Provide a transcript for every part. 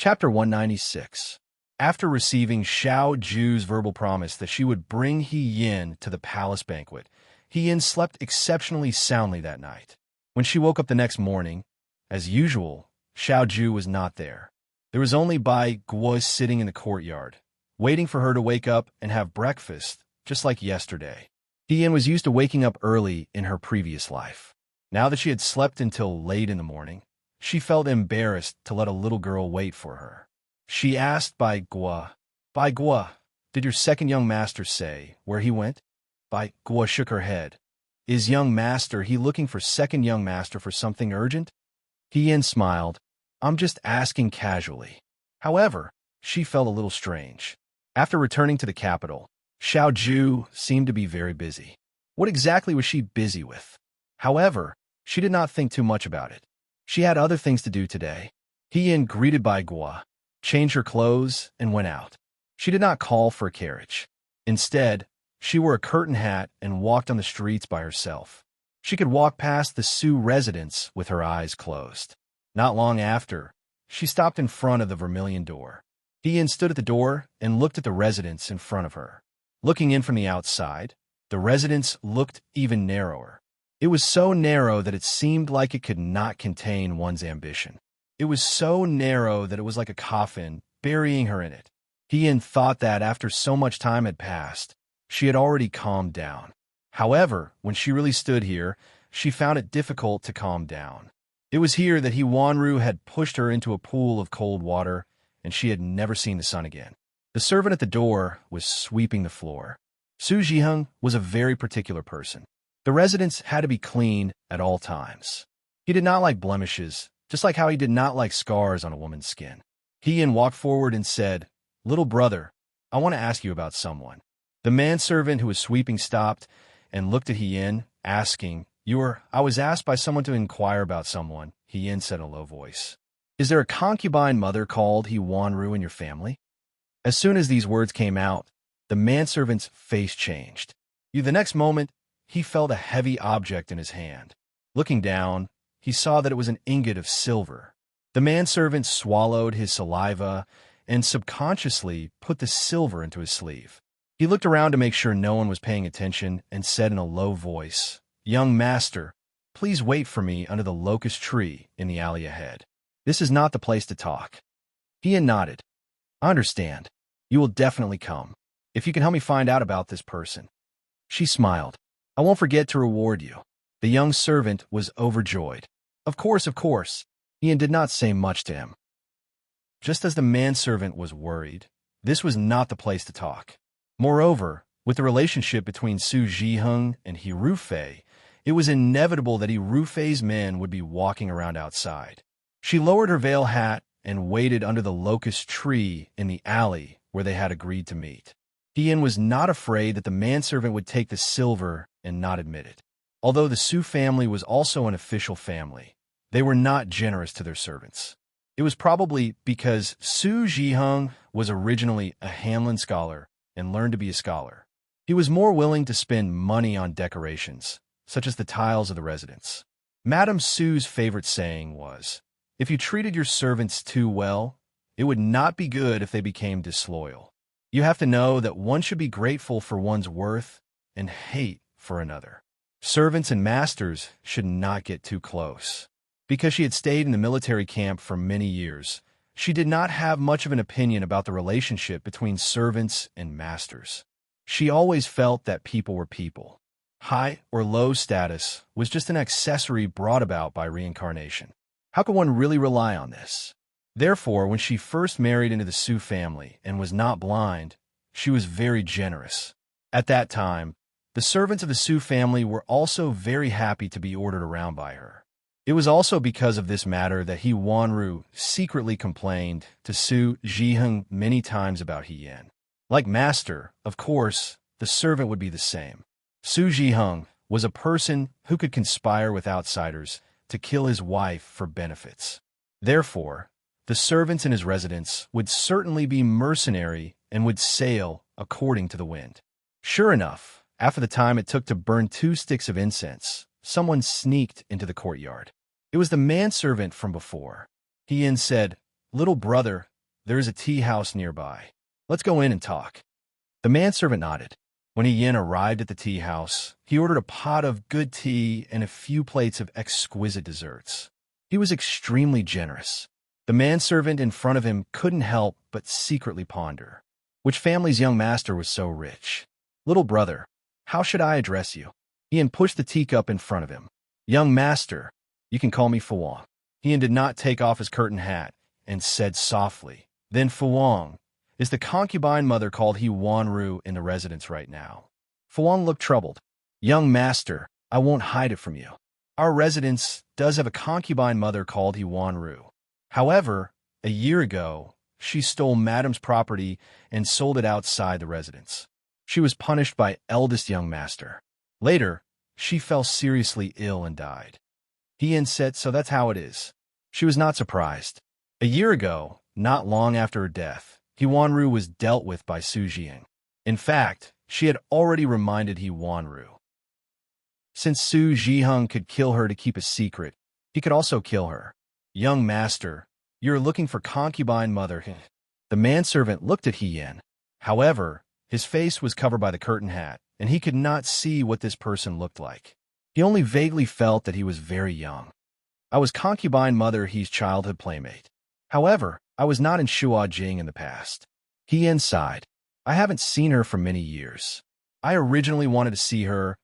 Chapter 196. After receiving Xiao Ju's verbal promise that she would bring He Yin to the palace banquet, He Yin slept exceptionally soundly that night. When she woke up the next morning, as usual, Xiao Ju was not there. There was only Bai Guo sitting in the courtyard, waiting for her to wake up and have breakfast, just like yesterday. He Yin was used to waking up early in her previous life. Now that she had slept until late in the morning, she felt embarrassed to let a little girl wait for her. She asked Bai Guo, "Bai Guo, did your second young master say where he went?" Bai Guo shook her head. "Is young master he looking for second young master for something urgent?" He Yin smiled. "I'm just asking casually." However, she felt a little strange. After returning to the capital, Xiao Ju seemed to be very busy. What exactly was she busy with? However, she did not think too much about it. She had other things to do today. He Yin greeted Bai Guo, changed her clothes, and went out. She did not call for a carriage. Instead, she wore a curtain hat and walked on the streets by herself. She could walk past the Su residence with her eyes closed. Not long after, she stopped in front of the vermilion door. He Yin stood at the door and looked at the residence in front of her. Looking in from the outside, the residence looked even narrower. It was so narrow that it seemed like it could not contain one's ambition. It was so narrow that it was like a coffin, burying her in it. He Yin thought that after so much time had passed, she had already calmed down. However, when she really stood here, she found it difficult to calm down. It was here that He Wanru had pushed her into a pool of cold water, and she had never seen the sun again. The servant at the door was sweeping the floor. Su Zhiheng was a very particular person. The residence had to be clean at all times. He did not like blemishes, just like how he did not like scars on a woman's skin. He Yin walked forward and said, "Little brother, I want to ask you about someone." The manservant who was sweeping stopped and looked at He Yin, asking, I was asked by someone to inquire about someone," He Yin said in a low voice. "Is there a concubine mother called He Wanru in your family?" As soon as these words came out, the manservant's face changed. The next moment, he felt a heavy object in his hand. Looking down, he saw that it was an ingot of silver. The manservant swallowed his saliva and subconsciously put the silver into his sleeve. He looked around to make sure no one was paying attention and said in a low voice, "Young master, please wait for me under the locust tree in the alley ahead. This is not the place to talk." He Yin nodded. "I understand. You will definitely come. If you can help me find out about this person." She smiled. "I won't forget to reward you." The young servant was overjoyed. Of course, of course." Ian did not say much to him. Just as the manservant was worried, this was not the place to talk. Moreover, with the relationship between Su Zhiheng and He Rufei, it was inevitable that He Rufei's men would be walking around outside. She lowered her veil hat and waited under the locust tree in the alley where they had agreed to meet. He Yin was not afraid that the manservant would take the silver and not admit it. Although the Su family was also an official family, they were not generous to their servants. It was probably because Su Zhiheng was originally a Hanlon scholar and learned to be a scholar. He was more willing to spend money on decorations, such as the tiles of the residence. Madame Su's favorite saying was, "If you treated your servants too well, it would not be good if they became disloyal. You have to know that one should be grateful for one's worth and hate for another." Servants and masters should not get too close. Because she had stayed in the military camp for many years, she did not have much of an opinion about the relationship between servants and masters. She always felt that people were people. High or low status was just an accessory brought about by reincarnation. How could one really rely on this? Therefore, when she first married into the Su family and was not blind, she was very generous. At that time, the servants of the Su family were also very happy to be ordered around by her. It was also because of this matter that He Wanru secretly complained to Su Zhiheng many times about He Yin. Like master, of course, the servant would be the same. Su Zhiheng was a person who could conspire with outsiders to kill his wife for benefits. Therefore, the servants in his residence would certainly be mercenary and would sail according to the wind. Sure enough, after the time it took to burn 2 sticks of incense, someone sneaked into the courtyard. It was the manservant from before. He Yin said, "Little brother, there is a tea house nearby. Let's go in and talk. The manservant nodded. When Yin arrived at the tea house, he ordered a pot of good tea and a few plates of exquisite desserts. He was extremely generous. The manservant in front of him couldn't help but secretly ponder. Which family's young master was so rich? Little brother, how should I address you? Yin pushed the teacup in front of him. Young master, you can call me Fuwang. Yin did not take off his curtain hat and said softly, then Fuwang, is the concubine mother called He Wanru in the residence right now? Fuwang looked troubled. Young master, I won't hide it from you. Our residence does have a concubine mother called He Wanru. However, a year ago, she stole Madam's property and sold it outside the residence. She was punished by eldest young master. Later, she fell seriously ill and died. Yin said, so that's how it is. She was not surprised. A year ago, not long after her death, He Wanru was dealt with by Su Jing. In fact, she had already reminded He Wanru. Since Su Jiheng could kill her to keep a secret, he could also kill her. Young master, you're looking for concubine mother. The manservant looked at He Yin. However, his face was covered by the curtain hat, and he could not see what this person looked like. He only vaguely felt that he was very young. I was concubine mother He's childhood playmate. However, I was not in Shua Jing in the past. He Yin sighed. I haven't seen her for many years. I originally wanted to see her,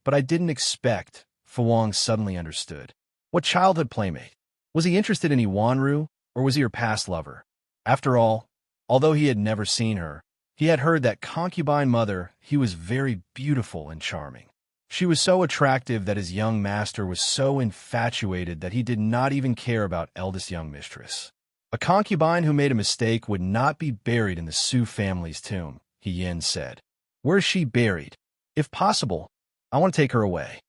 but I didn't expect. Fuwang suddenly understood. What childhood playmate? Was he interested in He Wanru, or was he her past lover? After all, although he had never seen her, he had heard that concubine mother he was very beautiful and charming. She was so attractive that his young master was so infatuated that he did not even care about eldest young mistress. A concubine who made a mistake would not be buried in the Su family's tomb, He Yin said. Where is she buried? If possible, I want to take her away.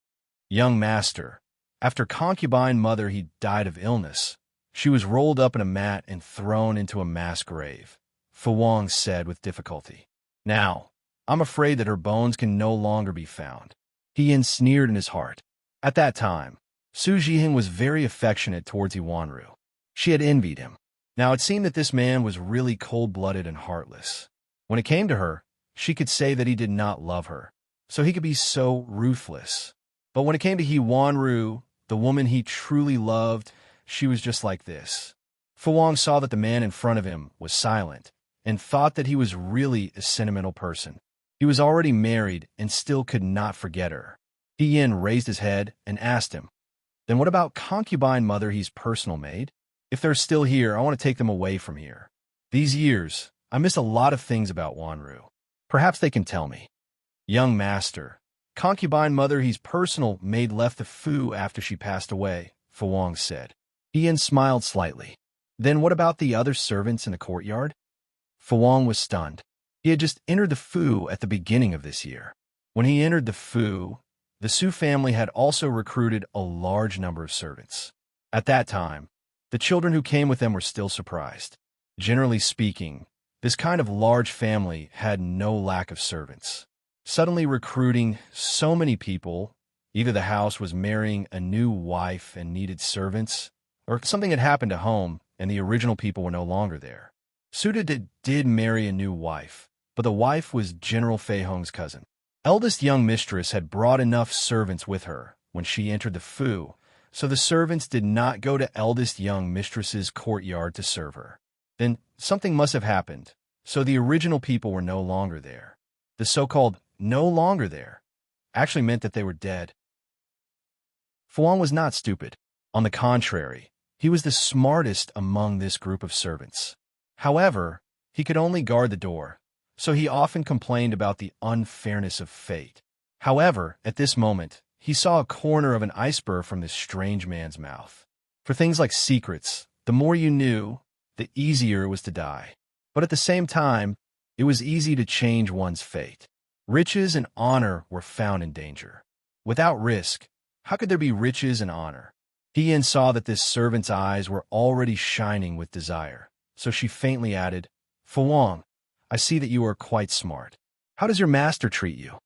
Young master, after concubine mother he died of illness, she was rolled up in a mat and thrown into a mass grave, Fuwang said with difficulty. Now, I'm afraid that her bones can no longer be found. He Yin sneered in his heart. At that time, Su Jiheng was very affectionate towards He Wanru. She had envied him. Now it seemed that this man was really cold-blooded and heartless. When it came to her, she could say that he did not love her, so he could be so ruthless. But when it came to He Wanru, the woman he truly loved, she was just like this. Fuwang saw that the man in front of him was silent and thought that he was really a sentimental person. He was already married and still could not forget her. He Yin raised his head and asked him, then what about concubine mother He's personal maid? If they're still here, I want to take them away from here. These years, I miss a lot of things about Wanru. Perhaps they can tell me. Young master, concubine mother He's personal maid left the Fu after she passed away, Fuwang said. He Yin smiled slightly. Then what about the other servants in the courtyard? Fuwang was stunned. He had just entered the Fu at the beginning of this year. When he entered the Fu, the Su family had also recruited a large number of servants. At that time, the children who came with them were still surprised. Generally speaking, this kind of large family had no lack of servants. Suddenly recruiting so many people, either the house was marrying a new wife and needed servants, or something had happened to home and the original people were no longer there. Suda did marry a new wife, but the wife was General Fei Hong's cousin. Eldest young mistress had brought enough servants with her when she entered the Fu, so the servants did not go to eldest young mistress's courtyard to serve her. Then something must have happened, so the original people were no longer there. The so-called no longer there actually meant that they were dead. Fuang was not stupid. On the contrary, he was the smartest among this group of servants. However, he could only guard the door, so he often complained about the unfairness of fate. However, at this moment, he saw a corner of an iceberg from this strange man's mouth. For things like secrets, the more you knew, the easier it was to die. But at the same time, it was easy to change one's fate. Riches and honor were found in danger. Without risk, how could there be riches and honor? He Yin saw that this servant's eyes were already shining with desire, so she faintly added, Fuwang, I see that you are quite smart. How does your master treat you?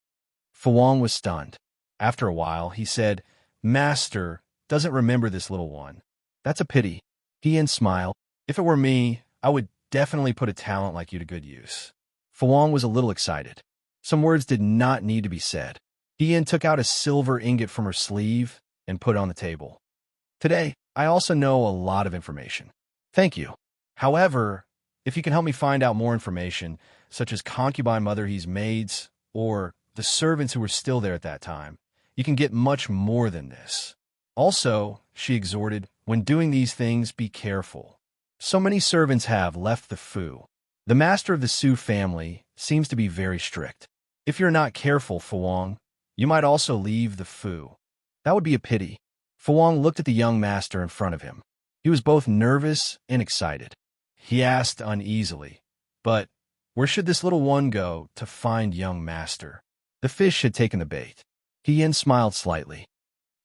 Fuwang was stunned. After a while, he said, Master doesn't remember this little one. That's a pity. He Yin smiled. If it were me, I would definitely put a talent like you to good use." Fu Wang was a little excited. Some words did not need to be said. Ian took out a silver ingot from her sleeve and put it on the table. "Today, I also know a lot of information." "Thank you. However, if you can help me find out more information, such as concubine mother he's maids, or the servants who were still there at that time, you can get much more than this. Also," she exhorted, "when doing these things, be careful. So many servants have left the Fu. The master of the Su family seems to be very strict. If you're not careful, Fu Wang, you might also leave the Fu. That would be a pity." Fu Wang looked at the young master in front of him. He was both nervous and excited. He asked uneasily, "But where should this little one go to find young master?" The fish had taken the bait. Ian smiled slightly.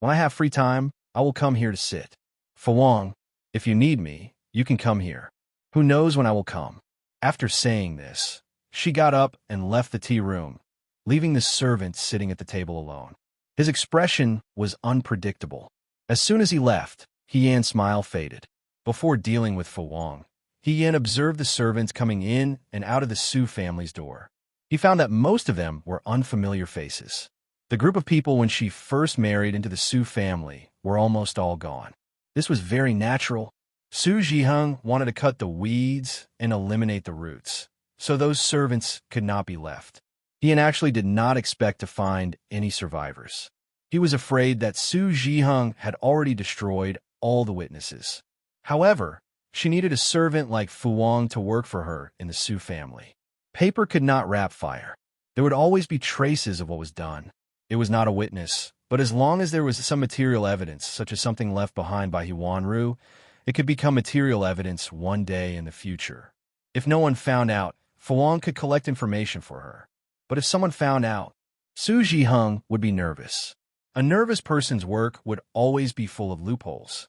"When I have free time, I will come here to sit. Fu Wang, if you need me, you can come here. Who knows when I will come?" After saying this, she got up and left the tea room, leaving the servant sitting at the table alone. His expression was unpredictable. As soon as he left, Hian's smile faded. Before dealing with Fu Wang, Hian observed the servants coming in and out of the Su family's door. He found that most of them were unfamiliar faces. The group of people when she first married into the Su family were almost all gone. This was very natural. Su Zhiheng wanted to cut the weeds and eliminate the roots, so those servants could not be left. Hian actually did not expect to find any survivors. He was afraid that Su Zhiheng had already destroyed all the witnesses. However, she needed a servant like Fu Wang to work for her in the Su family. Paper could not wrap fire. There would always be traces of what was done. It was not a witness, but as long as there was some material evidence, such as something left behind by Huanru, it could become material evidence one day in the future. If no one found out, Fu Wang could collect information for her. But if someone found out, Su Zhiheng would be nervous. A nervous person's work would always be full of loopholes.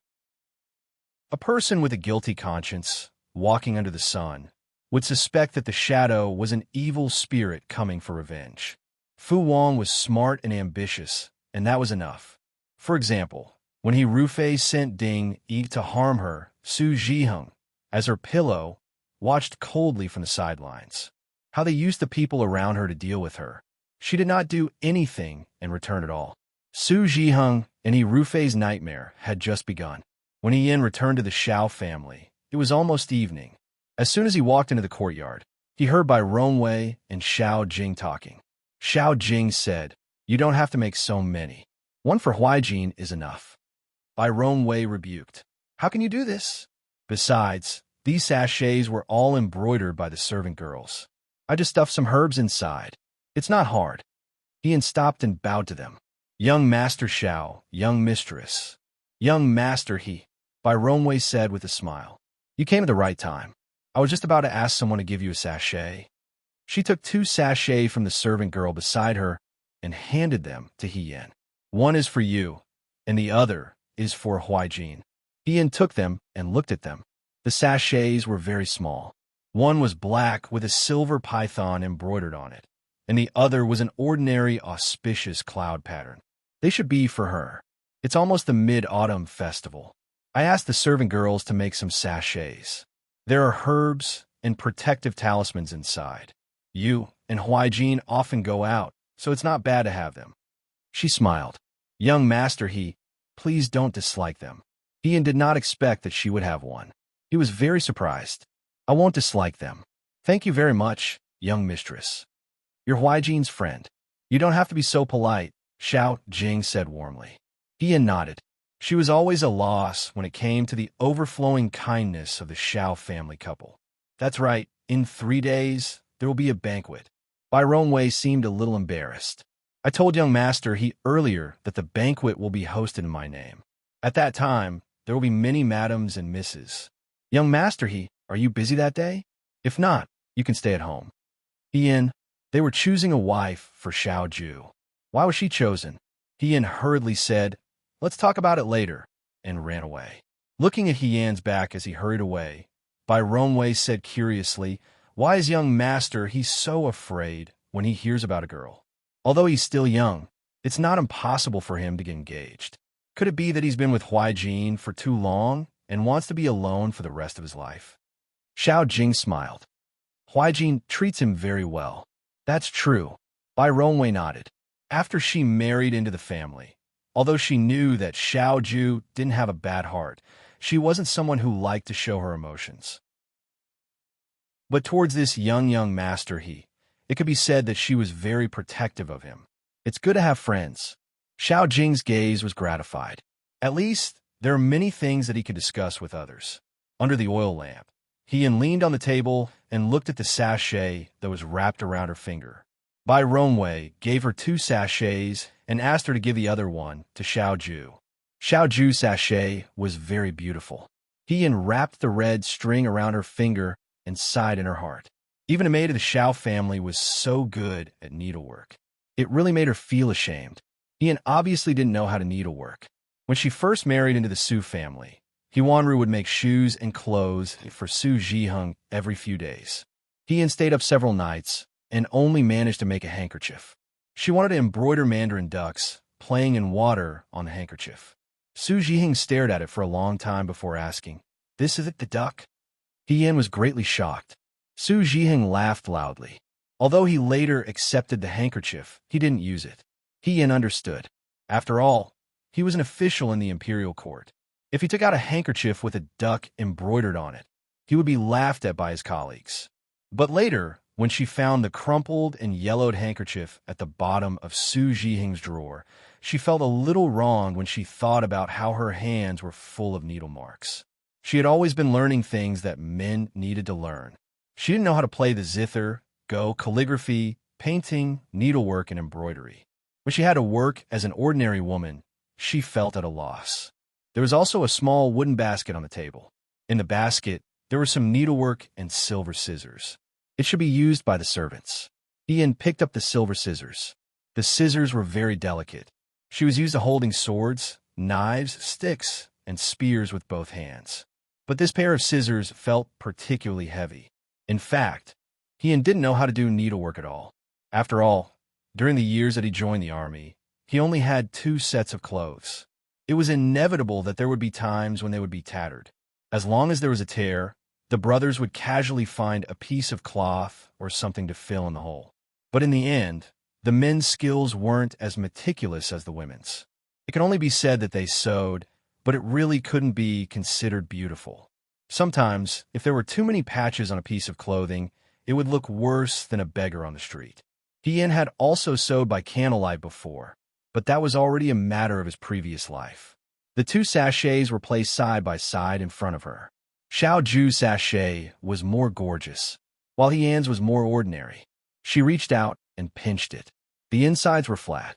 A person with a guilty conscience, walking under the sun, would suspect that the shadow was an evil spirit coming for revenge. Fu Wang was smart and ambitious, and that was enough. For example, when he Rufei sent Ding Yi to harm her, Su Zhiheng, as her pillow, watched coldly from the sidelines. How they used the people around her to deal with her. She did not do anything in return at all. Su Zhiheng and Yi Rufei's nightmare had just begun. When Yin returned to the Xiao family, it was almost evening. As soon as he walked into the courtyard, he heard Bai Rongwei and Xiao Jing talking. Xiao Jing said, "You don't have to make so many. One for Huijin is enough." Bai Rongwei rebuked, "How can you do this? Besides, these sachets were all embroidered by the servant girls. I just stuffed some herbs inside. It's not hard." Ian stopped and bowed to them. "Young Master Xiao, young mistress." "Young Master He," Bai Rongwei said with a smile. "You came at the right time. I was just about to ask someone to give you a sachet." She took 2 sachets from the servant girl beside her and handed them to Hian. "One is for you, and the other is for Huijin." Hian took them and looked at them. The sachets were very small. One was black with a silver python embroidered on it, and the other was an ordinary auspicious cloud pattern. They should be for her. It's almost the Mid-Autumn festival. I asked the servant girls to make some sachets. There are herbs and protective talismans inside. You and Huijin often go out, so it's not bad to have them." She smiled. "Young Master He, please don't dislike them." Ian did not expect that she would have one. He was very surprised. "I won't dislike them. Thank you very much, young mistress. You're Huijin's friend. You don't have to be so polite," Xiao Jing said warmly. Ian nodded. She was always a loss when it came to the overflowing kindness of the Xiao family couple. "That's right, in 3 days, there will be a banquet." Bai Rongwei seemed a little embarrassed. "I told young Master He earlier that the banquet will be hosted in my name. At that time, there will be many madams and misses. Young Master He, are you busy that day? If not, you can stay at home." Ian, they were choosing a wife for Xiao Ju. Why was she chosen? Ian hurriedly said, "Let's talk about it later," and ran away. Looking at Hian's back as he hurried away, Bai Rongwei said curiously, "Why is young Master He so afraid when he hears about a girl? Although he's still young, it's not impossible for him to get engaged. Could it be that he's been with Huijin for too long and wants to be alone for the rest of his life?" Xiao Jing smiled. Huijin treats him very well. That's true. Bai Rongwei nodded. After she married into the family, although she knew that Xiao Ju didn't have a bad heart, she wasn't someone who liked to show her emotions. But towards this young master it could be said that she was very protective of him. It's good to have friends. Xiao Jing's gaze was gratified. At least, there are many things that he could discuss with others. Under the oil lamp, Hien leaned on the table and looked at the sachet that was wrapped around her finger. Bai Rongwei gave her 2 sachets and asked her to give the other one to Xiao Ju. Xiao Ju's sachet was very beautiful. Hien wrapped the red string around her finger and sighed in her heart. Even a maid of the Xiao family was so good at needlework. It really made her feel ashamed. Hien obviously didn't know how to needlework. When she first married into the Su family, Huanru would make shoes and clothes for Su Zhiheng every few days. Hien stayed up several nights and only managed to make a handkerchief. She wanted to embroider mandarin ducks, playing in water on the handkerchief. Su Zhiheng stared at it for a long time before asking, "This is it, the duck?" Hien was greatly shocked. Su Zhiheng laughed loudly. Although he later accepted the handkerchief, he didn't use it. Hien understood. After all, he was an official in the imperial court. If he took out a handkerchief with a duck embroidered on it, he would be laughed at by his colleagues. But later, when she found the crumpled and yellowed handkerchief at the bottom of Su Zhiheng's drawer, she felt a little wrong when she thought about how her hands were full of needle marks. She had always been learning things that men needed to learn. She didn't know how to play the zither, go, calligraphy, painting, needlework, and embroidery. When she had to work as an ordinary woman, she felt at a loss. There was also a small wooden basket on the table. In the basket, there were some needlework and silver scissors. It should be used by the servants. Hien picked up the silver scissors. The scissors were very delicate. She was used to holding swords, knives, sticks, and spears with both hands. But this pair of scissors felt particularly heavy. In fact, Hien didn't know how to do needlework at all. After all, during the years that he joined the army, he only had 2 sets of clothes. It was inevitable that there would be times when they would be tattered. As long as there was a tear, the brothers would casually find a piece of cloth or something to fill in the hole. But in the end, the men's skills weren't as meticulous as the women's. It can only be said that they sewed, but it really couldn't be considered beautiful. Sometimes, if there were too many patches on a piece of clothing, it would look worse than a beggar on the street. Hien had also sewed by candlelight before, but that was already a matter of his previous life. The 2 sachets were placed side by side in front of her. Xiao Ju's sachet was more gorgeous, while Hien's was more ordinary. She reached out and pinched it. The insides were flat.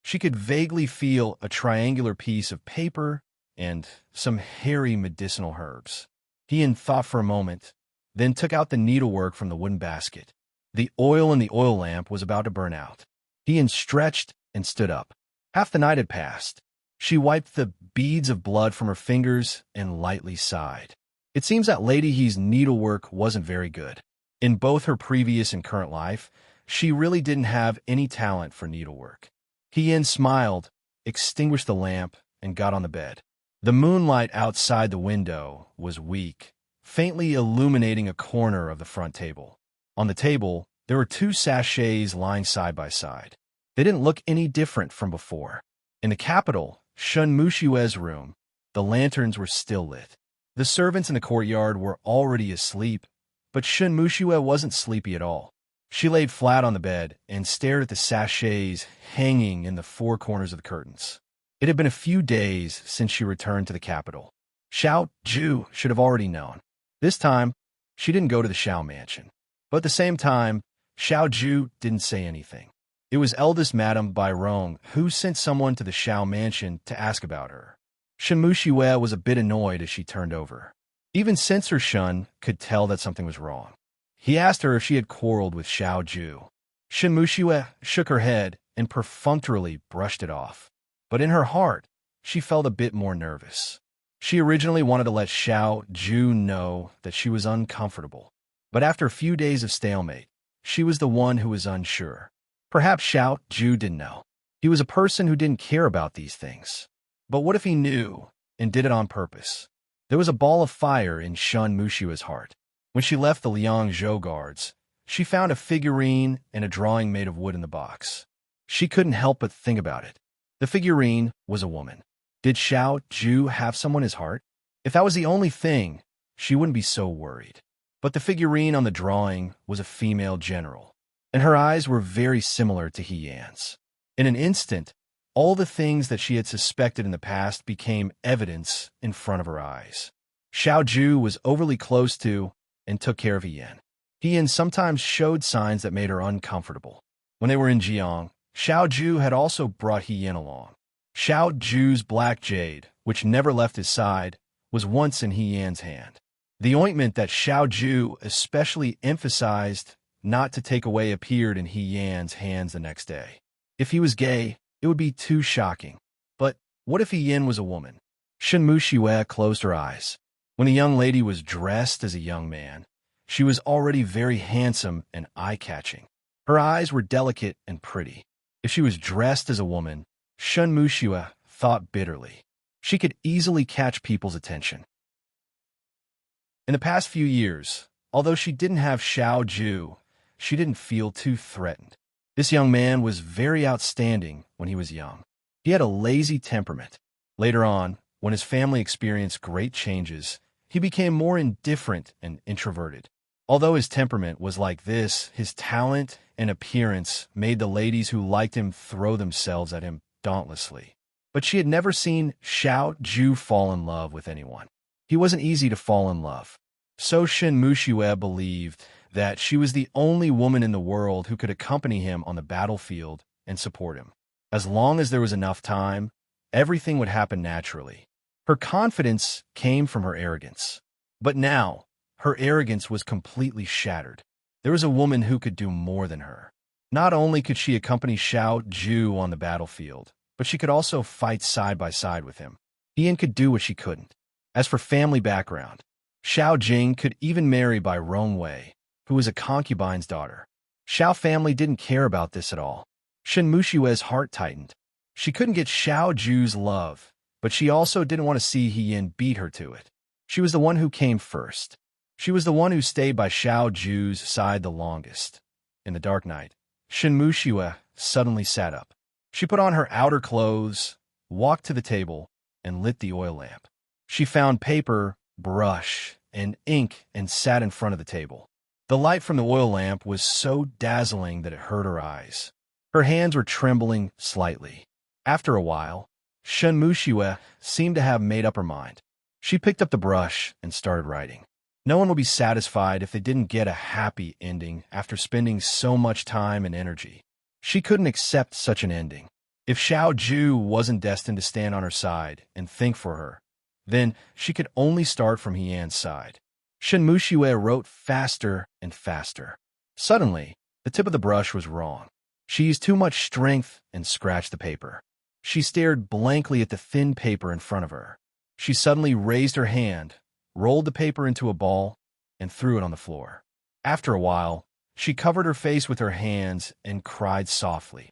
She could vaguely feel a triangular piece of paper and some hairy medicinal herbs. Hien thought for a moment, then took out the needlework from the wooden basket. The oil in the oil lamp was about to burn out. Hien stretched and stood up. Half the night had passed. She wiped the beads of blood from her fingers and lightly sighed. It seems that Lady He's needlework wasn't very good. In both her previous and current life, she really didn't have any talent for needlework. Hien smiled, extinguished the lamp, and got on the bed. The moonlight outside the window was weak, faintly illuminating a corner of the front table. On the table, there were 2 sachets lying side by side. They didn't look any different from before. In the capital, Shun Mushue's room, the lanterns were still lit. The servants in the courtyard were already asleep, but Shun Mushue wasn't sleepy at all. She laid flat on the bed and stared at the sachets hanging in the 4 corners of the curtains. It had been a few days since she returned to the capital. Xiao Ju should have already known. This time, she didn't go to the Xiao mansion. But at the same time, Xiao Ju didn't say anything. It was eldest Madame Bai Rong who sent someone to the Xiao mansion to ask about her. Shun Mushue was a bit annoyed as she turned over. Even Censor Shun could tell that something was wrong. He asked her if she had quarreled with Xiao Ju. Shun Mushue shook her head and perfunctorily brushed it off. But in her heart, she felt a bit more nervous. She originally wanted to let Xiao Ju know that she was uncomfortable. But after a few days of stalemate, she was the one who was unsure. Perhaps Xiao Ju didn't know. He was a person who didn't care about these things. But what if he knew and did it on purpose? There was a ball of fire in Shun Mushiwa's heart. When she left the Liangzhou guards, she found a figurine and a drawing made of wood in the box. She couldn't help but think about it. The figurine was a woman. Did Xiao Ju have someone in his heart? If that was the only thing, she wouldn't be so worried. But the figurine on the drawing was a female general, and her eyes were very similar to He Yan's. In an instant, all the things that she had suspected in the past became evidence in front of her eyes. Xiao Ju was overly close to and took care of He Yan. He Yan sometimes showed signs that made her uncomfortable. When they were in Jiang, Xiao Ju had also brought He Yan along. Xiao Ju's black jade, which never left his side, was once in He Yan's hand. The ointment that Xiao Ju especially emphasized not to take away appeared in He Yan's hands the next day. If he was gay, it would be too shocking. But what if He Yan was a woman? Shen Muxue closed her eyes. When the young lady was dressed as a young man, she was already very handsome and eye-catching. Her eyes were delicate and pretty. If she was dressed as a woman, Shen Muxue thought bitterly. She could easily catch people's attention. In the past few years, although she didn't have Xiao Ju, she didn't feel too threatened. This young man was very outstanding when he was young. He had a lazy temperament. Later on, when his family experienced great changes, he became more indifferent and introverted. Although his temperament was like this, his talent and appearance made the ladies who liked him throw themselves at him dauntlessly. But she had never seen Xiao Ju fall in love with anyone. He wasn't easy to fall in love. So Shen Muxue believed that she was the only woman in the world who could accompany him on the battlefield and support him. As long as there was enough time, everything would happen naturally. Her confidence came from her arrogance. But now, her arrogance was completely shattered. There was a woman who could do more than her. Not only could she accompany Xiao Ju on the battlefield, but she could also fight side by side with him. Ian could do what she couldn't. As for family background, Xiao Jing could even marry by Rong Wei, who was a concubine's daughter. Xiao family didn't care about this at all. Shen Muxue's heart tightened. She couldn't get Xiao Ju's love, but she also didn't want to see He Yan beat her to it. She was the one who came first. She was the one who stayed by Xiao Ju's side the longest. In the dark night, Shen Muxue suddenly sat up. She put on her outer clothes, walked to the table, and lit the oil lamp. She found paper, brush, and ink and sat in front of the table. The light from the oil lamp was so dazzling that it hurt her eyes. Her hands were trembling slightly. After a while, Shen Muxue seemed to have made up her mind. She picked up the brush and started writing. No one would be satisfied if they didn't get a happy ending after spending so much time and energy. She couldn't accept such an ending. If Xiao Ju wasn't destined to stand on her side and think for her, then she could only start from He Yan's side. Shen Muxue wrote faster and faster. Suddenly, the tip of the brush was wrong. She used too much strength and scratched the paper. She stared blankly at the thin paper in front of her. She suddenly raised her hand, rolled the paper into a ball, and threw it on the floor. After a while, she covered her face with her hands and cried softly.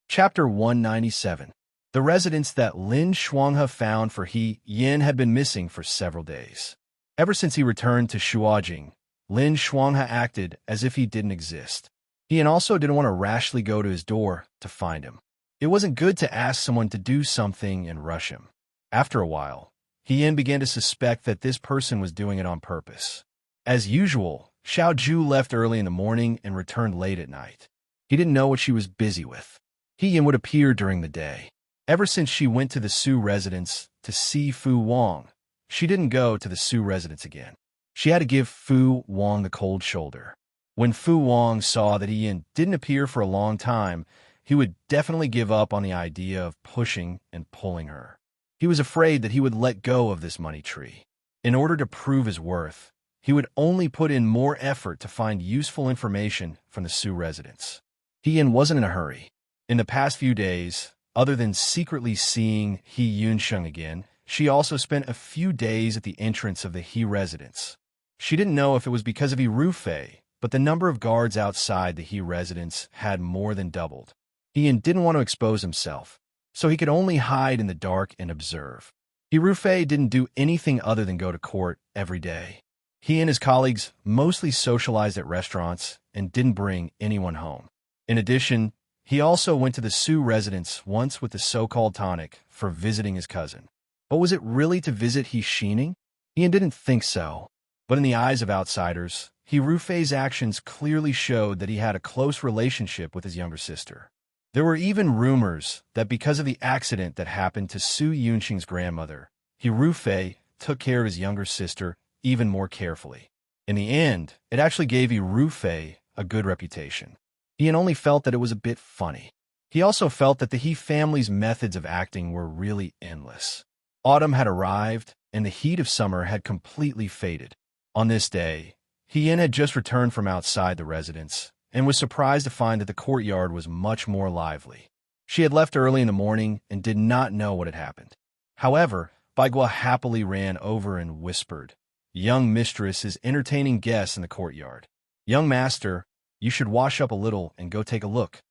Chapter 197. The residence that Lin Shuanghe found for He Yan had been missing for several days. Ever since he returned to Shuajing, Lin Shuanghe acted as if he didn't exist. He Yan also didn't want to rashly go to his door to find him. It wasn't good to ask someone to do something and rush him. After a while, He Yan began to suspect that this person was doing it on purpose. As usual, Xiao Ju left early in the morning and returned late at night. He didn't know what she was busy with. He Yan would appear during the day. Ever since she went to the Su residence to see Fu Wang, she didn't go to the Su residence again. She had to give Fu Wang the cold shoulder. When Fu Wang saw that He Yan didn't appear for a long time, he would definitely give up on the idea of pushing and pulling her. He was afraid that he would let go of this money tree. In order to prove his worth, he would only put in more effort to find useful information from the Su residence. He Yan wasn't in a hurry. In the past few days, other than secretly seeing He Yunsheng again, she also spent a few days at the entrance of the He residence. She didn't know if it was because of He Rufei, but the number of guards outside the He residence had more than doubled. He Yan didn't want to expose himself, so he could only hide in the dark and observe. Hirufei didn't do anything other than go to court every day. He and his colleagues mostly socialized at restaurants and didn't bring anyone home. In addition, he also went to the Sioux residence once with the so-called tonic for visiting his cousin. But was it really to visit Hishining? Ian didn't think so. But in the eyes of outsiders, Hirufei's actions clearly showed that he had a close relationship with his younger sister. There were even rumors that because of the accident that happened to Su Yunqing's grandmother, Hirufei took care of his younger sister even more carefully. In the end, it actually gave Hirufei a good reputation. Ian only felt that it was a bit funny. He also felt that the He family's methods of acting were really endless. Autumn had arrived, and the heat of summer had completely faded. On this day, Hien had just returned from outside the residence and was surprised to find that the courtyard was much more lively. She had left early in the morning and did not know what had happened. However, Baigua happily ran over and whispered, "Young mistress is entertaining guests in the courtyard. Young master, you should wash up a little and go take a look."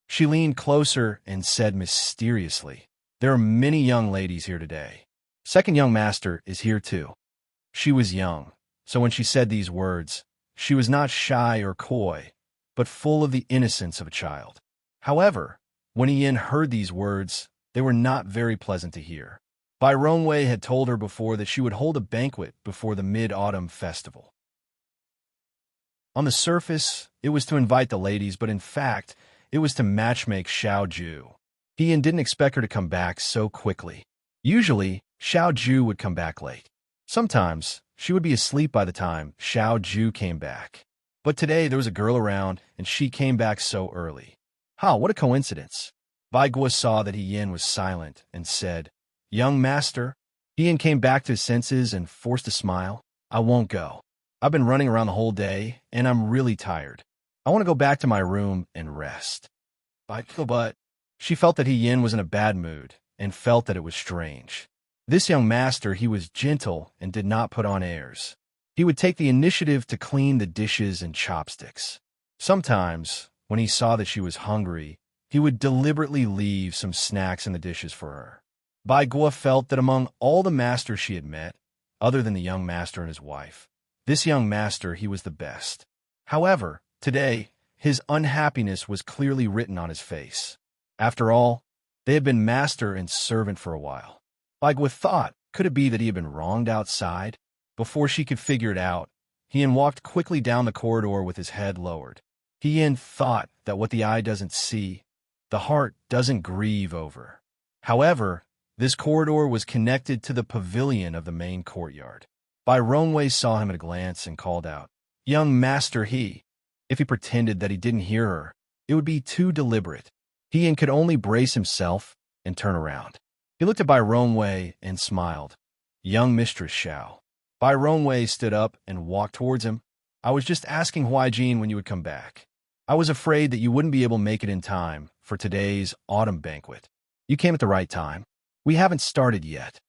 She leaned closer and said mysteriously, "There are many young ladies here today. Second young master is here too." She was young, so when she said these words, she was not shy or coy, but full of the innocence of a child. However, when Ian heard these words, they were not very pleasant to hear. Bai Rongwei had told her before that she would hold a banquet before the Mid-Autumn Festival. On the surface, it was to invite the ladies, but in fact, it was to matchmake Xiao Ju. Ian didn't expect her to come back so quickly. Usually, Xiao Ju would come back late. Sometimes, she would be asleep by the time Xiao Ju came back. But today, there was a girl around, and she came back so early. What a coincidence. Bai Guo saw that Ian was silent and said, "Young master." Ian came back to his senses and forced a smile. "I won't go. I've been running around the whole day, and I'm really tired. I want to go back to my room and rest." But she felt that Ian was in a bad mood and felt that it was strange. This young master, he was gentle and did not put on airs. He would take the initiative to clean the dishes and chopsticks. Sometimes, when he saw that she was hungry, he would deliberately leave some snacks in the dishes for her. Bai Guo felt that among all the masters she had met, other than the young master and his wife, this young master, he was the best. However, today, his unhappiness was clearly written on his face. After all, they had been master and servant for a while. Bai Guo thought, could it be that he had been wronged outside? Before she could figure it out, Hien walked quickly down the corridor with his head lowered. Hien thought that what the eye doesn't see, the heart doesn't grieve over. However, this corridor was connected to the pavilion of the main courtyard. Bai Rongwei saw him at a glance and called out, "Young master he." If he pretended that he didn't hear her, it would be too deliberate. Hien could only brace himself and turn around. He looked at Bai Rongwei and smiled. "Young mistress Xiao." Bai Rongwei stood up and walked towards him. "I was just asking Huaijin when you would come back. I was afraid that you wouldn't be able to make it in time for today's autumn banquet. You came at the right time. We haven't started yet."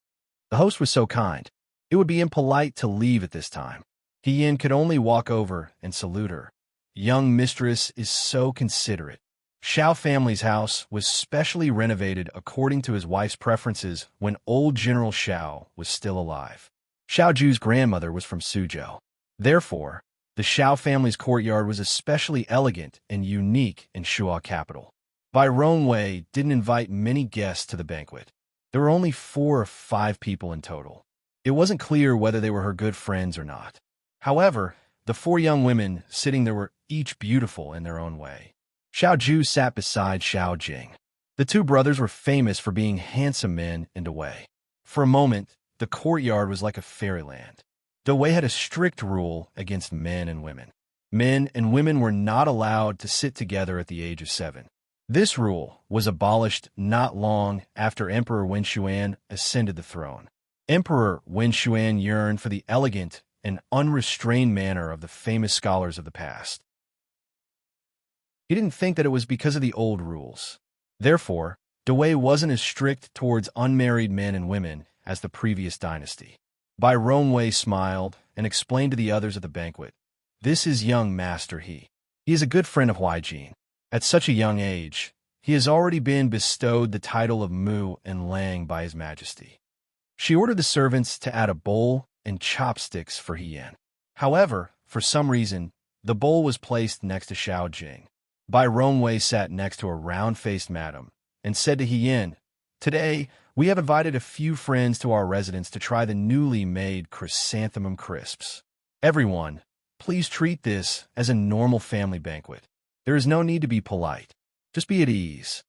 The host was so kind. It would be impolite to leave at this time. Hien could only walk over and salute her. Young mistress is so considerate. Xiao family's house was specially renovated according to his wife's preferences when old General Xiao was still alive. Xiao Ju's grandmother was from Suzhou. Therefore, the Xiao family's courtyard was especially elegant and unique in Shuo capital. Bai Rongwei didn't invite many guests to the banquet. There were only 4 or 5 people in total. It wasn't clear whether they were her good friends or not. However, the 4 young women sitting there were each beautiful in their own way. Xiao Ju sat beside Xiao Jing. The 2 brothers were famous for being handsome men in Dawei. For a moment, the courtyard was like a fairyland. Dawei had a strict rule against men and women. Men and women were not allowed to sit together at the age of 7. This rule was abolished not long after Emperor Wen Xuan ascended the throne. Emperor Wen Xuan yearned for the elegant and unrestrained manner of the famous scholars of the past. He didn't think that it was because of the old rules. Therefore, Dawei wasn't as strict towards unmarried men and women as the previous dynasty. Bai Rongwei smiled and explained to the others at the banquet, "This is young master he. He is a good friend of Huaijin. At such a young age, he has already been bestowed the title of Mu and Lang by His Majesty." She ordered the servants to add a bowl and chopsticks for Hien. However, for some reason, the bowl was placed next to Xiao Jing. Bai Rongwei sat next to a round-faced madam and said to Hien, "Today, we have invited a few friends to our residence to try the newly made chrysanthemum crisps. Everyone, please treat this as a normal family banquet. There is no need to be polite. Just be at ease."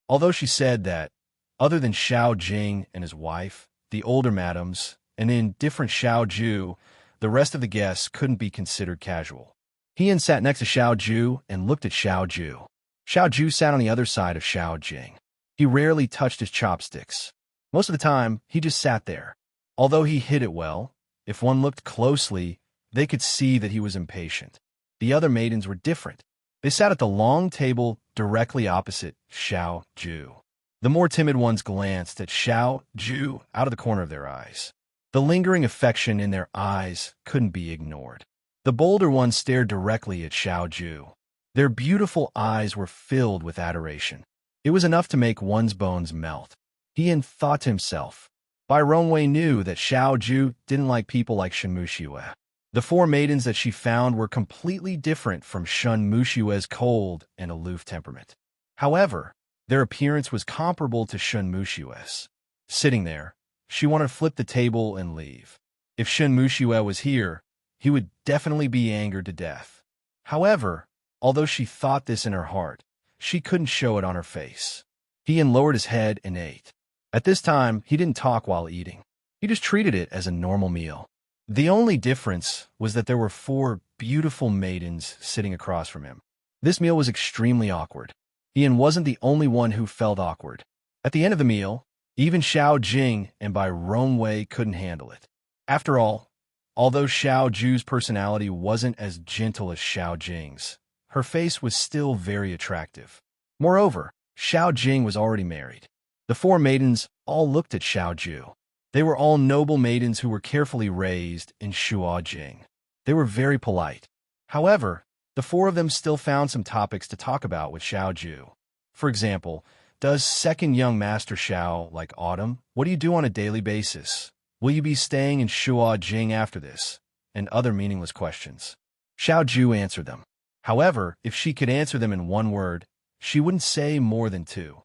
Although she said that, other than Xiao Jing and his wife, the older madams, and in different Xiao Ju, the rest of the guests couldn't be considered casual. Hien sat next to Xiao Ju and looked at Xiao Ju. Xiao Ju sat on the other side of Xiao Jing. He rarely touched his chopsticks. Most of the time, he just sat there. Although he hid it well, if one looked closely, they could see that he was impatient. The other maidens were different. They sat at the long table directly opposite Xiao Ju. The more timid ones glanced at Xiao Ju out of the corner of their eyes. The lingering affection in their eyes couldn't be ignored. The bolder ones stared directly at Xiao Ju. Their beautiful eyes were filled with adoration. It was enough to make one's bones melt. Hien thought to himself. Bai Rongwei knew that Xiao Ju didn't like people like Shen Muxue. The four maidens that she found were completely different from Shen Muxue's cold and aloof temperament. However, their appearance was comparable to Shen Muxue's. Sitting there, she wanted to flip the table and leave. If Shen Muxue was here, he would definitely be angered to death. However, although she thought this in her heart, she couldn't show it on her face. Hien lowered his head and ate. At this time, he didn't talk while eating. He just treated it as a normal meal. The only difference was that there were four beautiful maidens sitting across from him. This meal was extremely awkward. Hien wasn't the only one who felt awkward. At the end of the meal, even Xiao Jing and Bai Rongwei couldn't handle it. After all, although Xiao Ju's personality wasn't as gentle as Xiao Jing's, her face was still very attractive. Moreover, Xiao Jing was already married. The four maidens all looked at Xiao Ju. They were all noble maidens who were carefully raised in Shuo Jing. They were very polite. However, the four of them still found some topics to talk about with Xiao Ju. For example, does second young master Xiao like autumn? What do you do on a daily basis? Will you be staying in Shuo Jing after this? And other meaningless questions. Xiao Ju answered them. However, if she could answer them in one word, she wouldn't say more than two.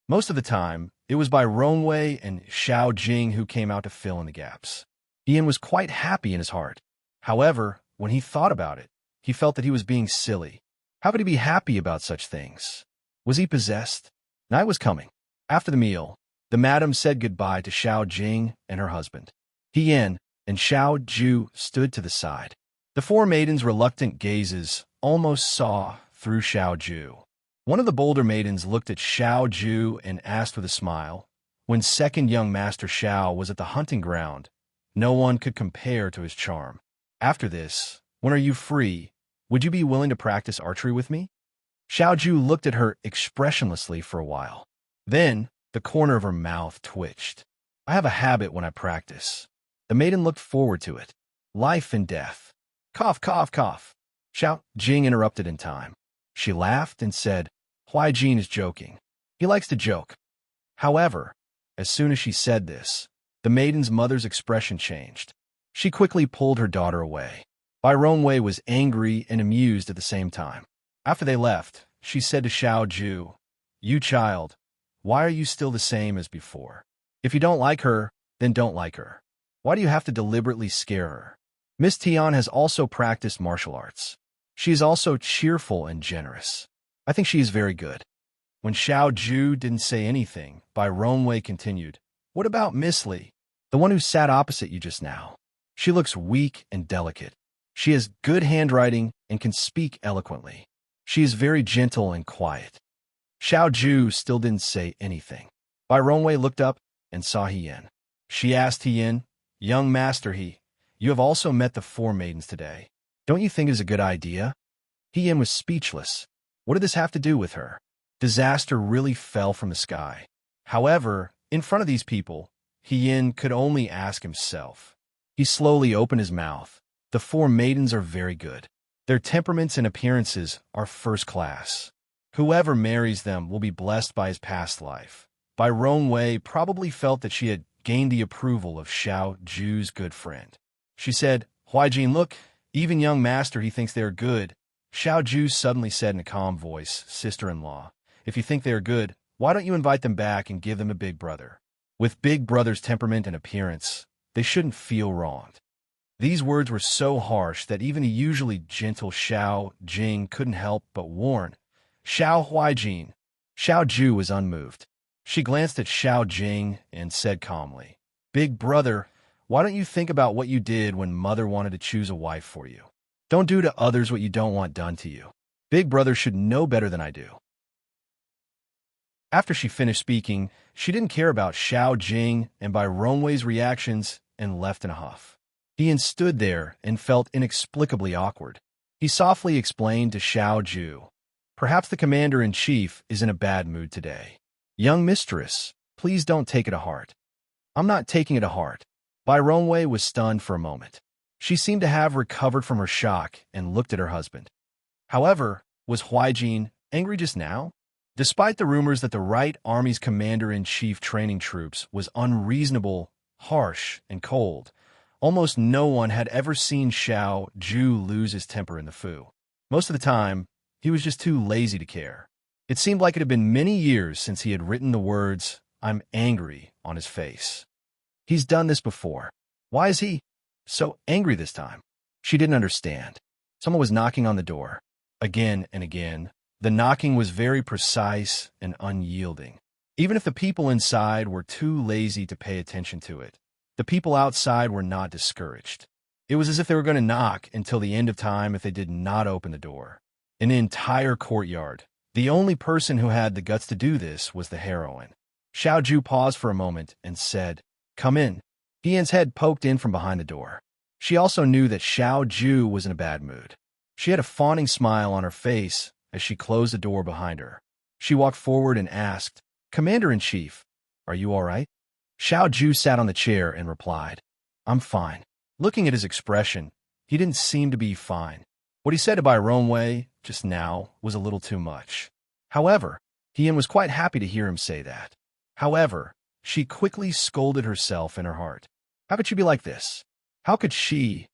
Most of the time, it was Bai Rongwei and Xiao Jing who came out to fill in the gaps. Hien was quite happy in his heart. However, when he thought about it, he felt that he was being silly. How could he be happy about such things? Was he possessed? Night was coming. After the meal, the madam said goodbye to Xiao Jing and her husband. Hien and Xiao Ju stood to the side. The four maidens' reluctant gazes almost saw through Xiao Ju. One of the bolder maidens looked at Xiao Ju and asked with a smile, when second young master Xiao was at the hunting ground, no one could compare to his charm. After this, when are you free? Would you be willing to practice archery with me? Xiao Ju looked at her expressionlessly for a while. Then, the corner of her mouth twitched. I have a habit when I practice. The maiden looked forward to it. Life and death. Cough, cough, cough. Xiao Jing interrupted in time. She laughed and said, Huai Jin is joking. He likes to joke. However, as soon as she said this, the maiden's mother's expression changed. She quickly pulled her daughter away. Bai Rongwei was angry and amused at the same time. After they left, she said to Xiao Ju, You child, why are you still the same as before? If you don't like her, then don't like her. Why do you have to deliberately scare her? Miss Tian has also practiced martial arts. She is also cheerful and generous. I think she is very good. When Xiao Ju didn't say anything, Bai Rongwei continued, What about Miss Li, the one who sat opposite you just now? She looks weak and delicate. She has good handwriting and can speak eloquently. She is very gentle and quiet. Xiao Ju still didn't say anything. Bai Rongwei looked up and saw Hien. She asked Hien, Young master you have also met the four maidens today. Don't you think it is a good idea? Hien was speechless. What did this have to do with her? Disaster really fell from the sky. However, in front of these people, Hien could only ask himself. He slowly opened his mouth. The four maidens are very good. Their temperaments and appearances are first class. Whoever marries them will be blessed by his past life. Bai Rongwei probably felt that she had gained the approval of Xiao Ju's good friend. She said, Huaijin, look, even young master, he thinks they are good. Xiao Ju suddenly said in a calm voice, sister-in-law, if you think they are good, why don't you invite them back and give them a big brother? With big brother's temperament and appearance, they shouldn't feel wronged. These words were so harsh that even a usually gentle Xiao Jing couldn't help but warn. Xiao Huaijin. Xiao Ju was unmoved. She glanced at Xiao Jing and said calmly, Big brother, why don't you think about what you did when mother wanted to choose a wife for you? Don't do to others what you don't want done to you. Big brother should know better than I do. After she finished speaking, she didn't care about Xiao Jing and Bai Rongwei's reactions and left in a huff. Ian stood there and felt inexplicably awkward. He softly explained to Xiao Ju, perhaps the commander-in-chief is in a bad mood today. Young mistress, please don't take it to heart. I'm not taking it to heart. Bai Rongwei was stunned for a moment. She seemed to have recovered from her shock and looked at her husband. However, was Huaijin angry just now? Despite the rumors that the Right Army's commander-in-chief training troops was unreasonable, harsh, and cold, almost no one had ever seen Xiao Ju lose his temper in the Fu. Most of the time, he was just too lazy to care. It seemed like it had been many years since he had written the words, I'm angry, on his face. He's done this before. Why is he so angry this time? She didn't understand. Someone was knocking on the door. Again and again. The knocking was very precise and unyielding. Even if the people inside were too lazy to pay attention to it, the people outside were not discouraged. It was as if they were going to knock until the end of time if they did not open the door. In the entire courtyard, the only person who had the guts to do this was the heroine. Xiao Ju paused for a moment and said, Come in. Ian's head poked in from behind the door. She also knew that Xiao Ju was in a bad mood. She had a fawning smile on her face as she closed the door behind her. She walked forward and asked, Commander-in-Chief, are you all right? Xiao Ju sat on the chair and replied, I'm fine. Looking at his expression, he didn't seem to be fine. What he said to Bai Rongwei just now was a little too much. However, Ian was quite happy to hear him say that. However, she quickly scolded herself in her heart. How could she be like this? How could she,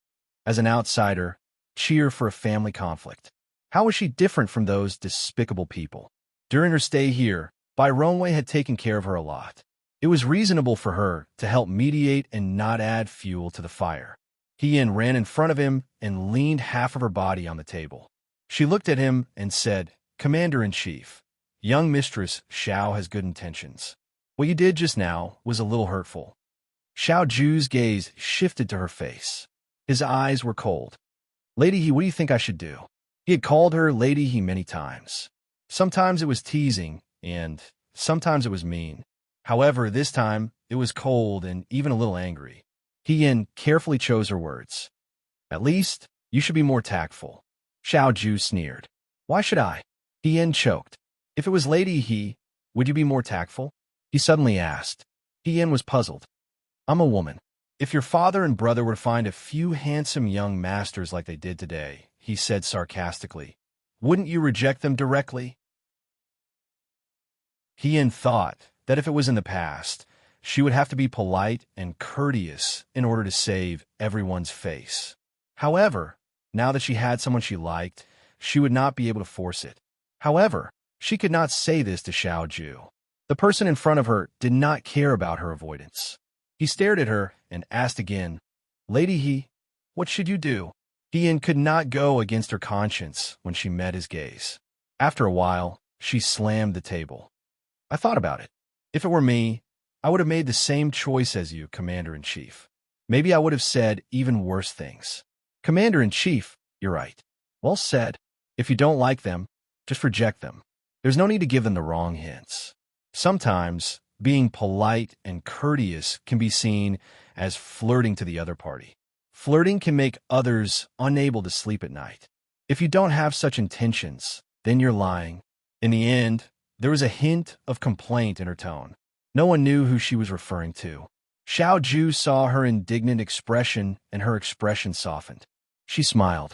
as an outsider, cheer for a family conflict? How was she different from those despicable people? During her stay here, Bai Rongwei had taken care of her a lot. It was reasonable for her to help mediate and not add fuel to the fire. Ian ran in front of him and leaned half of her body on the table. She looked at him and said, Commander-in-Chief, young mistress Xiao has good intentions. What you did just now was a little hurtful. Xiao Ju's gaze shifted to her face. His eyes were cold. Lady He, what do you think I should do? He had called her Lady He many times. Sometimes it was teasing, and sometimes it was mean. However, this time, it was cold and even a little angry. Ian carefully chose her words. At least, you should be more tactful. Xiao Ju sneered. Why should I? Ian choked. If it was Lady He, would you be more tactful? He suddenly asked. Ian was puzzled. I'm a woman. If your father and brother were to find a few handsome young masters like they did today, he said sarcastically, wouldn't you reject them directly? Ian thought that if it was in the past, she would have to be polite and courteous in order to save everyone's face. However, now that she had someone she liked, she would not be able to force it. However, she could not say this to Xiao Ju. The person in front of her did not care about her avoidance. He stared at her and asked again, Lady He, what should you do? Ian could not go against her conscience when she met his gaze. After a while, she slammed the table. I thought about it. If it were me, I would have made the same choice as you, Commander-in-Chief. Maybe I would have said even worse things. Commander-in-Chief, you're right. Well said. If you don't like them, just reject them. There's no need to give them the wrong hints. Sometimes, being polite and courteous can be seen as flirting to the other party. Flirting can make others unable to sleep at night. If you don't have such intentions, then you're lying. In the end, there was a hint of complaint in her tone. No one knew who she was referring to. Xiao Ju saw her indignant expression, and her expression softened. She smiled.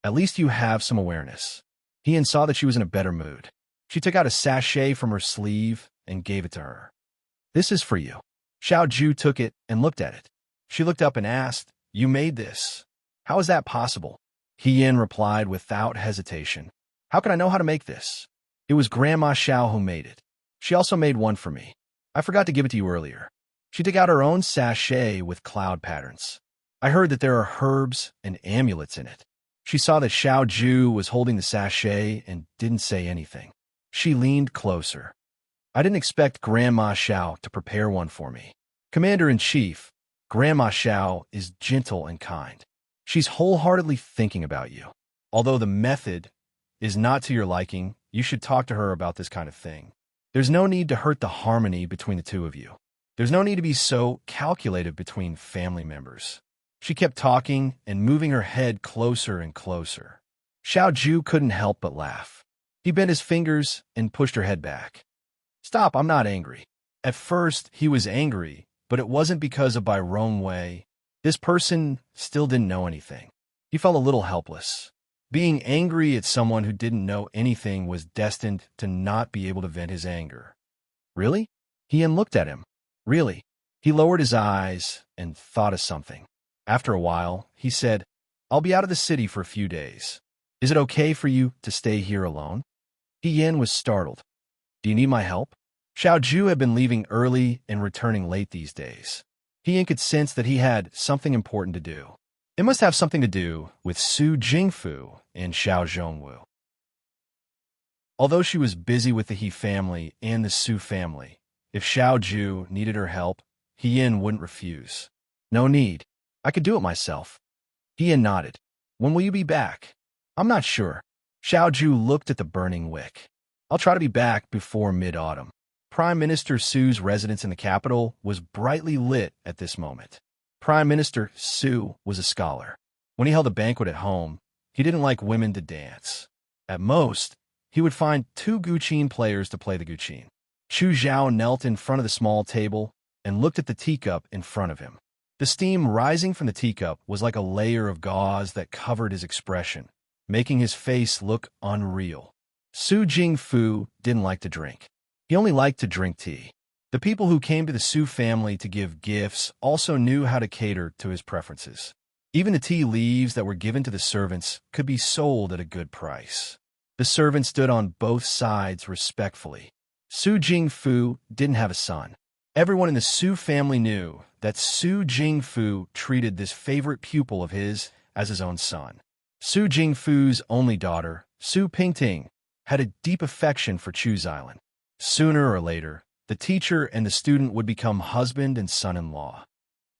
At least you have some awareness. Ian saw that she was in a better mood. She took out a sachet from her sleeve and gave it to her. This is for you. Xiao Ju took it and looked at it. She looked up and asked, "You made this? How is that possible?" He Yin replied without hesitation, "How can I know how to make this? It was Grandma Xiao who made it. She also made one for me. I forgot to give it to you earlier." She took out her own sachet with cloud patterns. I heard that there are herbs and amulets in it. She saw that Xiao Ju was holding the sachet and didn't say anything. She leaned closer. "I didn't expect Grandma Xiao to prepare one for me. Commander-in-Chief, Grandma Xiao is gentle and kind. She's wholeheartedly thinking about you. Although the method is not to your liking, you should talk to her about this kind of thing. There's no need to hurt the harmony between the two of you. There's no need to be so calculative between family members." She kept talking and moving her head closer and closer. Xiao Ju couldn't help but laugh. He bent his fingers and pushed her head back. "Stop, I'm not angry." At first, he was angry, but it wasn't because of Bai Wei. This person still didn't know anything. He felt a little helpless. Being angry at someone who didn't know anything was destined to not be able to vent his anger. "Really?" Ian looked at him. "Really?" He lowered his eyes and thought of something. After a while, he said, "I'll be out of the city for a few days. Is it okay for you to stay here alone?" He Yin was startled. "Do you need my help?" Xiao Ju had been leaving early and returning late these days. He Yin could sense that he had something important to do. It must have something to do with Su Jingfu and Xiao Zhongwu. Although she was busy with the He family and the Su family, if Xiao Ju needed her help, He Yin wouldn't refuse. "No need. I could do it myself." He Yin nodded. "When will you be back?" "I'm not sure." Xiao Ju looked at the burning wick. "I'll try to be back before mid-autumn." Prime Minister Su's residence in the capital was brightly lit at this moment. Prime Minister Su was a scholar. When he held a banquet at home, he didn't like women to dance. At most, he would find 2 guqin players to play the guqin. Chu Zhao knelt in front of the small table and looked at the teacup in front of him. The steam rising from the teacup was like a layer of gauze that covered his expression, making his face look unreal. Su Jingfu didn't like to drink. He only liked to drink tea. The people who came to the Su family to give gifts also knew how to cater to his preferences. Even the tea leaves that were given to the servants could be sold at a good price. The servants stood on both sides respectfully. Su Jingfu didn't have a son. Everyone in the Su family knew that Su Jingfu treated this favorite pupil of his as his own son. Su Jingfu's only daughter, Su Pingting, had a deep affection for Chu Xilan. Sooner or later, the teacher and the student would become husband and son-in-law.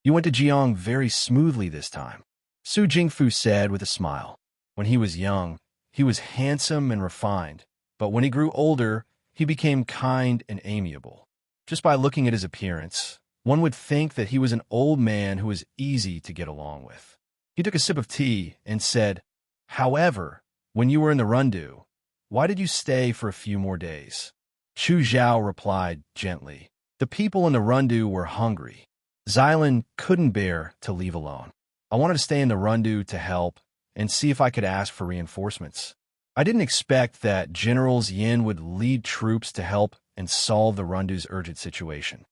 "You went to Jiang very smoothly this time," Su Jingfu said with a smile. When he was young, he was handsome and refined, but when he grew older, he became kind and amiable. Just by looking at his appearance, one would think that he was an old man who was easy to get along with. He took a sip of tea and said, "However, when you were in the Rundu, why did you stay for a few more days?" Chu Zhao replied gently, "The people in the Rundu were hungry. Xilan couldn't bear to leave alone. I wanted to stay in the Rundu to help and see if I could ask for reinforcements. I didn't expect that Generals Yin would lead troops to help and solve the Rundu's urgent situation."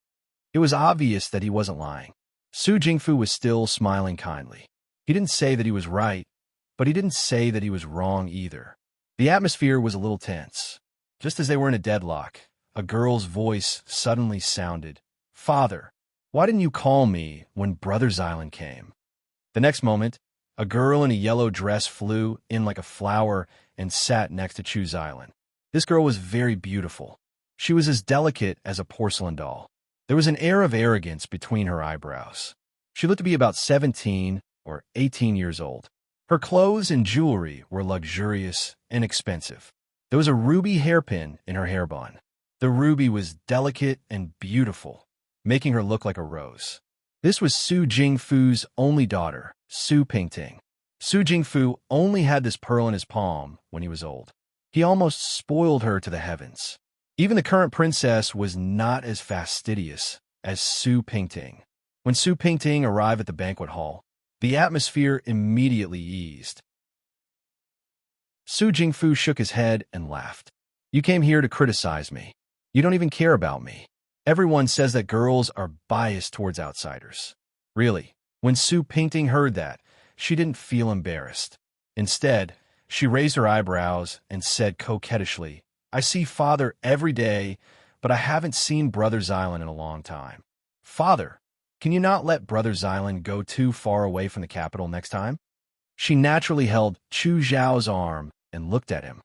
It was obvious that he wasn't lying. Su Jingfu was still smiling kindly. He didn't say that he was right, but he didn't say that he was wrong either. The atmosphere was a little tense. Just as they were in a deadlock, a girl's voice suddenly sounded, "Father, why didn't you call me when Brother Xilan came?" The next moment, a girl in a yellow dress flew in like a flower and sat next to Chu Xilan. This girl was very beautiful. She was as delicate as a porcelain doll. There was an air of arrogance between her eyebrows. She looked to be about 17 or 18 years old. Her clothes and jewelry were luxurious and expensive. There was a ruby hairpin in her hair bun. The ruby was delicate and beautiful, making her look like a rose. This was Su Jingfu's only daughter, Su Pingting. Su Jingfu only had this pearl in his palm when he was old. He almost spoiled her to the heavens. Even the current princess was not as fastidious as Su Pingting. When Su Pingting arrived at the banquet hall, the atmosphere immediately eased. Su Jingfu shook his head and laughed. "You came here to criticize me. You don't even care about me. Everyone says that girls are biased towards outsiders. Really, when Su Pingting heard that, she didn't feel embarrassed. Instead, she raised her eyebrows and said coquettishly, I see Father every day, but I haven't seen Brother Xylan in a long time. Father, can you not let Brother Xylan go too far away from the capital next time? She naturally held Chu Zhao's arm and looked at him.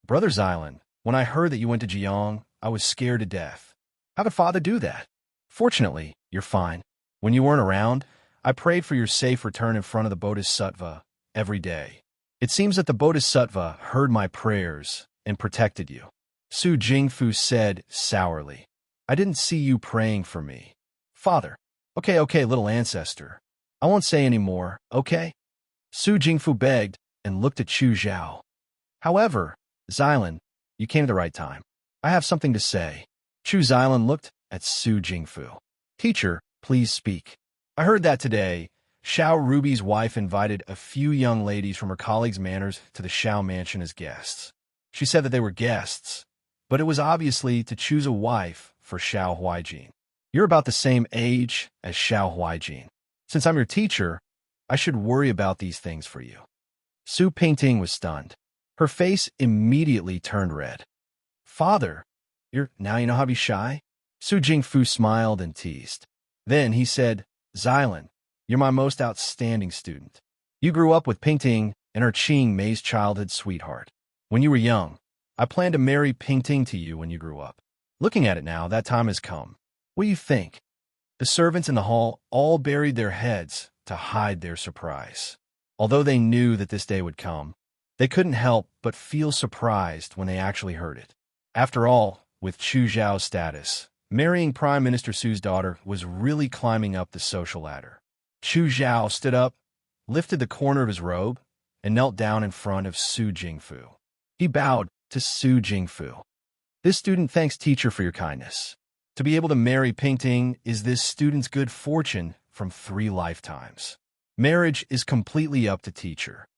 Brother Xylan, when I heard that you went to Jiang, I was scared to death. How could Father do that? Fortunately, you're fine. When you weren't around, I prayed for your safe return in front of the Bodhisattva every day. It seems that the Bodhisattva heard my prayers and protected you. Su Jingfu said sourly. I didn't see you praying for me. Father. Okay, little ancestor. I won't say any more, okay? Su Jingfu begged and looked at Chu Zhao. However, Xylan, you came at the right time. I have something to say. Chu Xylan looked at Su Jingfu. Teacher, please speak. I heard that today, Xiao Ruby's wife invited a few young ladies from her colleagues' manors to the Xiao mansion as guests. She said that they were guests, but it was obviously to choose a wife for Xiao Huaijin. You're about the same age as Xiao Huaijin. Since I'm your teacher, I should worry about these things for you. Su Pingting was stunned. Her face immediately turned red. Father, now you know how to be shy? Su Jingfu smiled and teased. Then he said, Xylan, you're my most outstanding student. You grew up with Pingting and her Qing Mei's childhood sweetheart. When you were young, I planned to marry Pingting to you when you grew up. Looking at it now, that time has come. What do you think? The servants in the hall all buried their heads to hide their surprise. Although they knew that this day would come, they couldn't help but feel surprised when they actually heard it. After all, with Chu Zhao's status, marrying Prime Minister Su's daughter was really climbing up the social ladder. Chu Zhao stood up, lifted the corner of his robe, and knelt down in front of Su Jingfu. He bowed to Su Jingfu. This student thanks teacher for your kindness. To be able to marry Pingting is this student's good fortune from 3 lifetimes. Marriage is completely up to teacher.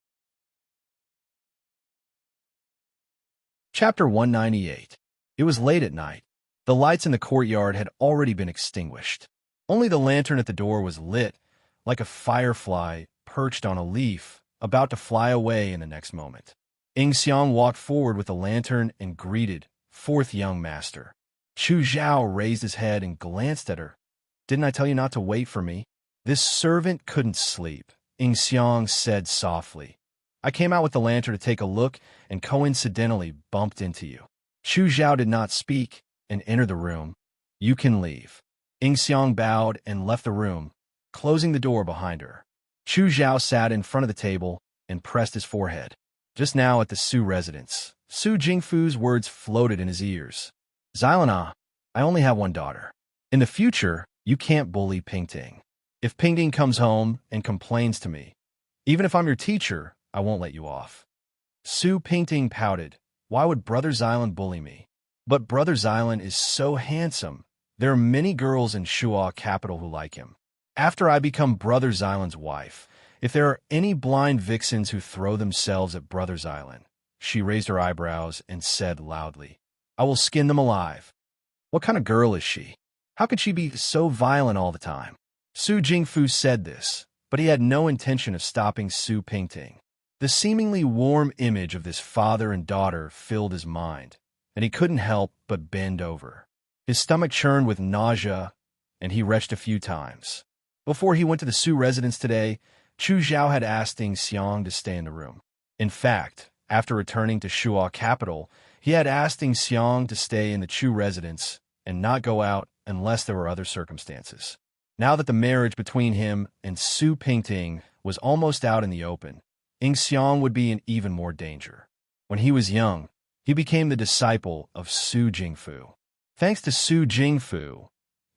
Chapter 198. It was late at night. The lights in the courtyard had already been extinguished. Only the lantern at the door was lit, like a firefly perched on a leaf, about to fly away in the next moment. Ying Xiang walked forward with the lantern and greeted, 4th young master. Chu Zhao raised his head and glanced at her. Didn't I tell you not to wait for me? This servant couldn't sleep, Ying Xiang said softly. I came out with the lantern to take a look and coincidentally bumped into you. Chu Zhao did not speak and entered the room. You can leave. Ying Xiang bowed and left the room, closing the door behind her. Chu Zhao sat in front of the table and pressed his forehead. Just now at the Su residence, Su Jingfu's words floated in his ears. Xylan, I only have one daughter. In the future, you can't bully Pingting. If Pingting comes home and complains to me, even if I'm your teacher, I won't let you off. Su Pingting pouted. Why would Brother Xylan bully me? But Brother Xylan is so handsome. There are many girls in Shuo capital who like him. After I become Brother Xylan's wife, if there are any blind vixens who throw themselves at Brother Xylan, she raised her eyebrows and said loudly, I will skin them alive. What kind of girl is she? How could she be so violent all the time? Su Jingfu said this, but he had no intention of stopping Su Pingting. The seemingly warm image of this father and daughter filled his mind, and he couldn't help but bend over. His stomach churned with nausea, and he retched a few times. Before he went to the Su residence today, Chu Zhao had asked Ying Xiang to stay in the room. In fact, after returning to Shuo capital, he had asked Ying Xiang to stay in the Chu residence and not go out unless there were other circumstances. Now that the marriage between him and Su Pingting was almost out in the open, Ying Xiang would be in even more danger. When he was young, he became the disciple of Su Jingfu. Thanks to Su Jingfu,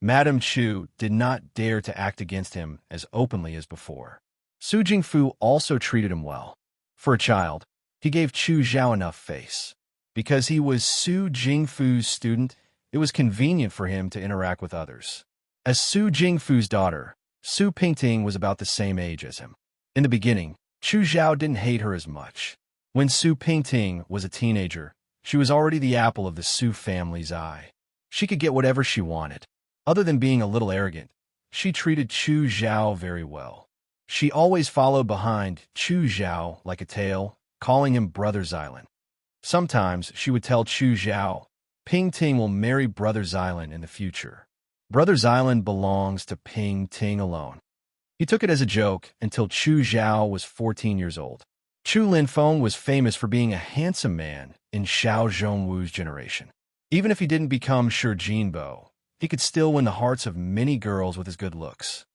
Madame Chu did not dare to act against him as openly as before. Su Jingfu also treated him well. For a child, he gave Chu Zhao enough face. Because he was Su Jingfu's student, it was convenient for him to interact with others. As Su Jingfu's daughter, Su Pingting was about the same age as him. In the beginning, Chu Zhao didn't hate her as much. When Su Pingting was a teenager, she was already the apple of the Su family's eye. She could get whatever she wanted. Other than being a little arrogant, she treated Chu Zhao very well. She always followed behind Chu Zhao like a tail, calling him Brother Xylan. Sometimes she would tell Chu Zhao, Ping Ting will marry Brother Xylan in the future. Brother Xylan belongs to Ping Ting alone. He took it as a joke until Chu Zhao was 14 years old. Chu Linfeng was famous for being a handsome man in Xiao Zhongwu's generation. Even if he didn't become Shi Jinbo, he could still win the hearts of many girls with his good looks.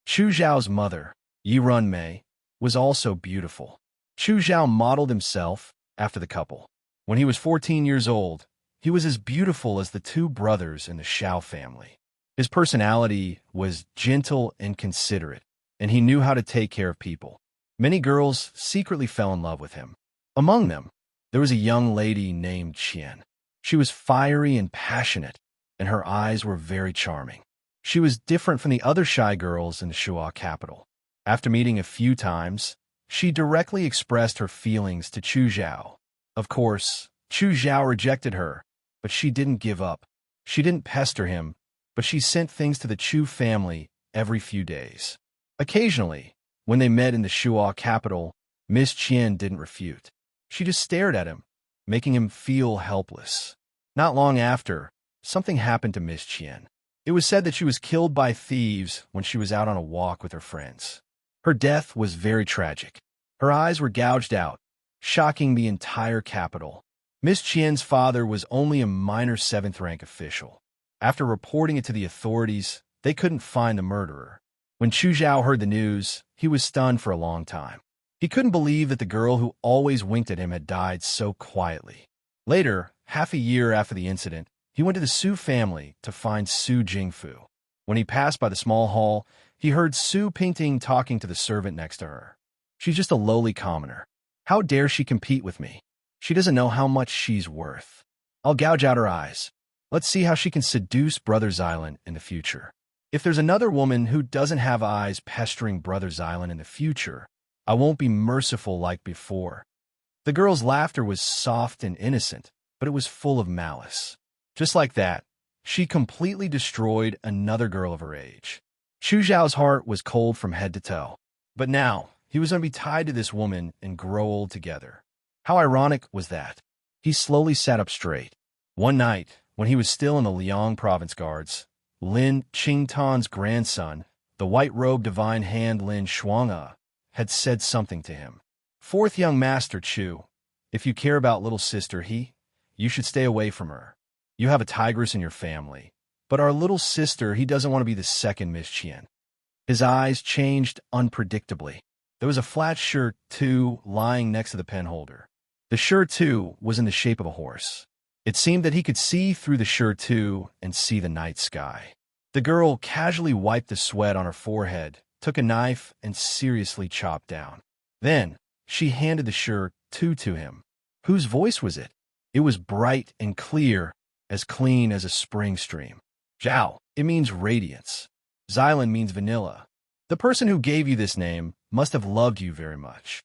Chu Zhao's mother, Yi Runmei, was also beautiful. Chu Zhao modeled himself after the couple. When he was 14 years old, he was as beautiful as the two brothers in the Xiao family. His personality was gentle and considerate, and he knew how to take care of people. Many girls secretly fell in love with him. Among them, there was a young lady named Qian. She was fiery and passionate, and her eyes were very charming. She was different from the other shy girls in the Shuo capital. After meeting a few times, she directly expressed her feelings to Chu Zhao. Of course, Chu Zhao rejected her, but she didn't give up. She didn't pester him, but she sent things to the Chu family every few days. Occasionally, when they met in the Shuo capital, Miss Qian didn't refute. She just stared at him, making him feel helpless. Not long after, something happened to Miss Qian. It was said that she was killed by thieves when she was out on a walk with her friends. Her death was very tragic. Her eyes were gouged out, shocking the entire capital. Miss Qian's father was only a minor 7th-rank official. After reporting it to the authorities, they couldn't find the murderer. When Chu Zhao heard the news, he was stunned for a long time. He couldn't believe that the girl who always winked at him had died so quietly. Later, half a year after the incident, he went to the Su family to find Su Jingfu. When he passed by the small hall, he heard Su Pingting talking to the servant next to her. She's just a lowly commoner. How dare she compete with me? She doesn't know how much she's worth. I'll gouge out her eyes. Let's see how she can seduce Brother Xylan in the future. If there's another woman who doesn't have eyes pestering Brother Xylan in the future, I won't be merciful like before. The girl's laughter was soft and innocent, but it was full of malice. Just like that, she completely destroyed another girl of her age. Chu Zhao's heart was cold from head to toe. But now, he was going to be tied to this woman and grow old together. How ironic was that? He slowly sat up straight. One night, when he was still in the Liang province guards, Lin Qingtan's grandson, the white-robed divine hand Lin Shuanghe, had said something to him. Fourth young master Chu, if you care about little sister you should stay away from her. You have a tigress in your family, but our little sister, he doesn't want to be the second Miss Qian. His eyes changed unpredictably. There was a flat shirt, too, lying next to the penholder. The shirt, too, was in the shape of a horse. It seemed that he could see through the shirt, too, and see the night sky. The girl casually wiped the sweat on her forehead, took a knife, and seriously chopped down. Then, she handed the shirt, too, to him. Whose voice was it? It was bright and clear, as clean as a spring stream. Zhao, it means radiance. Xylan means vanilla. The person who gave you this name must have loved you very much.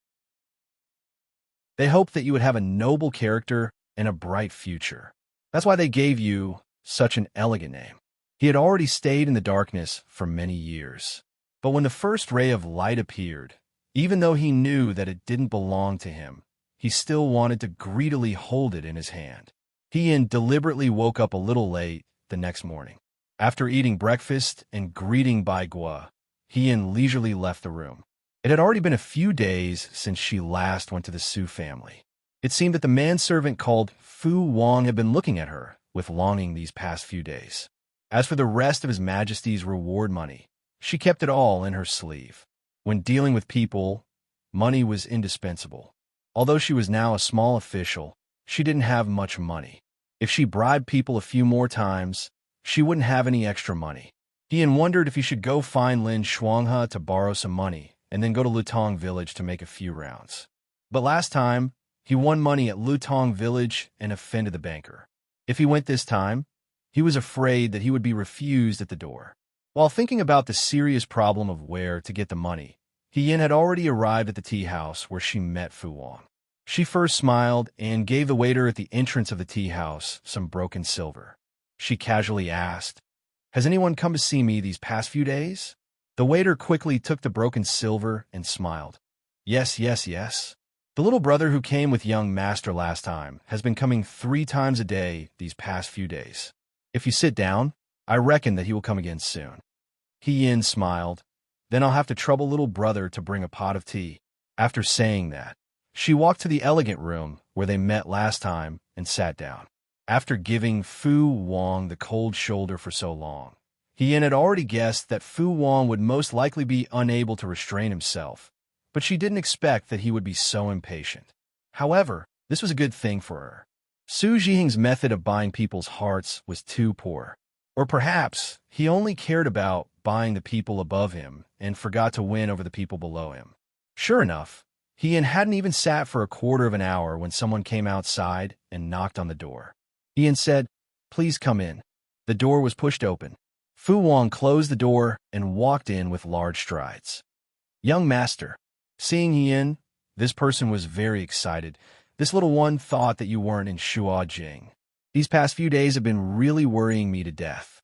They hoped that you would have a noble character and a bright future. That's why they gave you such an elegant name. He had already stayed in the darkness for many years. But when the first ray of light appeared, even though he knew that it didn't belong to him, he still wanted to greedily hold it in his hand. He deliberately woke up a little late the next morning. After eating breakfast and greeting Bai Gua, he leisurely left the room. It had already been a few days since she last went to the Su family. It seemed that the manservant called Fu Wang had been looking at her with longing these past few days. As for the rest of His Majesty's reward money, she kept it all in her sleeve. When dealing with people, money was indispensable. Although she was now a small official, she didn't have much money. If she bribed people a few more times, she wouldn't have any extra money. He wondered if he should go find Lin Shuanghe to borrow some money and then go to Lutong village to make a few rounds. But last time, he won money at Lutong village and offended the banker. If he went this time, he was afraid that he would be refused at the door. While thinking about the serious problem of where to get the money, He had already arrived at the tea house where she met Fu Wang. She first smiled and gave the waiter at the entrance of the tea house some broken silver. She casually asked, "Has anyone come to see me these past few days?" The waiter quickly took the broken silver and smiled. "Yes, yes, yes. The little brother who came with young master last time has been coming 3 times a day these past few days. If you sit down, I reckon that he will come again soon." Yin smiled. "Then I'll have to trouble little brother to bring a pot of tea." After saying that, she walked to the elegant room where they met last time and sat down. After giving Fu Wang the cold shoulder for so long, Yin had already guessed that Fu Wang would most likely be unable to restrain himself, but she didn't expect that he would be so impatient. However, this was a good thing for her. Su Jihing's method of buying people's hearts was too poor. Or perhaps he only cared about buying the people above him and forgot to win over the people below him. Sure enough, Yin hadn't even sat for a quarter of an hour when someone came outside and knocked on the door. Yin said, "Please come in." The door was pushed open. Fu Wang closed the door and walked in with large strides. "Young master." Seeing Yin, this person was very excited. "This little one thought that you weren't in Shuajing. These past few days have been really worrying me to death."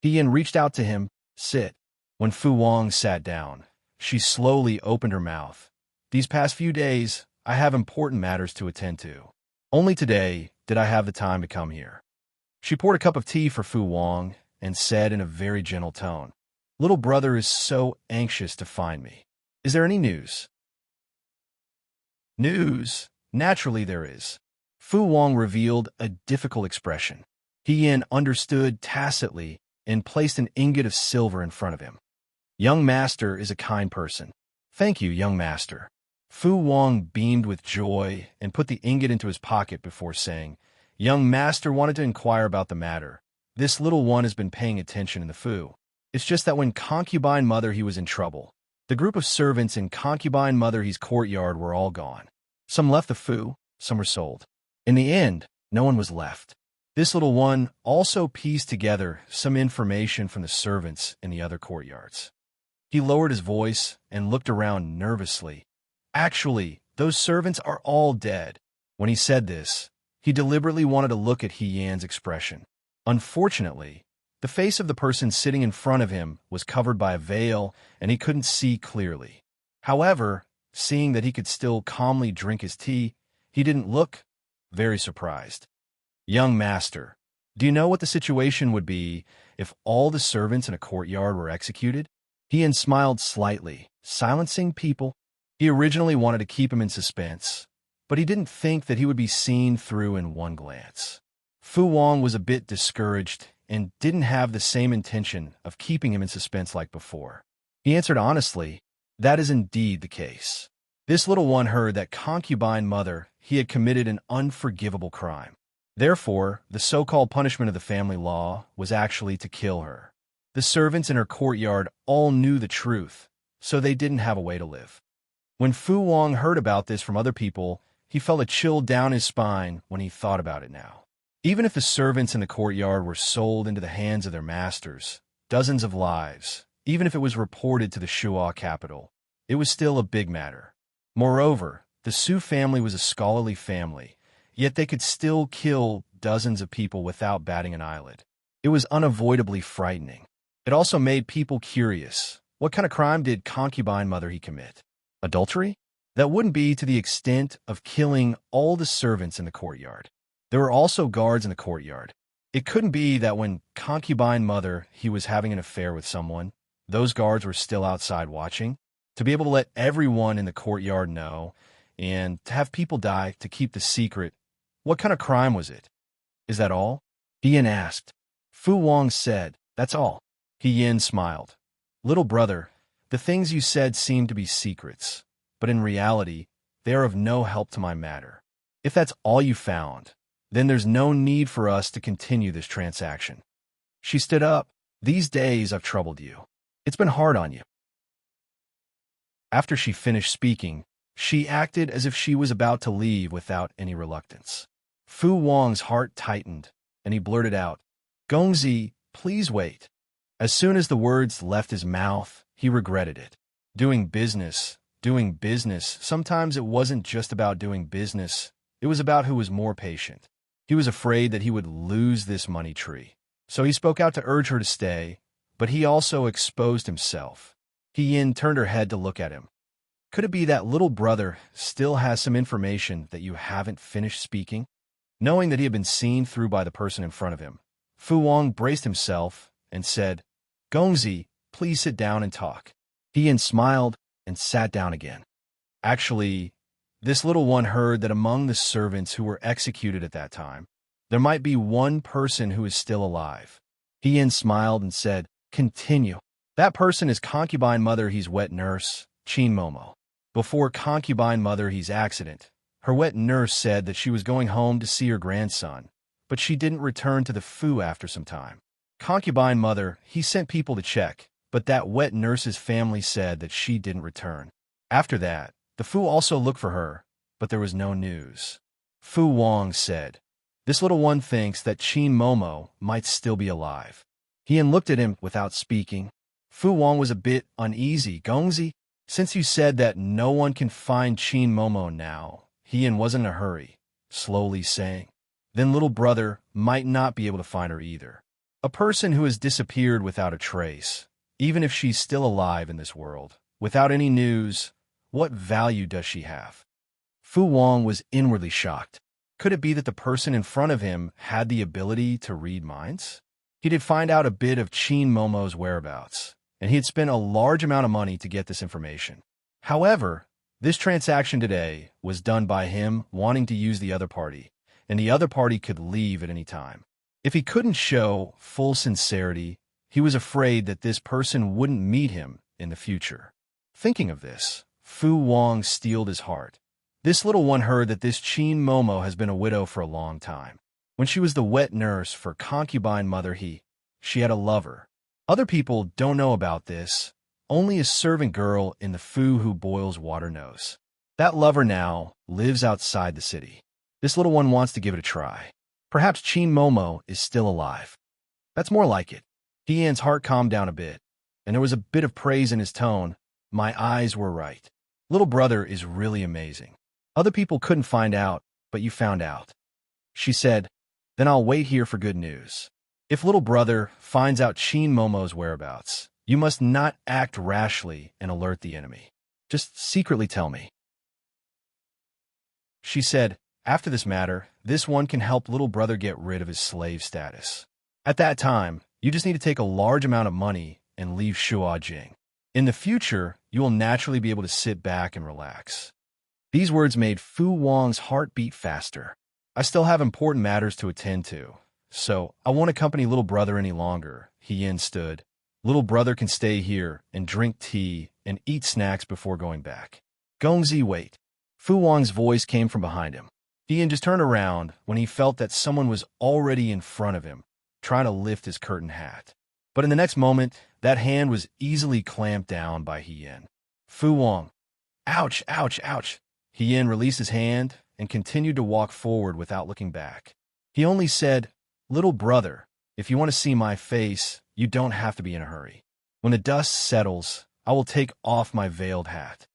Yin reached out to him. "Sit." When Fu Wang sat down, she slowly opened her mouth. "These past few days, I have important matters to attend to. Only today did I have the time to come here." She poured a cup of tea for Fu Wang and said in a very gentle tone, "Little brother is so anxious to find me. Is there any news?" "News? Naturally there is." Fu Wang revealed a difficult expression. Yin understood tacitly and placed an ingot of silver in front of him. "Young master is a kind person." "Thank you, young master." Fu Wang beamed with joy and put the ingot into his pocket before saying, "Young master wanted to inquire about the matter. This little one has been paying attention in the Fu. It's just that when concubine mother he was in trouble. The group of servants in concubine mother he's courtyard were all gone. Some left the Fu, some were sold. In the end, no one was left. This little one also pieced together some information from the servants in the other courtyards." He lowered his voice and looked around nervously. "Actually, those servants are all dead." When he said this, he deliberately wanted to look at Yan's expression. Unfortunately, the face of the person sitting in front of him was covered by a veil and he couldn't see clearly. However, seeing that he could still calmly drink his tea, he didn't look very surprised. "Young master, do you know what the situation would be if all the servants in a courtyard were executed?" Yin smiled slightly, silencing people. He originally wanted to keep him in suspense, but he didn't think that he would be seen through in one glance. Fu Wang was a bit discouraged and didn't have the same intention of keeping him in suspense like before. He answered honestly, "That is indeed the case. This little one heard that concubine mother he had committed an unforgivable crime. Therefore, the so-called punishment of the family law was actually to kill her. The servants in her courtyard all knew the truth, so they didn't have a way to live." When Fu Wang heard about this from other people, he felt a chill down his spine when he thought about it now. Even if the servants in the courtyard were sold into the hands of their masters, dozens of lives, even if it was reported to the Shuo capital, it was still a big matter. Moreover, the Su family was a scholarly family, yet they could still kill dozens of people without batting an eyelid. It was unavoidably frightening. It also made people curious. What kind of crime did concubine mother he commit? Adultery? That wouldn't be to the extent of killing all the servants in the courtyard. There were also guards in the courtyard. It couldn't be that when concubine mother he was having an affair with someone, those guards were still outside watching. To be able to let everyone in the courtyard know, and to have people die to keep the secret, what kind of crime was it? "Is that all?" Yin asked. Fu Wang said, "That's all." Yin smiled. "Little brother, the things you said seem to be secrets, but in reality, they are of no help to my matter. If that's all you found, then there's no need for us to continue this transaction." She stood up. "These days I've troubled you. It's been hard on you." After she finished speaking, she acted as if she was about to leave without any reluctance. Fu Wang's heart tightened, and he blurted out, "Gongzi, please wait." As soon as the words left his mouth, he regretted it. Doing business, doing business, sometimes it wasn't just about doing business, it was about who was more patient. He was afraid that he would lose this money tree. So he spoke out to urge her to stay, but he also exposed himself. Yin turned her head to look at him. Could it be that little brother still has some information that you haven't finished speaking? Knowing that he had been seen through by the person in front of him, Fu Wang braced himself and said, "Gongzi, please sit down and talk." Yin smiled and sat down again. Actually, this little one heard that among the servants who were executed at that time, there might be one person who is still alive. Yin smiled and said, "Continue." That person is concubine mother he's wet nurse, Qin Momo. Before concubine mother he's accident, her wet nurse said that she was going home to see her grandson, but she didn't return to the Fu after some time. Concubine mother, he sent people to check, but that wet nurse's family said that she didn't return. After that, the Fu also looked for her, but there was no news. Fu Wang said, "This little one thinks that Qin Momo might still be alive." Yin looked at him without speaking. Fu Wang was a bit uneasy. "Gongzi, since you said that no one can find Qin Momo now," Yin wasn't in a hurry, slowly saying, "then little brother might not be able to find her either. A person who has disappeared without a trace, even if she's still alive in this world, without any news, what value does she have?" Fu Wang was inwardly shocked. Could it be that the person in front of him had the ability to read minds? He did find out a bit of Qin Momo's whereabouts, and he had spent a large amount of money to get this information. However, this transaction today was done by him wanting to use the other party, and the other party could leave at any time. If he couldn't show full sincerity, he was afraid that this person wouldn't meet him in the future. Thinking of this, Fu Wang steeled his heart. This little one heard that this Qin Momo has been a widow for a long time. When she was the wet nurse for concubine mother she had a lover. Other people don't know about this. Only a servant girl in the Fu who boils water knows. That lover now lives outside the city. This little one wants to give it a try. Perhaps Qin Momo is still alive. That's more like it. Tian's heart calmed down a bit, and there was a bit of praise in his tone. My eyes were right. Little brother is really amazing. Other people couldn't find out, but you found out. She said, then I'll wait here for good news. If little brother finds out Qin Momo's whereabouts, you must not act rashly and alert the enemy. Just secretly tell me. She said, after this matter, this one can help little brother get rid of his slave status. At that time, you just need to take a large amount of money and leave Shuajing. In the future, you will naturally be able to sit back and relax. These words made Fu Wang's heart beat faster. I still have important matters to attend to, so I won't accompany little brother any longer. He stood. Little brother can stay here and drink tea and eat snacks before going back. Gongzi, wait. Fu Wang's voice came from behind him. Ian just turned around when he felt that someone was already in front of him, trying to lift his curtain hat. But in the next moment, that hand was easily clamped down by Yin. Fu Wang. Ouch, ouch, ouch. Yin released his hand and continued to walk forward without looking back. He only said, little brother, if you want to see my face, you don't have to be in a hurry. When the dust settles, I will take off my veiled hat.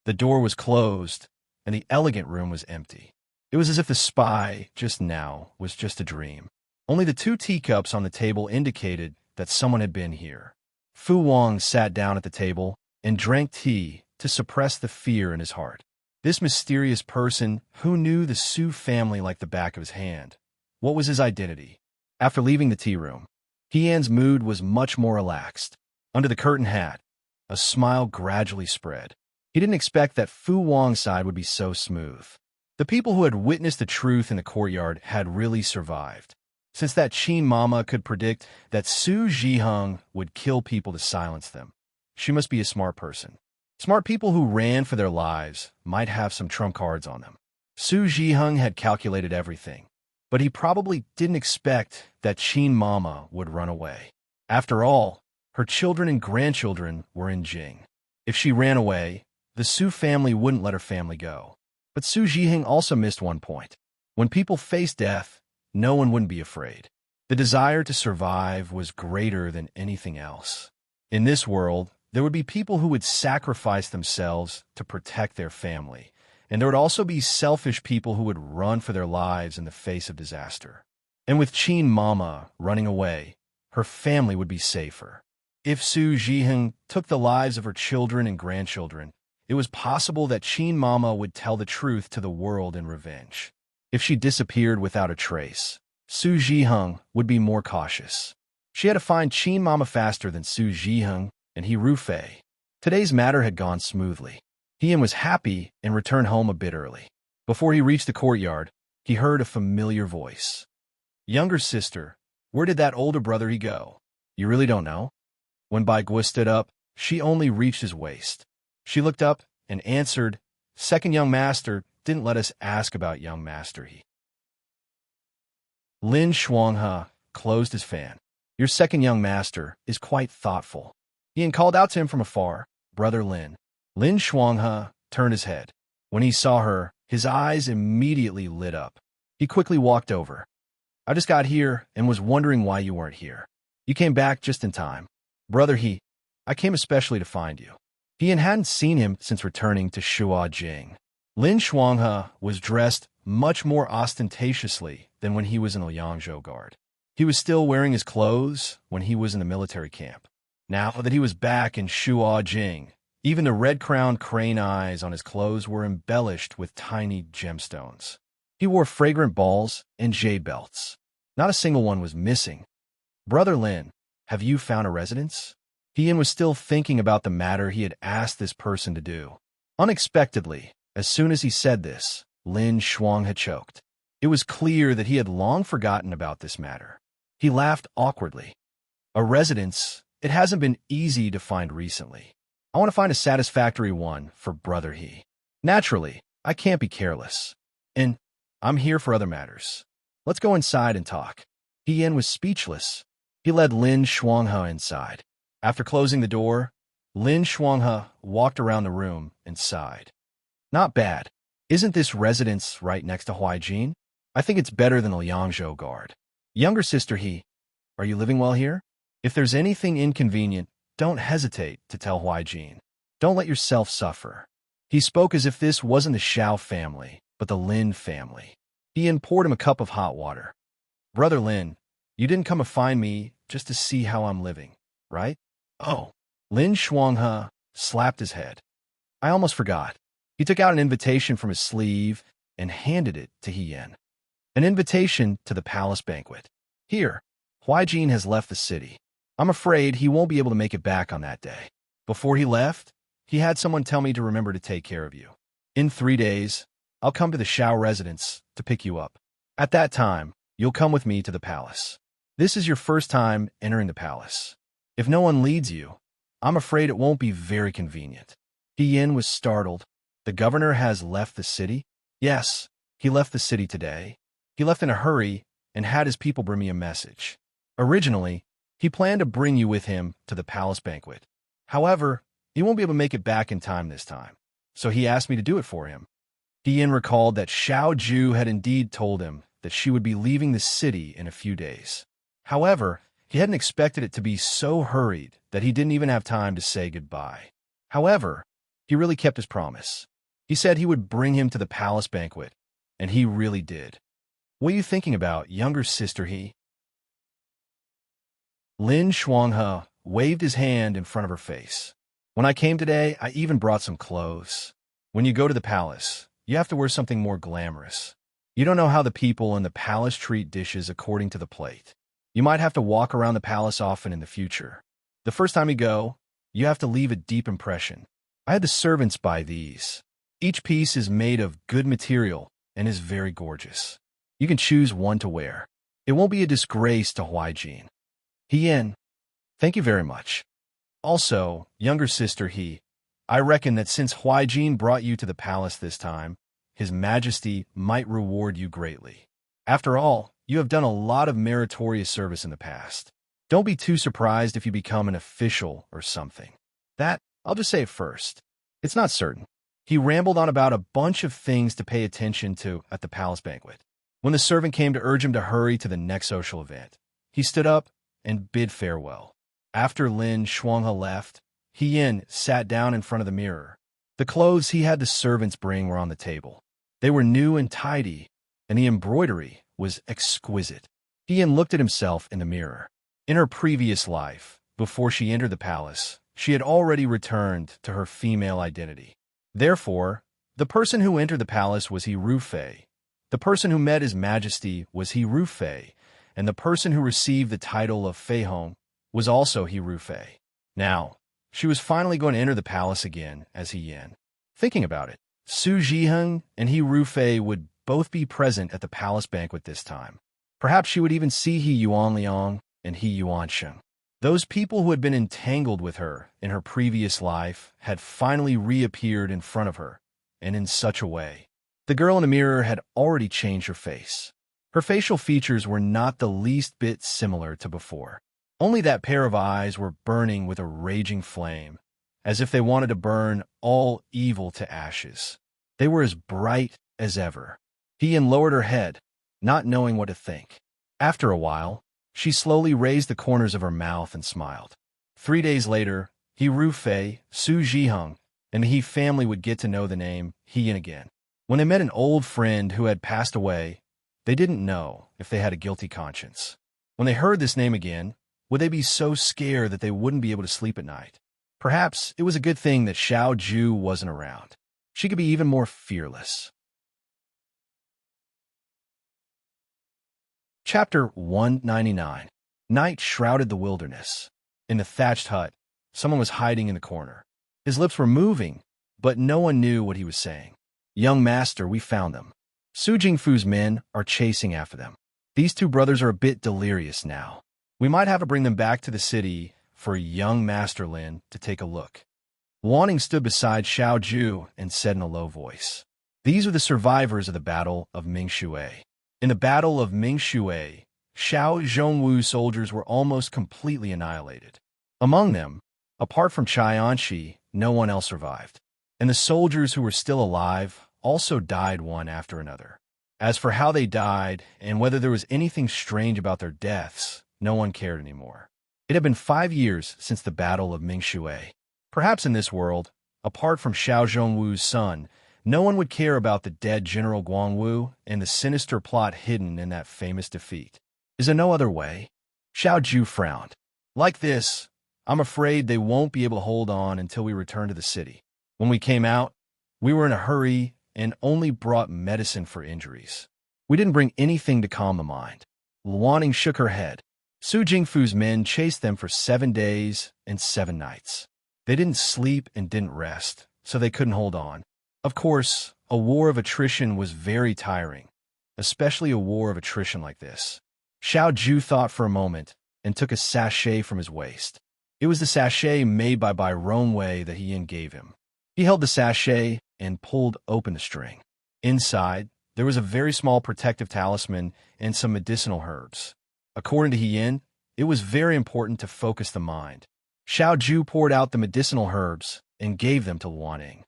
The door was closed, and the elegant room was empty. It was as if the spy, just now, was just a dream. Only the 2 teacups on the table indicated that someone had been here. Fu Wang sat down at the table and drank tea to suppress the fear in his heart. This mysterious person who knew the Su family like the back of his hand. What was his identity? After leaving the tea room, Tian's mood was much more relaxed. Under the curtain hat, a smile gradually spread. He didn't expect that Fu Wang's side would be so smooth. The people who had witnessed the truth in the courtyard had really survived. Since that Qin Mama could predict that Su Zhiheng would kill people to silence them, she must be a smart person. Smart people who ran for their lives might have some trump cards on them. Su Zhiheng had calculated everything, but he probably didn't expect that Qin Mama would run away. After all, her children and grandchildren were in Jing. If she ran away, the Su family wouldn't let her family go. But Su Zhiheng also missed one point. When people face death, no one wouldn't be afraid. The desire to survive was greater than anything else. In this world, There would be people who would sacrifice themselves to protect their family, and there would also be selfish people who would run for their lives in the face of disaster. And with Qin Mama running away, her family would be safer. If Su Zhiheng took the lives of her children and grandchildren, it was possible that Qin Mama would tell the truth to the world in revenge. If she disappeared without a trace, Su Zhiheng would be more cautious. She had to find Qin Mama faster than Su Zhiheng and He Rufei. Today's matter had gone smoothly. Heian was happy and returned home a bit early. Before he reached the courtyard, he heard a familiar voice. "Younger sister, where did that older brother he go? You really don't know?" When Bai Guo stood up, she only reached his waist. She looked up and answered, "Second young master didn't let us ask about young master he." Lin Shuanghe closed his fan. "Your second young master is quite thoughtful." Ian called out to him from afar, "Brother Lin." Lin Shuanghe turned his head. When he saw her, his eyes immediately lit up. He quickly walked over. "I just got here and was wondering why you weren't here. You came back just in time. Brother He, I came especially to find you." Ian hadn't seen him since returning to Shuajing. Lin Shuanghe was dressed much more ostentatiously than when he was in the Yangzhou Guard. He was still wearing his clothes when he was in the military camp. Now that he was back in Shuajing, even the red-crowned crane eyes on his clothes were embellished with tiny gemstones. He wore fragrant balls and jade belts. Not a single one was missing. "Brother Lin, have you found a residence?" Ian was still thinking about the matter he had asked this person to do. Unexpectedly, as soon as he said this, Lin Shuang had choked. It was clear that he had long forgotten about this matter. He laughed awkwardly. "A residence, it hasn't been easy to find recently. I want to find a satisfactory one for Brother He. Naturally, I can't be careless. And I'm here for other matters. Let's go inside and talk." Ian was speechless. He led Lin Shuanghe inside. After closing the door, Lin Shuanghe walked around the room and sighed. "Not bad. Isn't this residence right next to Huaijin? I think it's better than the Yangzhou Guard. Younger sister He, are you living well here? If there's anything inconvenient, don't hesitate to tell Huaijin. Don't let yourself suffer." He spoke as if this wasn't the Xiao family, but the Lin family. Ian poured him a cup of hot water. "Brother Lin, you didn't come to find me just to see how I'm living, right?" "Oh." Lin Shuanghe slapped his head. "I almost forgot." He took out an invitation from his sleeve and handed it to Heian. "An invitation to the palace banquet. Here, Huaijin has left the city. I'm afraid he won't be able to make it back on that day. Before he left, he had someone tell me to remember to take care of you. In 3 days, I'll come to the Shao residence to pick you up. At that time, you'll come with me to the palace. This is your first time entering the palace. If no one leads you, I'm afraid it won't be very convenient." Yin was startled. "The governor has left the city?" "Yes, he left the city today. He left in a hurry and had his people bring me a message. Originally, he planned to bring you with him to the palace banquet. However, he won't be able to make it back in time this time, so he asked me to do it for him." Yin recalled that Xiao Ju had indeed told him that she would be leaving the city in a few days. However, he hadn't expected it to be so hurried that he didn't even have time to say goodbye. However, he really kept his promise. He said he would bring him to the palace banquet, and he really did. "What are you thinking about, younger sister He?" Lin Shuanghe waved his hand in front of her face. "When I came today, I even brought some clothes. When you go to the palace, you have to wear something more glamorous. You don't know how the people in the palace treat dishes according to the plate. You might have to walk around the palace often in the future. The first time you go, you have to leave a deep impression. I had the servants buy these. Each piece is made of good material and is very gorgeous. You can choose one to wear. It won't be a disgrace to Huaijin." "Heian, thank you very much. Also, younger sister He, I reckon that since Huaijin brought you to the palace this time, His Majesty might reward you greatly. After all, you have done a lot of meritorious service in the past. Don't be too surprised if you become an official or something. That, I'll just say it first. It's not certain." He rambled on about a bunch of things to pay attention to at the palace banquet. When the servant came to urge him to hurry to the next social event, he stood up and bid farewell. After Lin Shuanghe left, Hien sat down in front of the mirror. The clothes he had the servants bring were on the table. They were new and tidy, and the embroidery was exquisite. Hien looked at himself in the mirror. In her previous life, before she entered the palace, she had already returned to her female identity. Therefore, the person who entered the palace was He Rufei. The person who met His Majesty was He Rufei, and the person who received the title of Feihong was also He Rufei. Now, she was finally going to enter the palace again as Hien. Thinking about it, Su Jiheng and He Rufei would both be present at the palace banquet this time. Perhaps she would even see He Yuanliang and He Yuansheng. Those people who had been entangled with her in her previous life had finally reappeared in front of her, and in such a way. The girl in the mirror had already changed her face. Her facial features were not the least bit similar to before. Only that pair of eyes were burning with a raging flame, as if they wanted to burn all evil to ashes. They were as bright as ever. Hien lowered her head, not knowing what to think. After a while, she slowly raised the corners of her mouth and smiled. 3 days later, He Rufei, Su Jiheng, and the He family would get to know the name Hien again. When they met an old friend who had passed away, they didn't know if they had a guilty conscience. When they heard this name again, would they be so scared that they wouldn't be able to sleep at night? Perhaps it was a good thing that Xiao Ju wasn't around. She could be even more fearless. Chapter 199. Night shrouded the wilderness. In the thatched hut, someone was hiding in the corner. His lips were moving, but no one knew what he was saying. "Young master, we found them. Su Jingfu's men are chasing after them. These 2 brothers are a bit delirious now. We might have to bring them back to the city for young Master Lin to take a look." Wanning stood beside Xiao Ju and said in a low voice, "These are the survivors of the Battle of Mingshui. In the Battle of Mingshui, Xiao Zhongwu's soldiers were almost completely annihilated. Among them, apart from Chaianshi, no one else survived. And the soldiers who were still alive also died one after another. As for how they died and whether there was anything strange about their deaths, no one cared anymore. It had been 5 years since the Battle of Mingshui. Perhaps in this world, apart from Xiao Zhongwu's son, no one would care about the dead General Guangwu and the sinister plot hidden in that famous defeat. Is there no other way?" Xiao Ju frowned. "Like this, I'm afraid they won't be able to hold on until we return to the city. When we came out, we were in a hurry and only brought medicine for injuries. We didn't bring anything to calm the mind." Luaning shook her head. Su Jingfu's men chased them for 7 days and 7 nights. They didn't sleep and didn't rest, so they couldn't hold on. Of course, a war of attrition was very tiring, especially a war of attrition like this. Xiao Ju thought for a moment and took a sachet from his waist. It was the sachet made by Byron Wei that Hien gave him. He held the sachet and pulled open the string. Inside, there was a very small protective talisman and some medicinal herbs. According to Hien, it was very important to focus the mind. Xiao Ju poured out the medicinal herbs and gave them to Luaning.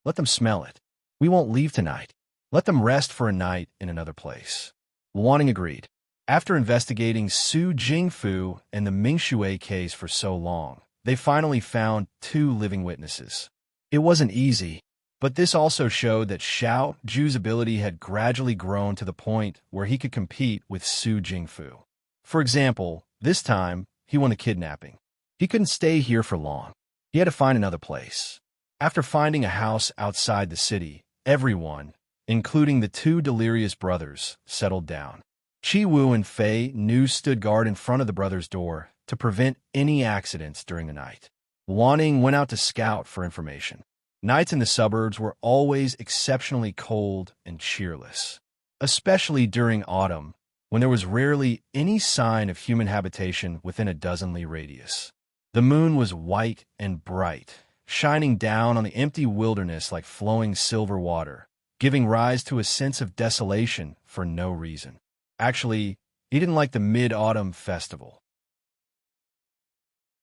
"Let them smell it. We won't leave tonight. Let them rest for a night in another place." Luaning agreed. After investigating Su Jingfu and the Mingshui case for so long, they finally found 2 living witnesses. It wasn't easy, but this also showed that Xiao Ju's ability had gradually grown to the point where he could compete with Su Jingfu. For example, this time, he won the kidnapping. He couldn't stay here for long. He had to find another place. After finding a house outside the city, everyone, including the 2 delirious brothers, settled down. Chi Wu and Fei Nu stood guard in front of the brothers' door to prevent any accidents during the night. Wanning went out to scout for information. Nights in the suburbs were always exceptionally cold and cheerless, especially during autumn, when there was rarely any sign of human habitation within a dozen-li radius. The moon was white and bright, shining down on the empty wilderness like flowing silver water, giving rise to a sense of desolation for no reason. Actually, he didn't like the Mid-Autumn Festival.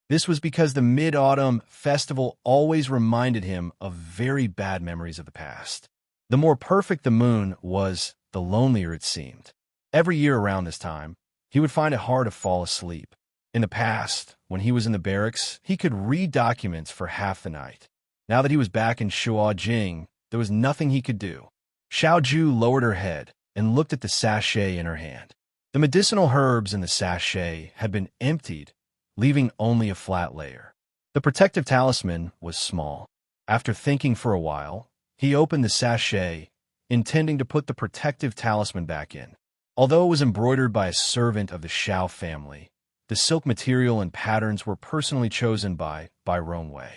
This was because the Mid-Autumn Festival always reminded him of very bad memories of the past. The more perfect the moon was, the lonelier it seemed. Every year around this time, he would find it hard to fall asleep. In the past, when he was in the barracks, he could read documents for half the night. Now that he was back in Shuajing, there was nothing he could do. Xiaoju lowered her head and looked at the sachet in her hand. The medicinal herbs in the sachet had been emptied, leaving only a flat layer. The protective talisman was small. After thinking for a while, he opened the sachet, intending to put the protective talisman back in. Although it was embroidered by a servant of the Xiao family, the silk material and patterns were personally chosen by Ronwei.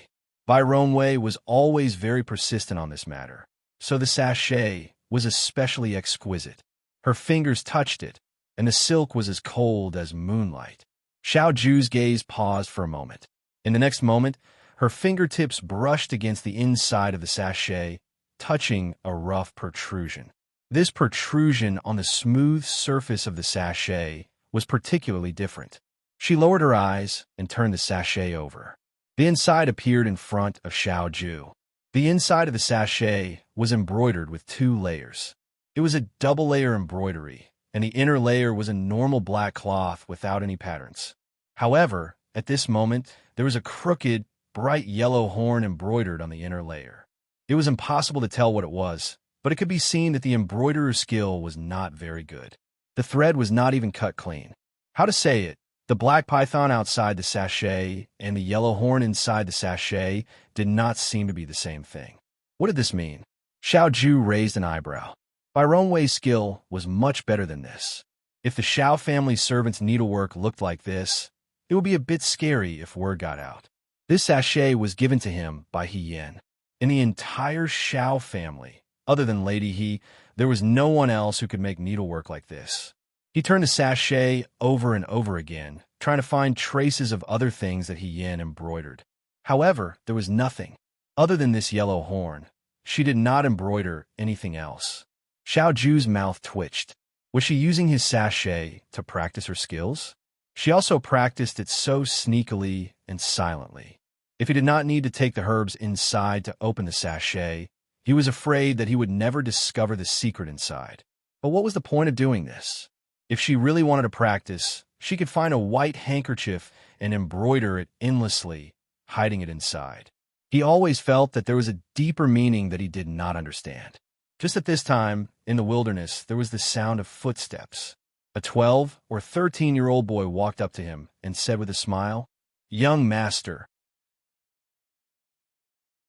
Ronwei was always very persistent on this matter, so the sachet was especially exquisite. Her fingers touched it, and the silk was as cold as moonlight. Xiaoju's gaze paused for a moment. In the next moment, her fingertips brushed against the inside of the sachet, touching a rough protrusion. This protrusion on the smooth surface of the sachet was particularly different. She lowered her eyes and turned the sachet over. The inside appeared in front of Xiaoju. The inside of the sachet was embroidered with 2 layers. It was a double-layer embroidery, and the inner layer was a normal black cloth without any patterns. However, at this moment, there was a crooked, bright yellow horn embroidered on the inner layer. It was impossible to tell what it was, but it could be seen that the embroiderer's skill was not very good. The thread was not even cut clean. How to say it? The black python outside the sachet and the yellow horn inside the sachet did not seem to be the same thing. What did this mean? Xiaoju raised an eyebrow. Ronwei's skill was much better than this. If the Xiao family servant's needlework looked like this, it would be a bit scary if word got out. This sachet was given to him by He Yin. In the entire Xiao family, other than Lady He, there was no one else who could make needlework like this. He turned the sachet over and over again, trying to find traces of other things that He Yin embroidered. However, there was nothing. Other than this yellow horn, she did not embroider anything else. Xiaoju's mouth twitched. Was she using his sachet to practice her skills? She also practiced it so sneakily and silently. If he did not need to take the herbs inside to open the sachet, he was afraid that he would never discover the secret inside. But what was the point of doing this? If she really wanted to practice, she could find a white handkerchief and embroider it endlessly, hiding it inside. He always felt that there was a deeper meaning that he did not understand. Just at this time, in the wilderness, there was the sound of footsteps. A 12 or 13-year-old boy walked up to him and said with a smile, "Young master."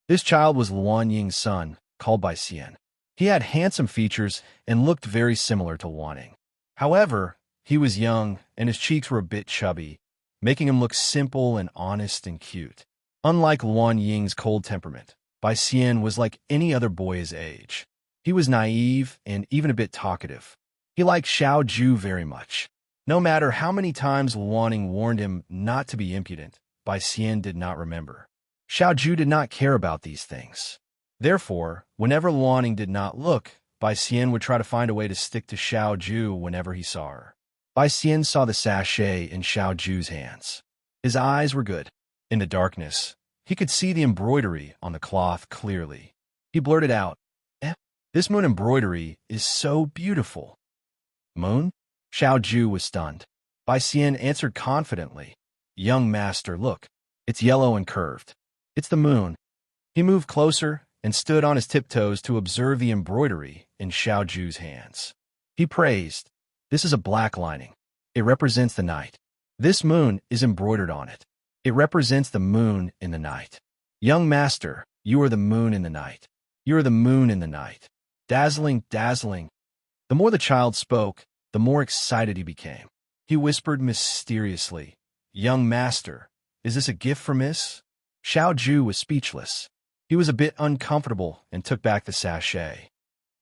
This child was Luan Ying's son, called by Xian. He had handsome features and looked very similar to Luan Ying. However, he was young and his cheeks were a bit chubby, making him look simple and honest and cute. Unlike Luan Ying's cold temperament, Bai Xian was like any other boy his age. He was naive and even a bit talkative. He liked Xiaoju very much. No matter how many times Luan Ying warned him not to be impudent, Bai Xian did not remember. Xiaoju did not care about these things. Therefore, whenever Luan Ying did not look, Bai Xian would try to find a way to stick to Xiaoju whenever he saw her. Bai Xian saw the sachet in Xiaoju's hands. His eyes were good. In the darkness, he could see the embroidery on the cloth clearly. He blurted out, "This moon embroidery is so beautiful." "Moon?" Xiaoju was stunned. Bai Xian answered confidently, "Young master, look. It's yellow and curved. It's the moon." He moved closer and stood on his tiptoes to observe the embroidery in Xiaoju's hands. He praised, "This is a black lining. It represents the night. This moon is embroidered on it. It represents the moon in the night. Young master, you are the moon in the night. You are the moon in the night. Dazzling, dazzling." The more the child spoke, the more excited he became. He whispered mysteriously, "Young master, is this a gift for Miss?" Xiaoju was speechless. He was a bit uncomfortable and took back the sachet.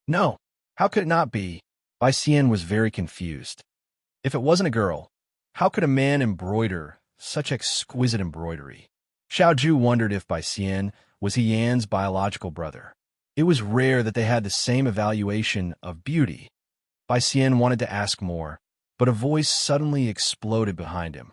"No, how could it not be?" Bai Xian was very confused. If it wasn't a girl, how could a man embroider such exquisite embroidery? Xiaoju wondered if Bai Xian was He Yan's biological brother. It was rare that they had the same evaluation of beauty. Bai Xian wanted to ask more, but a voice suddenly exploded behind him.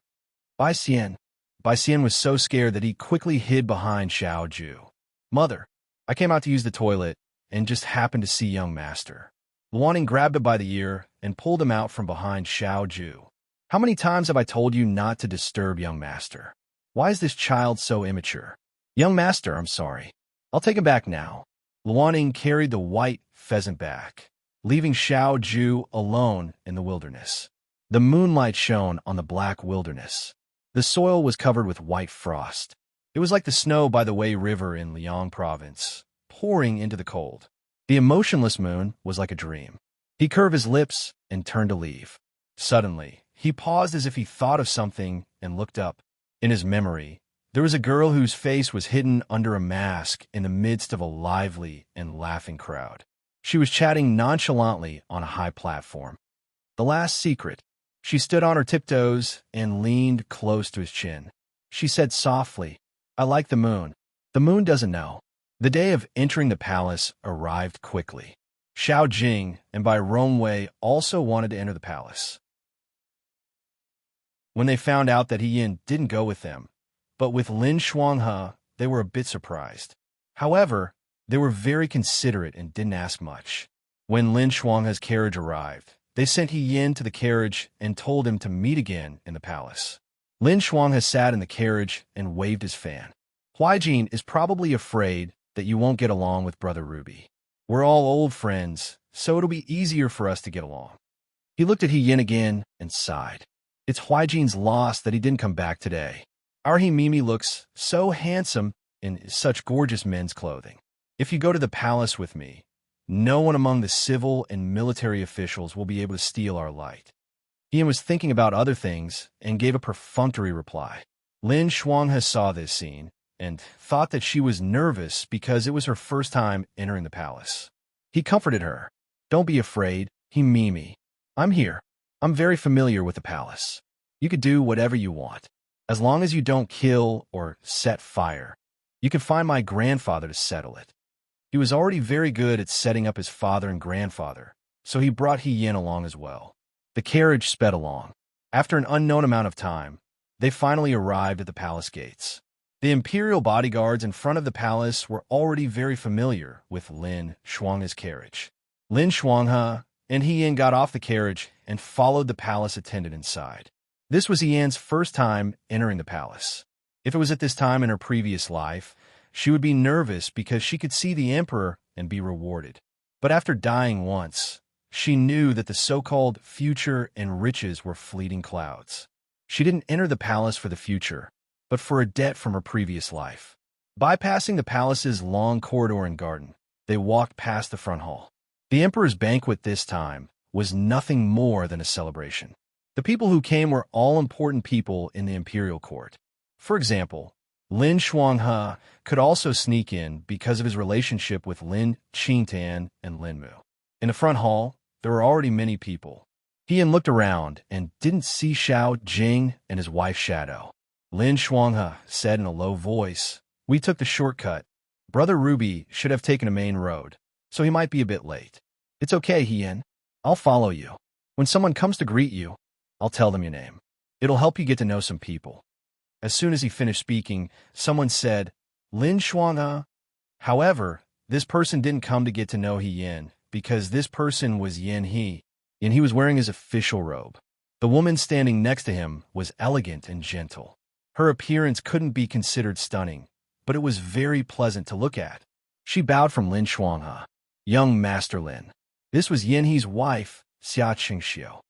"Bai Xian." Bai Xian was so scared that he quickly hid behind Xiaoju. "Mother, I came out to use the toilet and just happened to see young master." Luan Ying grabbed him by the ear and pulled him out from behind Xiaoju. How many times have I told you not to disturb young master? Why is this child so immature? Young master, I'm sorry. I'll take him back now. Luaning carried the white pheasant back, leaving Xiao Ju alone in the wilderness. The moonlight shone on the black wilderness. The soil was covered with white frost. It was like the snow by the Wei River in Liang province, pouring into the cold. The emotionless moon was like a dream. He curved his lips and turned to leave. Suddenly, he paused as if he thought of something and looked up. In his memory, there was a girl whose face was hidden under a mask in the midst of a lively and laughing crowd. She was chatting nonchalantly on a high platform. The last secret. She stood on her tiptoes and leaned close to his chin. She said softly, "I like the moon. The moon doesn't know." The day of entering the palace arrived quickly. Xiao Jing and Bai Rongwei also wanted to enter the palace. When they found out that He Yin didn't go with them, but with Lin Shuanghe, they were a bit surprised. However, they were very considerate and didn't ask much. When Lin Shuanghe's carriage arrived, they sent He Yin to the carriage and told him to meet again in the palace. Lin Shuanghe sat in the carriage and waved his fan. Huaijin is probably afraid that you won't get along with Brother Ruby. We're all old friends, so it'll be easier for us to get along. He looked at He Yin again and sighed. It's Huaijin's loss that he didn't come back today. Our He Mimi looks so handsome in such gorgeous men's clothing. If you go to the palace with me, no one among the civil and military officials will be able to steal our light. He Yin was thinking about other things and gave a perfunctory reply. Lin Shuanghe saw this scene and thought that she was nervous because it was her first time entering the palace. He comforted her. Don't be afraid, He Mimi. I'm here. I'm very familiar with the palace. You could do whatever you want. As long as you don't kill or set fire, you can find my grandfather to settle it. He was already very good at setting up his father and grandfather, so he brought He Yin along as well. The carriage sped along. After an unknown amount of time, they finally arrived at the palace gates. The imperial bodyguards in front of the palace were already very familiar with Lin Shuanghe's carriage. Lin Shuanghe and He Yin got off the carriage and followed the palace attendant inside. This was He Yin's first time entering the palace. If it was at this time in her previous life, she would be nervous because she could see the emperor and be rewarded. But after dying once, she knew that the so-called future and riches were fleeting clouds. She didn't enter the palace for the future, but for a debt from her previous life. Bypassing the palace's long corridor and garden, they walked past the front hall. The emperor's banquet this time was nothing more than a celebration. The people who came were all important people in the imperial court. For example, Lin Shuanghe could also sneak in because of his relationship with Lin Qingtan and Lin Mu. In the front hall, there were already many people. He Yin looked around and didn't see Xiao Jing and his wife's shadow. Lin Shuanghe said in a low voice, "We took the shortcut. Brother Ruby should have taken a main road, so he might be a bit late. It's okay, He Yin. I'll follow you. When someone comes to greet you, I'll tell them your name. It'll help you get to know some people." As soon as he finished speaking, someone said, "Lin Shuanghe." However, this person didn't come to get to know He Yin because this person was Yin He, and he was wearing his official robe. The woman standing next to him was elegant and gentle. Her appearance couldn't be considered stunning, but it was very pleasant to look at. She bowed from Lin Shuanghe. "Young Master Lin." This was Yin He's wife, Xia Qingxiu.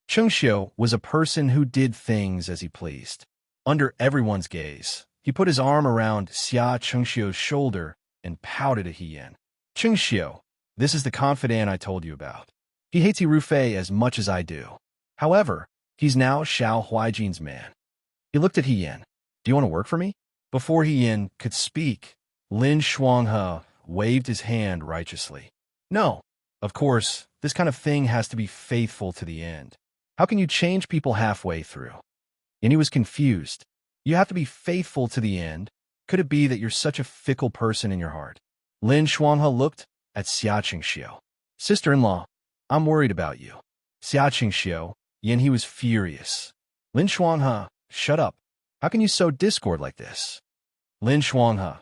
Qingxiu was a person who did things as he pleased. Under everyone's gaze, he put his arm around Xia Qingxiu's shoulder and pouted at He Yin. "Qingxiu, this is the confidant I told you about. He hates He Rufei as much as I do. However, he's now Xiao Huaijin's man." He looked at He Yin. "Do you want to work for me?" Before He Yin could speak, Lin Shuanghe waved his hand righteously. "No. Of course, this kind of thing has to be faithful to the end. How can you change people halfway through?" And he was confused. "You have to be faithful to the end. Could it be that you're such a fickle person in your heart?" Lin Shuanghe looked at Xia Qingxiu. "Sister-in-law, I'm worried about you." Xia Qingxiu, Yin He was furious. "Lin Shuanghe, shut up. How can you sow discord like this?" Lin Shuanghe,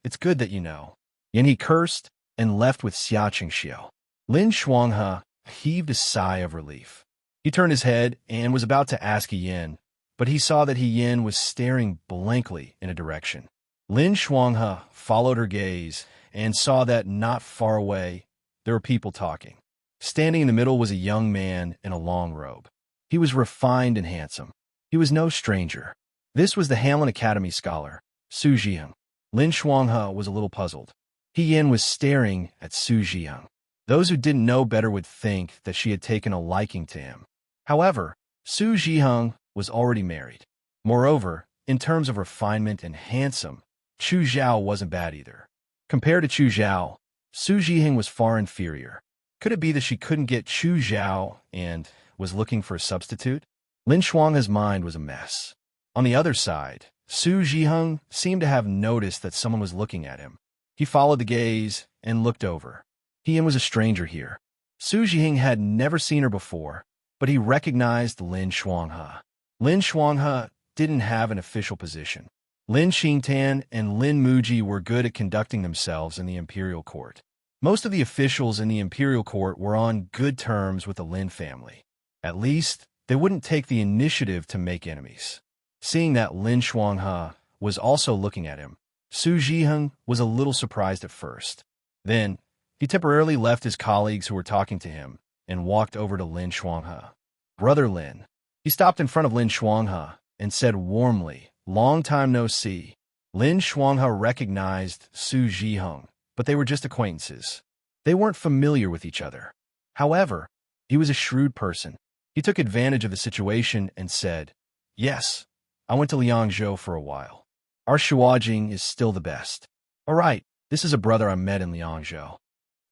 "It's good that you know." Yin He cursed and left with Xia Qingxiu. Lin Shuanghe heaved a sigh of relief. He turned his head and was about to ask Yin, but he saw that Yin was staring blankly in a direction. Lin Shuanghe followed her gaze and saw that not far away there were people talking. Standing in the middle was a young man in a long robe. He was refined and handsome. He was no stranger. This was the Hamlin Academy scholar, Su Zhiheng. Lin Shuanghe was a little puzzled. Yin was staring at Su Zhiheng. Those who didn't know better would think that she had taken a liking to him. However, Su Zhiheng was already married. Moreover, in terms of refinement and handsome, Chu Zhao wasn't bad either. Compared to Chu Zhao, Su Zhiheng was far inferior. Could it be that she couldn't get Chu Zhao and was looking for a substitute? Lin Shuanghe's mind was a mess. On the other side, Su Zhiheng seemed to have noticed that someone was looking at him. He followed the gaze and looked over. Yin was a stranger here. Su Zhiheng had never seen her before, but he recognized Lin Shuanghe. Lin Shuanghe didn't have an official position. Lin Qingtan and Lin Muji were good at conducting themselves in the imperial court. Most of the officials in the imperial court were on good terms with the Lin family. At least, they wouldn't take the initiative to make enemies. Seeing that Lin Shuanghe was also looking at him, Su Zhiheng was a little surprised at first. Then, he temporarily left his colleagues who were talking to him and walked over to Lin Shuanghe. "Brother Lin." He stopped in front of Lin Shuanghe and said warmly, "Long time no see." Lin Shuanghe recognized Su Zhiheng, but they were just acquaintances. They weren't familiar with each other. However, he was a shrewd person. He took advantage of the situation and said, "Yes, I went to Liangzhou for a while. Our Shuajing is still the best. All right, this is a brother I met in Liangzhou."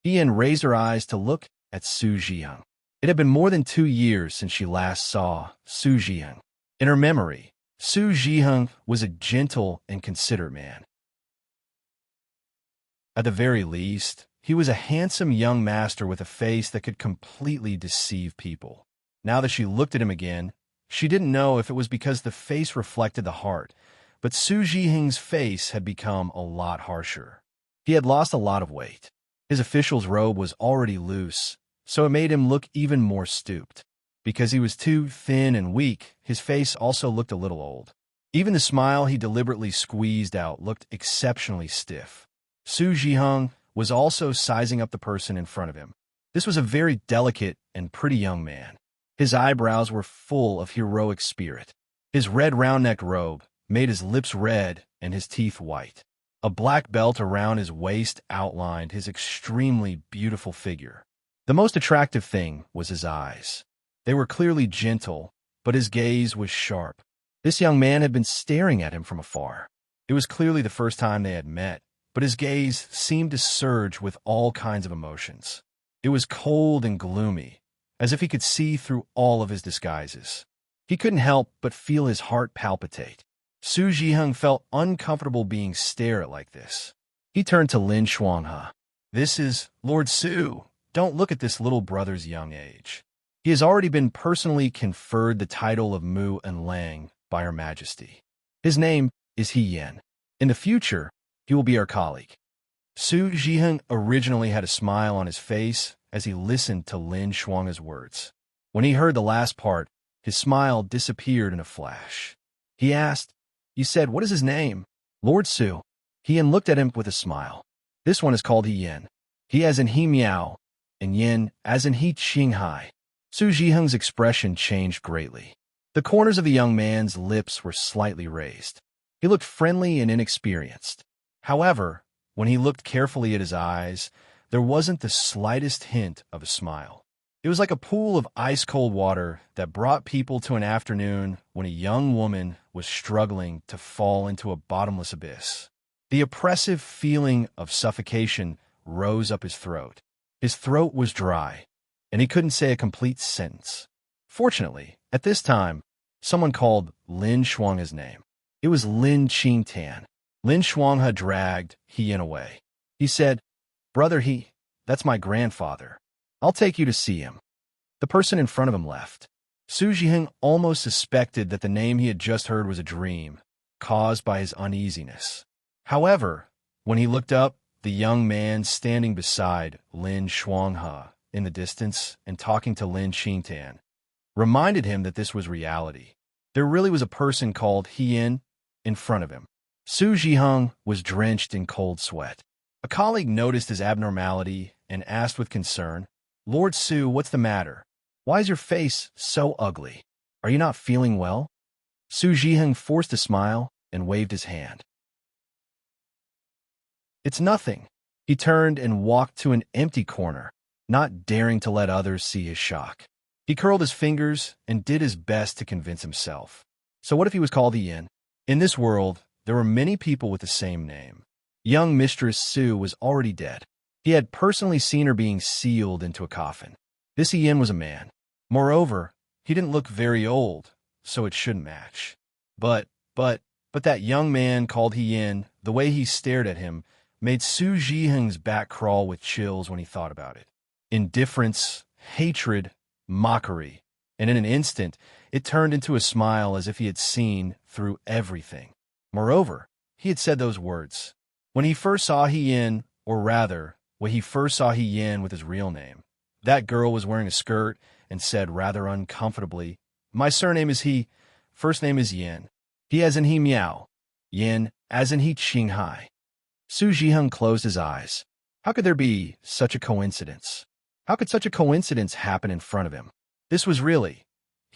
Yin raised her eyes to look at Su Zhiheng. It had been more than 2 years since she last saw Su Zhiheng. In her memory, Su Zhiheng was a gentle and considerate man. At the very least, he was a handsome young master with a face that could completely deceive people. Now that she looked at him again, she didn't know if it was because the face reflected the heart, but Su Zhiheng's face had become a lot harsher. He had lost a lot of weight. His official's robe was already loose, so it made him look even more stooped. Because he was too thin and weak, his face also looked a little old. Even the smile he deliberately squeezed out looked exceptionally stiff. Su Zhiheng was also sizing up the person in front of him. This was a very delicate and pretty young man. His eyebrows were full of heroic spirit. His red round-necked robe made his lips red and his teeth white. A black belt around his waist outlined his extremely beautiful figure. The most attractive thing was his eyes. They were clearly gentle, but his gaze was sharp. This young man had been staring at him from afar. It was clearly the first time they had met, but his gaze seemed to surge with all kinds of emotions. It was cold and gloomy, as if he could see through all of his disguises. He couldn't help but feel his heart palpitate. Su Zhiheng felt uncomfortable being stared at like this. He turned to Lin Shuanghe. "This is Lord Su. Don't look at this little brother's young age. He has already been personally conferred the title of Mu and Lang by Her Majesty. His name is Yin. In the future, he will be our colleague." Su Zhiheng originally had a smile on his face as he listened to Lin Shuanghe's words. When he heard the last part, his smile disappeared in a flash. He asked, "You said, what is his name?" "Lord Su." Yin looked at him with a smile. "This one is called Yin. He as in He Miao, and Yin as in He Qinghai." Su Zhiheng's expression changed greatly. The corners of the young man's lips were slightly raised. He looked friendly and inexperienced. However, when he looked carefully at his eyes, there wasn't the slightest hint of a smile. It was like a pool of ice-cold water that brought people to an afternoon when a young woman was struggling to fall into a bottomless abyss. The oppressive feeling of suffocation rose up his throat. His throat was dry, and he couldn't say a complete sentence. Fortunately, at this time, someone called Lin Shuanghe's name. It was Lin Qingtan. Lin Shuanghe dragged Yin away. He said, "Brother that's my grandfather. I'll take you to see him." The person in front of him left. Su Zhiheng almost suspected that the name he had just heard was a dream, caused by his uneasiness. However, when he looked up, the young man standing beside Lin Shuanghe in the distance and talking to Lin Qingtan reminded him that this was reality. There really was a person called Hien in front of him. Su Jiheng was drenched in cold sweat. A colleague noticed his abnormality and asked with concern, "Lord Su, what's the matter? Why is your face so ugly? Are you not feeling well?" Su Jiheng forced a smile and waved his hand. "It's nothing." He turned and walked to an empty corner, not daring to let others see his shock. He curled his fingers and did his best to convince himself. So what if he was called Yin? In this world, there were many people with the same name. Young Mistress Su was already dead. He had personally seen her being sealed into a coffin. This Yin was a man. Moreover, he didn't look very old, so it shouldn't match. But that young man called Yin, the way he stared at him, made Su Jiheng's back crawl with chills when he thought about it. Indifference, hatred, mockery, and in an instant, it turned into a smile as if he had seen through everything. Moreover, he had said those words. When he first saw Yin, or rather, when he first saw Yin with his real name, that girl was wearing a skirt and said rather uncomfortably, "My surname is He, first name is Yin. He as in He Miao, Yin as in He Qinghai." Su Jiheng closed his eyes. How could there be such a coincidence? How could such a coincidence happen in front of him? This was really.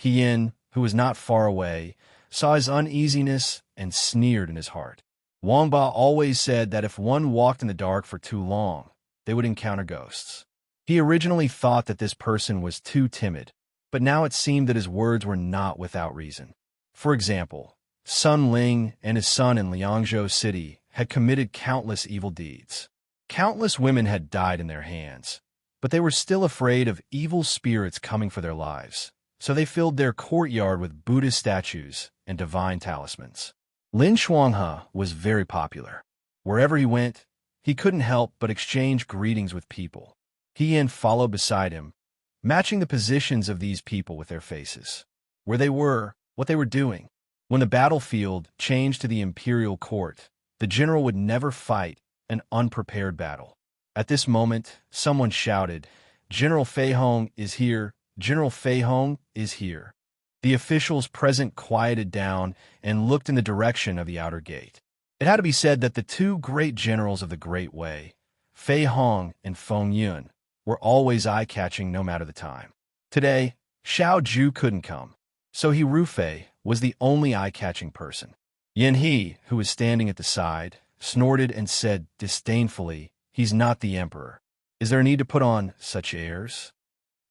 Yin, who was not far away, saw his uneasiness and sneered in his heart. Wang Ba always said that if one walked in the dark for too long, they would encounter ghosts. He originally thought that this person was too timid, but now it seemed that his words were not without reason. For example, Sun Ling and his son in Liangzhou City had committed countless evil deeds. Countless women had died in their hands, but they were still afraid of evil spirits coming for their lives, so they filled their courtyard with Buddhist statues and divine talismans. Lin Shuanghe was very popular. Wherever he went, he couldn't help but exchange greetings with people. Yin followed beside him, matching the positions of these people with their faces, where they were, what they were doing. When the battlefield changed to the imperial court, the general would never fight an unprepared battle. At this moment, someone shouted, "General Fei Hong is here! General Fei Hong is here!" The officials present quieted down and looked in the direction of the outer gate. It had to be said that the two great generals of the Great Way, Fei Hong and Feng Yun, were always eye-catching no matter the time. Today, Xiao Ju couldn't come, so He Rufei was the only eye-catching person. Yin He, who was standing at the side, snorted and said disdainfully, "He's not the emperor. Is there a need to put on such airs?"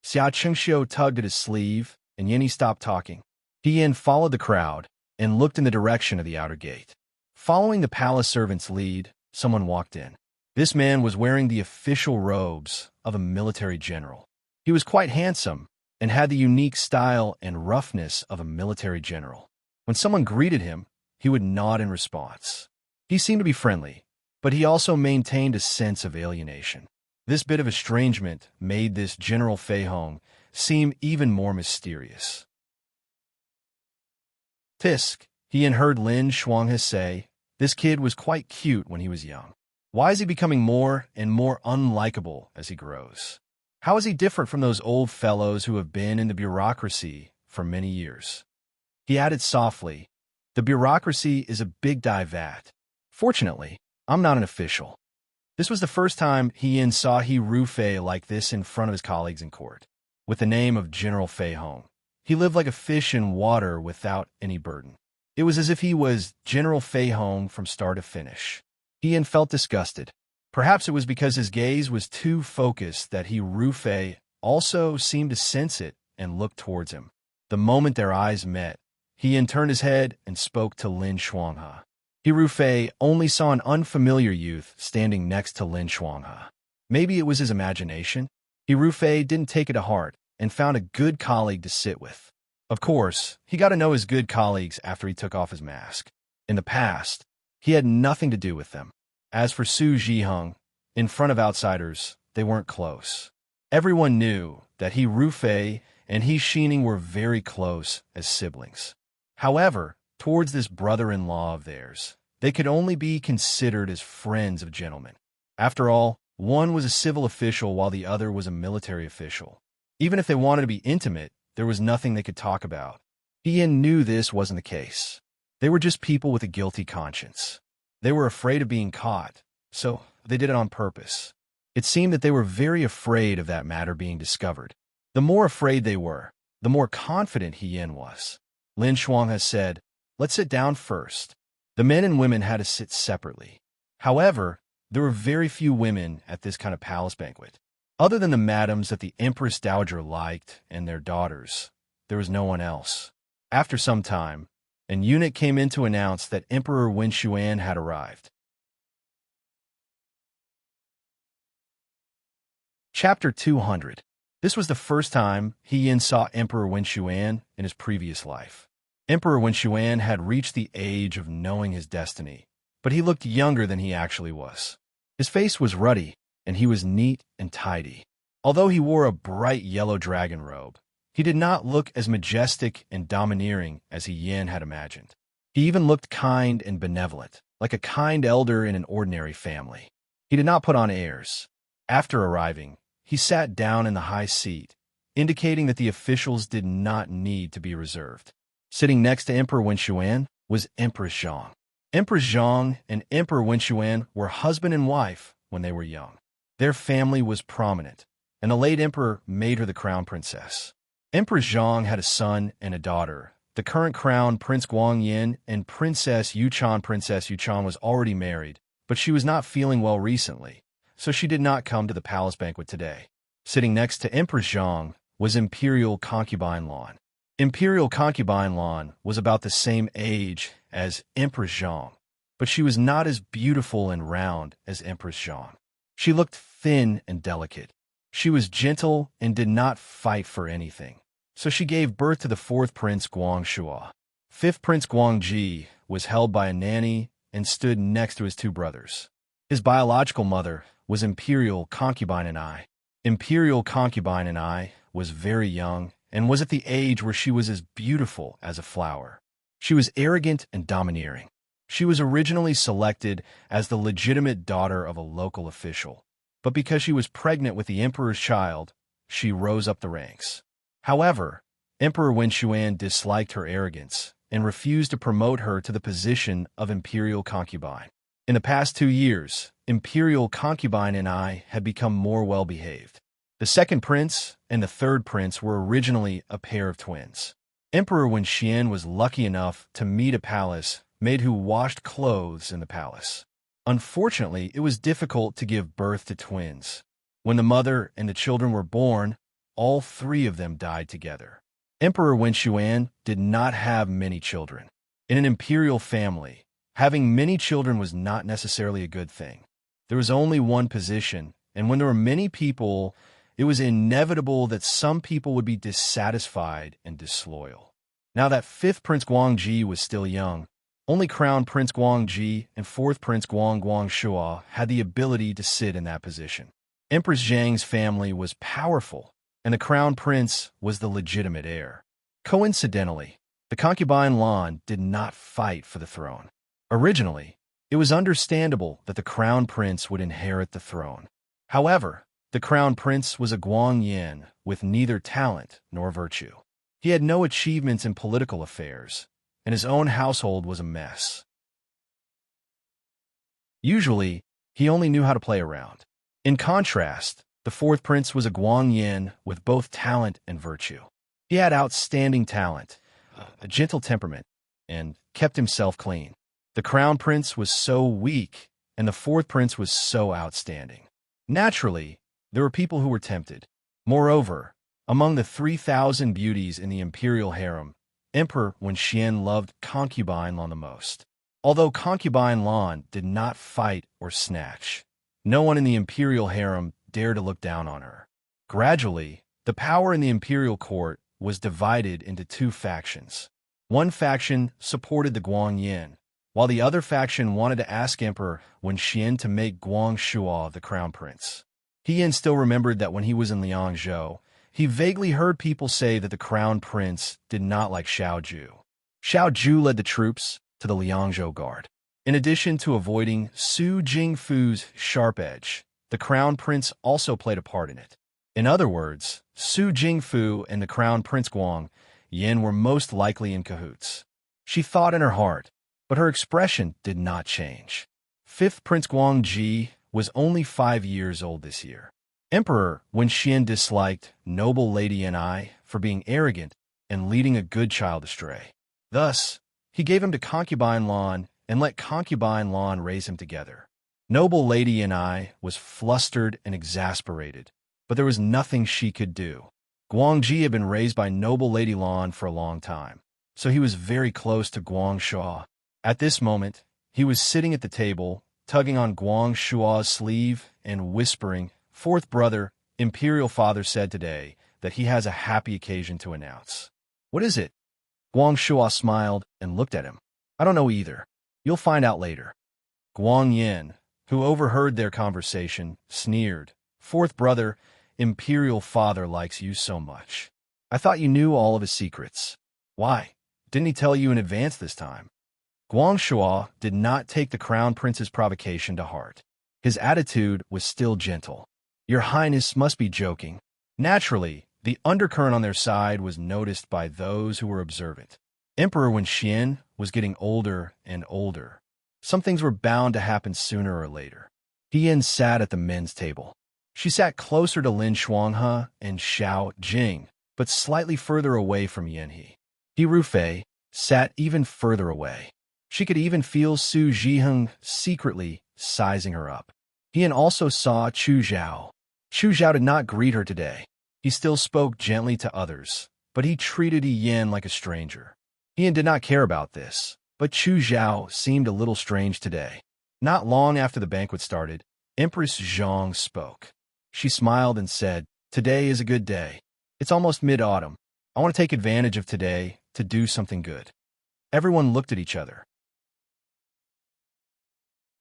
Xia Chengxiu tugged at his sleeve, and Yin He stopped talking. Yin followed the crowd and looked in the direction of the outer gate. Following the palace servant's lead, someone walked in. This man was wearing the official robes of a military general. He was quite handsome and had the unique style and roughness of a military general. When someone greeted him, he would nod in response. He seemed to be friendly, but he also maintained a sense of alienation. This bit of estrangement made this General Fei Hong seem even more mysterious. "Tisk," he had heard Lin Shuanghe say, "this kid was quite cute when he was young. Why is he becoming more and more unlikable as he grows? How is he different from those old fellows who have been in the bureaucracy for many years?" He added softly, "The bureaucracy is a big vat. Fortunately, I'm not an official." This was the first time Yin saw He Rufei like this in front of his colleagues in court. With the name of General Fei Hong, he lived like a fish in water without any burden. It was as if he was General Fei Hong from start to finish. Yin felt disgusted. Perhaps it was because his gaze was too focused that He Rufei also seemed to sense it and look towards him. The moment their eyes met, Yin turned his head and spoke to Lin Shuanghe. He Rufei only saw an unfamiliar youth standing next to Lin Shuanghe. Maybe it was his imagination. He Rufei didn't take it to heart and found a good colleague to sit with. Of course, he got to know his good colleagues after he took off his mask. In the past, he had nothing to do with them. As for Su Jiheng, in front of outsiders, they weren't close. Everyone knew that He Rufei and He Xining were very close as siblings. However, towards this brother-in-law of theirs, they could only be considered as friends of gentlemen. After all, one was a civil official while the other was a military official. Even if they wanted to be intimate, there was nothing they could talk about. He Yin knew this wasn't the case. They were just people with a guilty conscience. They were afraid of being caught, so they did it on purpose. It seemed that they were very afraid of that matter being discovered. The more afraid they were, the more confident He Yin was. Lin Shuang has said, "Let's sit down first." The men and women had to sit separately. However, there were very few women at this kind of palace banquet. Other than the madams that the Empress Dowager liked and their daughters, there was no one else. After some time, an eunuch came in to announce that Emperor Wen Xuan had arrived. Chapter 200. This was the first time He Yin saw Emperor Wen Xuan in his previous life. Emperor Wen Xuan had reached the age of knowing his destiny, but he looked younger than he actually was. His face was ruddy, and he was neat and tidy. Although he wore a bright yellow dragon robe, he did not look as majestic and domineering as He Yin had imagined. He even looked kind and benevolent, like a kind elder in an ordinary family. He did not put on airs. After arriving, he sat down in the high seat, indicating that the officials did not need to be reserved. Sitting next to Emperor Wen Xuan was Empress Zhang. Empress Zhang and Emperor Wen Xuan were husband and wife when they were young. Their family was prominent, and the late emperor made her the crown princess. Empress Zhang had a son and a daughter. The current crown, Prince Guangyin, and Princess Yuchan. Princess Yuchan was already married, but she was not feeling well recently, so she did not come to the palace banquet today. Sitting next to Empress Zhang was Imperial Concubine Lan. Imperial Concubine Lan was about the same age as Empress Zhang, but she was not as beautiful and round as Empress Zhang. She looked thin and delicate. She was gentle and did not fight for anything, so she gave birth to the fourth Prince Guangxua. Fifth Prince Guangji was held by a nanny and stood next to his two brothers. His biological mother was Imperial Concubine and I. Imperial Concubine and I was very young and was at the age where she was as beautiful as a flower. She was arrogant and domineering. She was originally selected as the legitimate daughter of a local official, but because she was pregnant with the emperor's child, she rose up the ranks. However, Emperor Wen Xuan disliked her arrogance and refused to promote her to the position of Imperial Concubine. In the past 2 years, Imperial Concubine and I had become more well-behaved. The second prince and the third prince were originally a pair of twins. Emperor Wen Xian was lucky enough to meet a palace maid who washed clothes in the palace. Unfortunately, it was difficult to give birth to twins. When the mother and the children were born, all 3 of them died together. Emperor Wen Xuan did not have many children. In an imperial family, having many children was not necessarily a good thing. There was only one position, and when there were many people, it was inevitable that some people would be dissatisfied and disloyal. Now that 5th Prince Guangji was still young, only Crown Prince Guangji and 4th Prince Guangxua had the ability to sit in that position. Empress Zhang's family was powerful, and the Crown Prince was the legitimate heir. Coincidentally, the concubine Lan did not fight for the throne. Originally, it was understandable that the Crown Prince would inherit the throne. However, the Crown Prince was a Guangyin with neither talent nor virtue. He had no achievements in political affairs, and his own household was a mess. Usually, he only knew how to play around. In contrast, the 4th Prince was a Guangyin with both talent and virtue. He had outstanding talent, a gentle temperament, and kept himself clean. The Crown Prince was so weak, and the 4th Prince was so outstanding. Naturally, there were people who were tempted. Moreover, among the 3,000 beauties in the imperial harem, Emperor Wen Xian loved Concubine Lan the most. Although Concubine Lan did not fight or snatch, no one in the imperial harem dared to look down on her. Gradually, the power in the imperial court was divided into 2 factions. One faction supported the Guangyin, while the other faction wanted to ask Emperor Wen Xian to make Guangxua the crown prince. He Yin still remembered that when he was in Liangzhou, he vaguely heard people say that the crown prince did not like Xiao Ju. Xiao Ju led the troops to the Liangzhou Guard. In addition to avoiding Su Jingfu's sharp edge, the crown prince also played a part in it. In other words, Su Jingfu and the Crown Prince Guang Yin were most likely in cahoots. She thought in her heart, but her expression did not change. Fifth Prince Guang Ji was only 5 years old this year. Emperor Wen Xian disliked noble Lady Ni for being arrogant and leading a good child astray. Thus, he gave him to concubine Lan and let concubine Lan raise him together. Noble Lady Ni was flustered and exasperated, but there was nothing she could do. Guangji had been raised by noble Lady Lan for a long time, so he was very close to Guang Shua. At this moment, he was sitting at the table, tugging on Guang Shua's sleeve and whispering, "Fourth brother, Imperial Father said today that he has a happy occasion to announce." "What is it?" Guang Shua smiled and looked at him. "I don't know either. You'll find out later." Guang Yin, who overheard their conversation, sneered, "Fourth brother, Imperial Father likes you so much. I thought you knew all of his secrets. Why? Didn't he tell you in advance this time?" Guang Shua did not take the Crown Prince's provocation to heart. His attitude was still gentle. "Your Highness must be joking." Naturally, the undercurrent on their side was noticed by those who were observant. Emperor Wen Xian was getting older and older. Some things were bound to happen sooner or later. He Yin sat at the men's table. She sat closer to Lin Shuanghe and Xiao Jing, but slightly further away from Yanhe. He Rufei sat even further away. She could even feel Su Zhiheng secretly sizing her up. He Yin also saw Chu Zhao. Chu Zhao did not greet her today. He still spoke gently to others, but he treated Yi Yin like a stranger. Yi Yin did not care about this, but Chu Zhao seemed a little strange today. Not long after the banquet started, Empress Zhang spoke. She smiled and said, "Today is a good day. It's almost mid-autumn. I want to take advantage of today to do something good." Everyone looked at each other.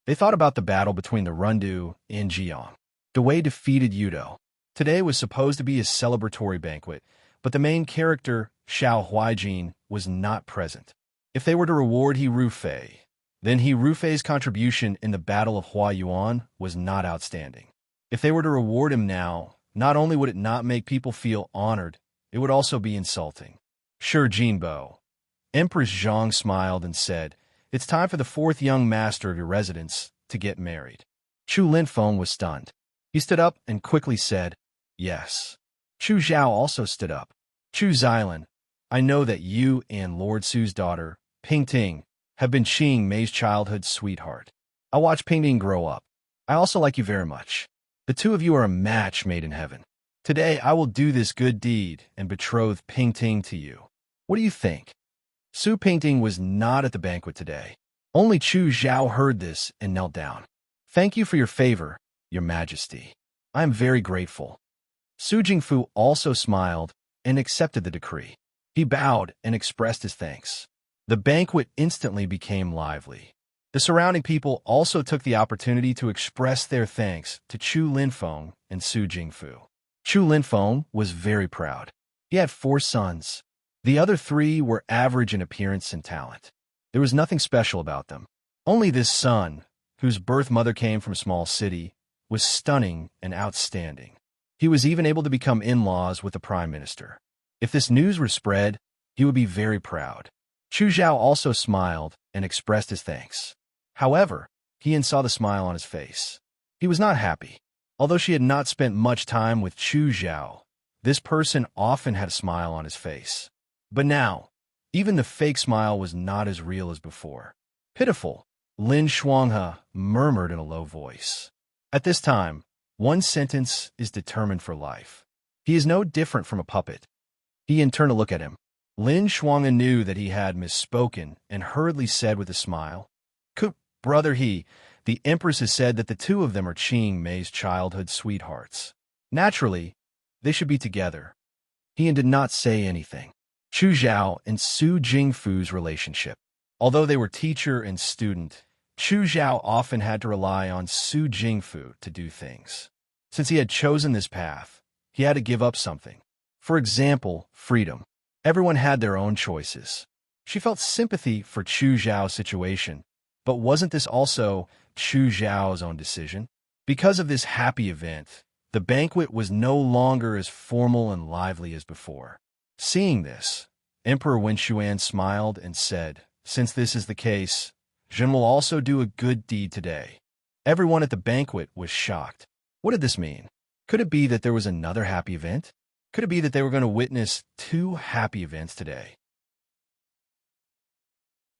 They thought about the battle between the Rundu and Jiang. Dewei defeated Yudo. Today was supposed to be a celebratory banquet, but the main character, Xiao Huijin, was not present. If they were to reward He Rufei, then He Rufei's contribution in the Battle of Huayuan was not outstanding. If they were to reward him now, not only would it not make people feel honored, it would also be insulting. "Sure, Jinbo." Empress Zhang smiled and said, "It's time for the fourth young master of your residence to get married." Chu Linfeng was stunned. He stood up and quickly said, "Yes." Chu Zhao also stood up. "Chu Xilan, I know that you and Lord Su's daughter, Ping Ting, have been Qing Mei's childhood sweetheart. I watched Ping Ting grow up. I also like you very much. The two of you are a match made in heaven. Today I will do this good deed and betroth Ping Ting to you. What do you think?" Su Ping Ting was not at the banquet today. Only Chu Zhao heard this and knelt down. "Thank you for your favor, Your Majesty. I am very grateful." Su Jingfu also smiled and accepted the decree. He bowed and expressed his thanks. The banquet instantly became lively. The surrounding people also took the opportunity to express their thanks to Chu Linfeng and Su Jingfu. Chu Linfeng was very proud. He had 4 sons. The other 3 were average in appearance and talent. There was nothing special about them. Only this son, whose birth mother came from a small city, was stunning and outstanding. He was even able to become in-laws with the prime minister. If this news were spread, he would be very proud. Chu Zhao also smiled and expressed his thanks. However, He Yin saw the smile on his face. He was not happy. Although she had not spent much time with Chu Zhao, this person often had a smile on his face. But now, even the fake smile was not as real as before. "Pitiful," Lin Shuanghe murmured in a low voice. At this time, one sentence is determined for life. He is no different from a puppet. He Yin turned to look at him. Lin Shuanghe knew that he had misspoken and hurriedly said with a smile, "Brother He, the Empress has said that the two of them are Qing Mei's childhood sweethearts. Naturally, they should be together." He Yin did not say anything. Chu Zhao and Su Jingfu's relationship. Although they were teacher and student, Chu Zhao often had to rely on Su Jingfu to do things. Since he had chosen this path, he had to give up something. For example, freedom. Everyone had their own choices. She felt sympathy for Chu Zhao's situation, but wasn't this also Chu Zhao's own decision? Because of this happy event, The banquet was no longer as formal and lively as before. Seeing this, Emperor Wenxuan smiled and said, "Since this is the case, Jin will also do a good deed today." Everyone at the banquet was shocked. What did this mean? Could it be that there was another happy event? Could it be that they were going to witness two happy events today?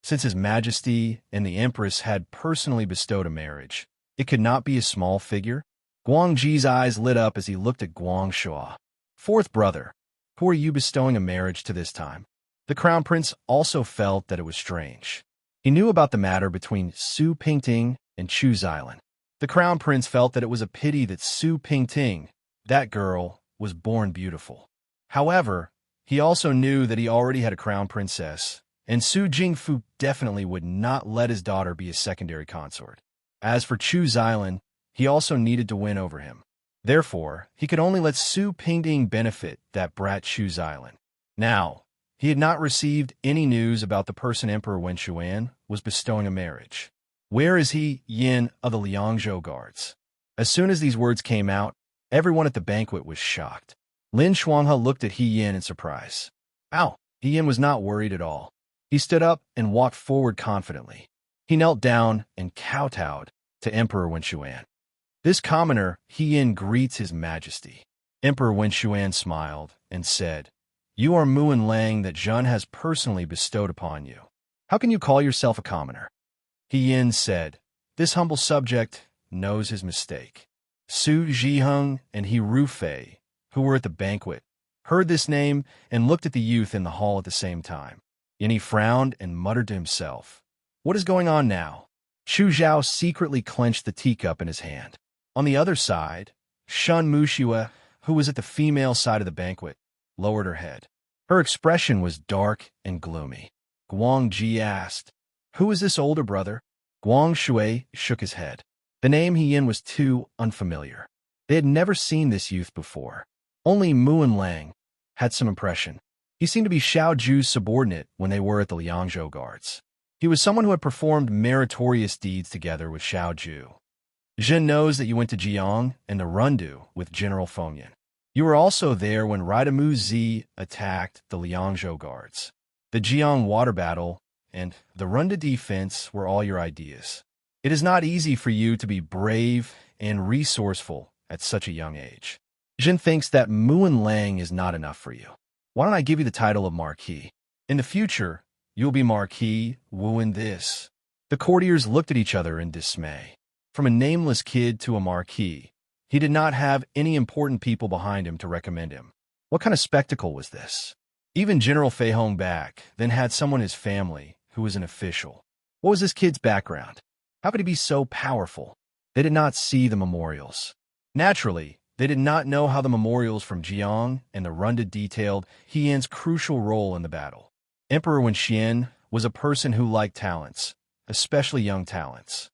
Since His Majesty and the Empress had personally bestowed a marriage, it could not be a small figure. Guangji's eyes lit up as he looked at Guangxua. "Fourth brother, who are you bestowing a marriage to this time?" The crown prince also felt that it was strange. He knew about the matter between Su Pingting and Chu Xilan. The crown prince felt that it was a pity that Su Pingting, that girl, was born beautiful. However, he also knew that he already had a crown princess, and Su Jingfu definitely would not let his daughter be a secondary consort. As for Chu Xilan, he also needed to win over him. Therefore, he could only let Su Pingting benefit that brat Chu Xilan. Now, he had not received any news about the person Emperor Wenxuan was bestowing a marriage. "Where is he, Yin of the Liangzhou guards?" As soon as these words came out, everyone at the banquet was shocked. Lin Shuanghe looked at He Yin in surprise. Ow! He Yin was not worried at all. He stood up and walked forward confidently. He knelt down and kowtowed to Emperor Wenxuan. "This commoner, He Yin, greets His Majesty." Emperor Wenxuan smiled and said, "You are Muan Lang that Zhen has personally bestowed upon you. How can you call yourself a commoner?" He Yin said, "This humble subject knows his mistake." Su Zhiheng and He Rufei, who were at the banquet, heard this name and looked at the youth in the hall at the same time. And he frowned and muttered to himself, "What is going on now?" Chu Zhao secretly clenched the teacup in his hand. On the other side, Shun Muxue, who was at the female side of the banquet, lowered her head. Her expression was dark and gloomy. Guangji asked, "Who is this older brother?" Guangshui shook his head. The name He Yin was too unfamiliar. They had never seen this youth before. Only Muan Lang had some impression. He seemed to be Xiao Ju's subordinate when they were at the Liangzhou guards. He was someone who had performed meritorious deeds together with Xiao Ju. "Jin knows that you went to Jiang and the Rundu with General Fengyan. You were also there when Raidamu Zi attacked the Liangzhou guards. The Jiang water battle and the Rundu defense were all your ideas. It is not easy for you to be brave and resourceful at such a young age. Jin thinks that Muan Lang is not enough for you. Why don't I give you the title of Marquis? In the future, you'll be Marquis Wuan this." The courtiers looked at each other in dismay. From a nameless kid to a Marquis, he did not have any important people behind him to recommend him. What kind of spectacle was this? Even General Fei Hong back then had someone in his family who was an official. What was this kid's background? How could he be so powerful? They did not see the memorials. Naturally, they did not know how the memorials from Jiang and the Rundu detailed He Yin's crucial role in the battle. Emperor Wenxian was a person who liked talents, especially young talents.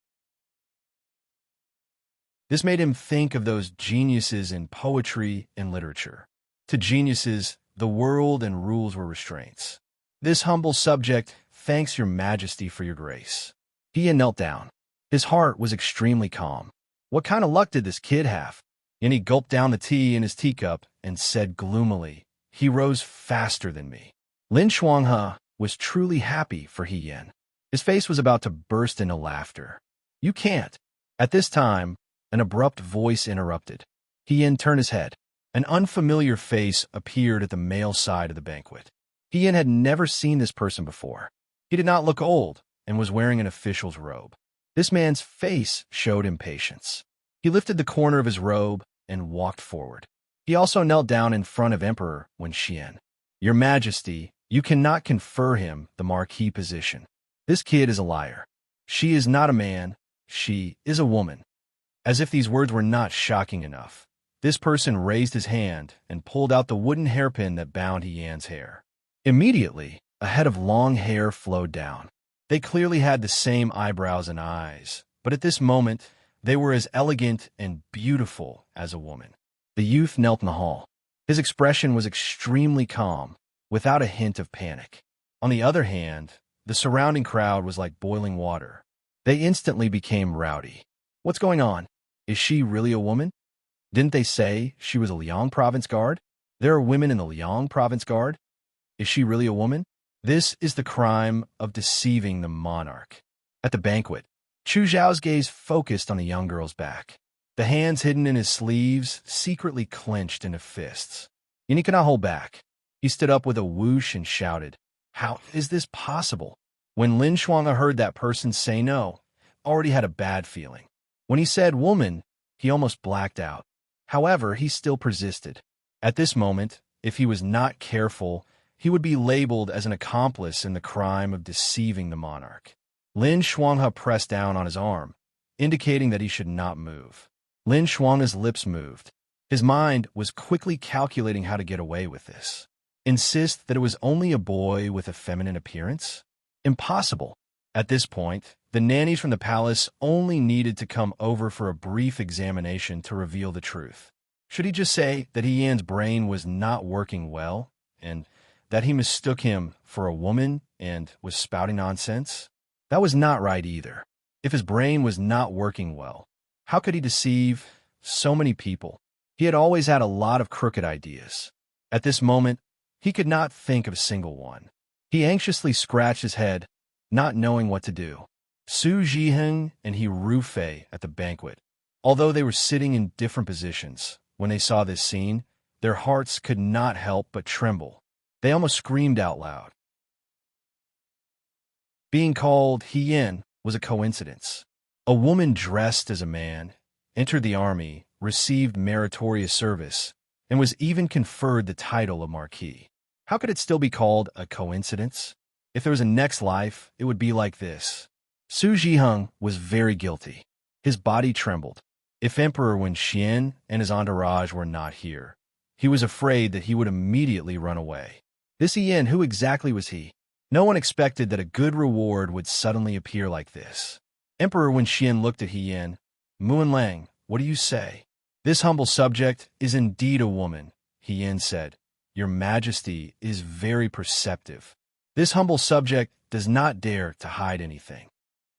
This made him think of those geniuses in poetry and literature. To geniuses, the world and rules were restraints. "This humble subject thanks your majesty for your grace." He Yin knelt down. His heart was extremely calm. What kind of luck did this kid have? And he gulped down the tea in his teacup and said gloomily, "He rose faster than me." Lin Shuanghe was truly happy for He Yin. His face was about to burst into laughter. "You can't." At this time, an abrupt voice interrupted. He Yin turned his head. An unfamiliar face appeared at the male side of the banquet. He Yin had never seen this person before. He did not look old and was wearing an official's robe. This man's face showed impatience. He lifted the corner of his robe and walked forward. He also knelt down in front of Emperor Wenxian. "Your Majesty, you cannot confer him the Marquis position. This kid is a liar. She is not a man. She is a woman." As if these words were not shocking enough, this person raised his hand and pulled out the wooden hairpin that bound He Yan's hair. Immediately, a head of long hair flowed down. They clearly had the same eyebrows and eyes, but at this moment, they were as elegant and beautiful as a woman. The youth knelt in the hall. His expression was extremely calm, without a hint of panic. On the other hand, the surrounding crowd was like boiling water. They instantly became rowdy. "What's going on? Is she really a woman?" Didn't they say she was a Liang province guard? There are women in the Liang province guard. Is she really a woman? This is the crime of deceiving the monarch. At the banquet, Chu Zhao's gaze focused on the young girl's back. The hands hidden in his sleeves secretly clenched into fists. And he could not hold back. He stood up with a whoosh and shouted, "How is this possible?" When Lin Shuanghe heard that person say no, already had a bad feeling. When he said woman, he almost blacked out. However, he still persisted. At this moment, if he was not careful, he would be labeled as an accomplice in the crime of deceiving the monarch. Lin Shuanghe pressed down on his arm, indicating that he should not move. Lin Shuanghe's lips moved. His mind was quickly calculating how to get away with this. Insist that it was only a boy with a feminine appearance? Impossible. At this point, the nannies from the palace only needed to come over for a brief examination to reveal the truth. Should he just say that He Yan's brain was not working well, and that he mistook him for a woman and was spouting nonsense? That was not right either. If his brain was not working well, how could he deceive so many people? He had always had a lot of crooked ideas. At this moment, he could not think of a single one. He anxiously scratched his head, not knowing what to do. Su Zhiheng and He Rufei at the banquet. Although they were sitting in different positions, when they saw this scene, their hearts could not help but tremble. They almost screamed out loud. Being called He Yan was a coincidence. A woman dressed as a man entered the army, received meritorious service, and was even conferred the title of Marquis. How could it still be called a coincidence? If there was a next life, it would be like this. Su Zhiheng was very guilty. His body trembled. If Emperor Wen Xian and his entourage were not here, he was afraid that he would immediately run away. This He Yan, who exactly was he? No one expected that a good reward would suddenly appear like this. Emperor Wen Xian looked at He Yan. "Muan Lang, what do you say?" "This humble subject is indeed a woman," He Yan said. "Your Majesty is very perceptive. This humble subject does not dare to hide anything."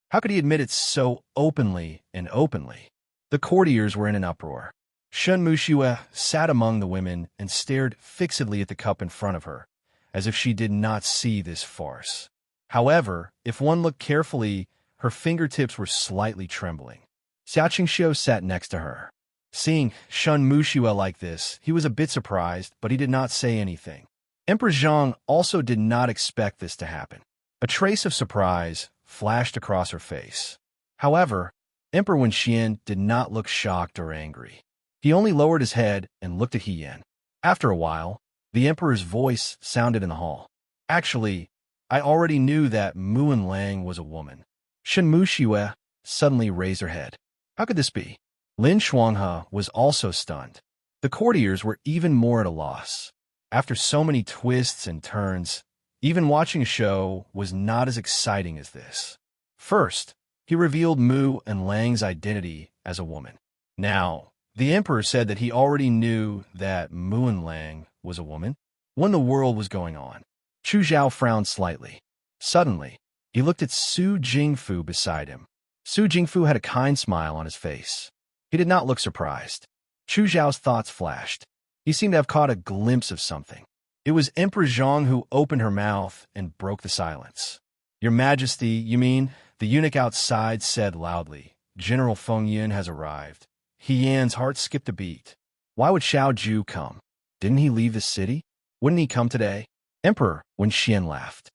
How could he admit it so openly and openly? The courtiers were in an uproar. Shen Muxue sat among the women and stared fixedly at the cup in front of her, as if she did not see this farce. However, if one looked carefully, her fingertips were slightly trembling. Xia Qingxiu sat next to her. Seeing Shen Muxue like this, he was a bit surprised, but he did not say anything. Emperor Zhang also did not expect this to happen. A trace of surprise flashed across her face. However, Emperor Wen Xian did not look shocked or angry. He only lowered his head and looked at He Yan. After a while, the emperor's voice sounded in the hall. "Actually, I already knew that Muan Lang was a woman." Shen Muxue suddenly raised her head. How could this be? Lin Shuanghe was also stunned. The courtiers were even more at a loss. After so many twists and turns, even watching a show was not as exciting as this. First, he revealed Mu and Lang's identity as a woman. Now, the emperor said that he already knew that Muan Lang was a woman. What in the world was going on? Chu Zhao frowned slightly. Suddenly, he looked at Su Jingfu beside him. Su Jingfu had a kind smile on his face. He did not look surprised. Chu Zhao's thoughts flashed. He seemed to have caught a glimpse of something. It was Emperor Zhang who opened her mouth and broke the silence. "Your Majesty, you mean?" The eunuch outside said loudly. "General Feng Yin has arrived." He Yan's heart skipped a beat. Why would Xiao Ju come? Didn't he leave the city? Wouldn't he come today? Emperor Wen Xian laughed.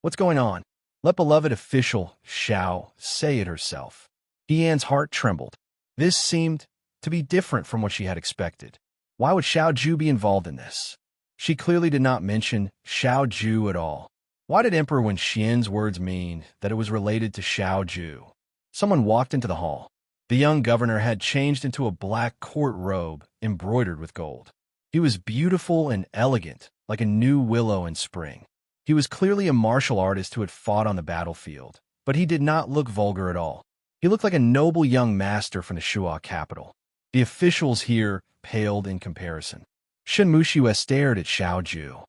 "What's going on? Let beloved official Xiao say it herself." He Yan's heart trembled. This seemed to be different from what she had expected. Why would Xiao Ju be involved in this? She clearly did not mention Xiao Ju at all. Why did Emperor Wen Xian's words mean that it was related to Xiao Ju? Someone walked into the hall. The young governor had changed into a black court robe embroidered with gold. He was beautiful and elegant, like a new willow in spring. He was clearly a martial artist who had fought on the battlefield, but he did not look vulgar at all. He looked like a noble young master from the Shuo capital. The officials here paled in comparison. Shen Muxue stared at Xiao Ju.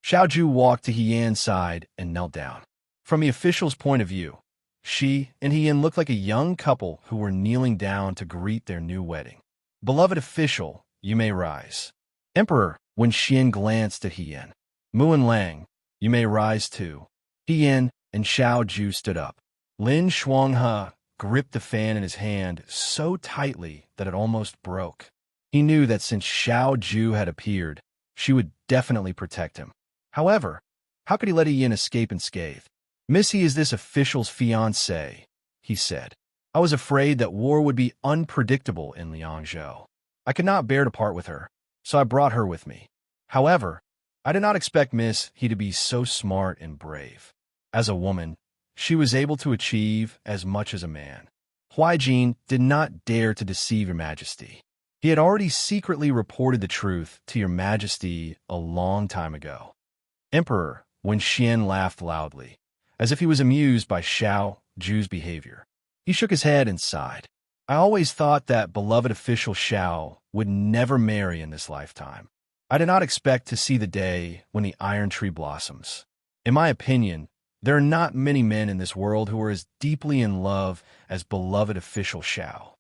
Xiao Ju walked to He Yan's side and knelt down. From the official's point of view, She and he looked like a young couple who were kneeling down to greet their new wedding. Beloved official, you may rise. Emperor, when Xian glanced at Hien. Muan Lang, you may rise too. Hien and Xiao Ju stood up. Lin Shuanghe gripped the fan in his hand so tightly that it almost broke. He knew that since Xiao Ju had appeared, she would definitely protect him. However, how could he let Hien escape unscathed? Missy is this official's fiancée, he said. I was afraid that war would be unpredictable in Liangzhou. I could not bear to part with her, so I brought her with me. However, I did not expect Miss He to be so smart and brave. As a woman, she was able to achieve as much as a man. Huaijin did not dare to deceive your majesty. He had already secretly reported the truth to your majesty a long time ago. Emperor, when Xian laughed loudly, as if he was amused by Xiao Ju's behavior. He shook his head and sighed. I always thought that beloved official Xiao would never marry in this lifetime. I did not expect to see the day when the iron tree blossoms. In my opinion, there are not many men in this world who are as deeply in love as beloved official Xiao.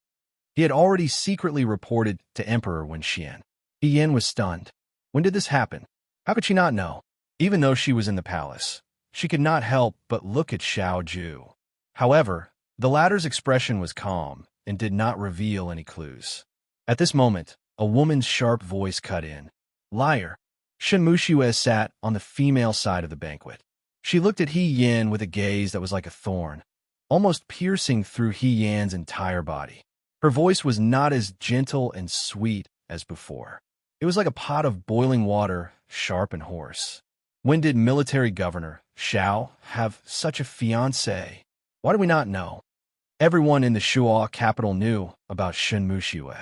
He had already secretly reported to Emperor Wen Xian. Hien was stunned. When did this happen? How could she not know? Even though she was in the palace, she could not help but look at Xiao Ju. However, the latter's expression was calm and did not reveal any clues. At this moment, a woman's sharp voice cut in. Liar. Shen Muxue sat on the female side of the banquet. She looked at He Yin with a gaze that was like a thorn, almost piercing through He Yan's entire body. Her voice was not as gentle and sweet as before. It was like a pot of boiling water, sharp and hoarse. When did military governor Xiao have such a fiancée? Why do we not know? Everyone in the Shuo capital knew about Shen Muxue.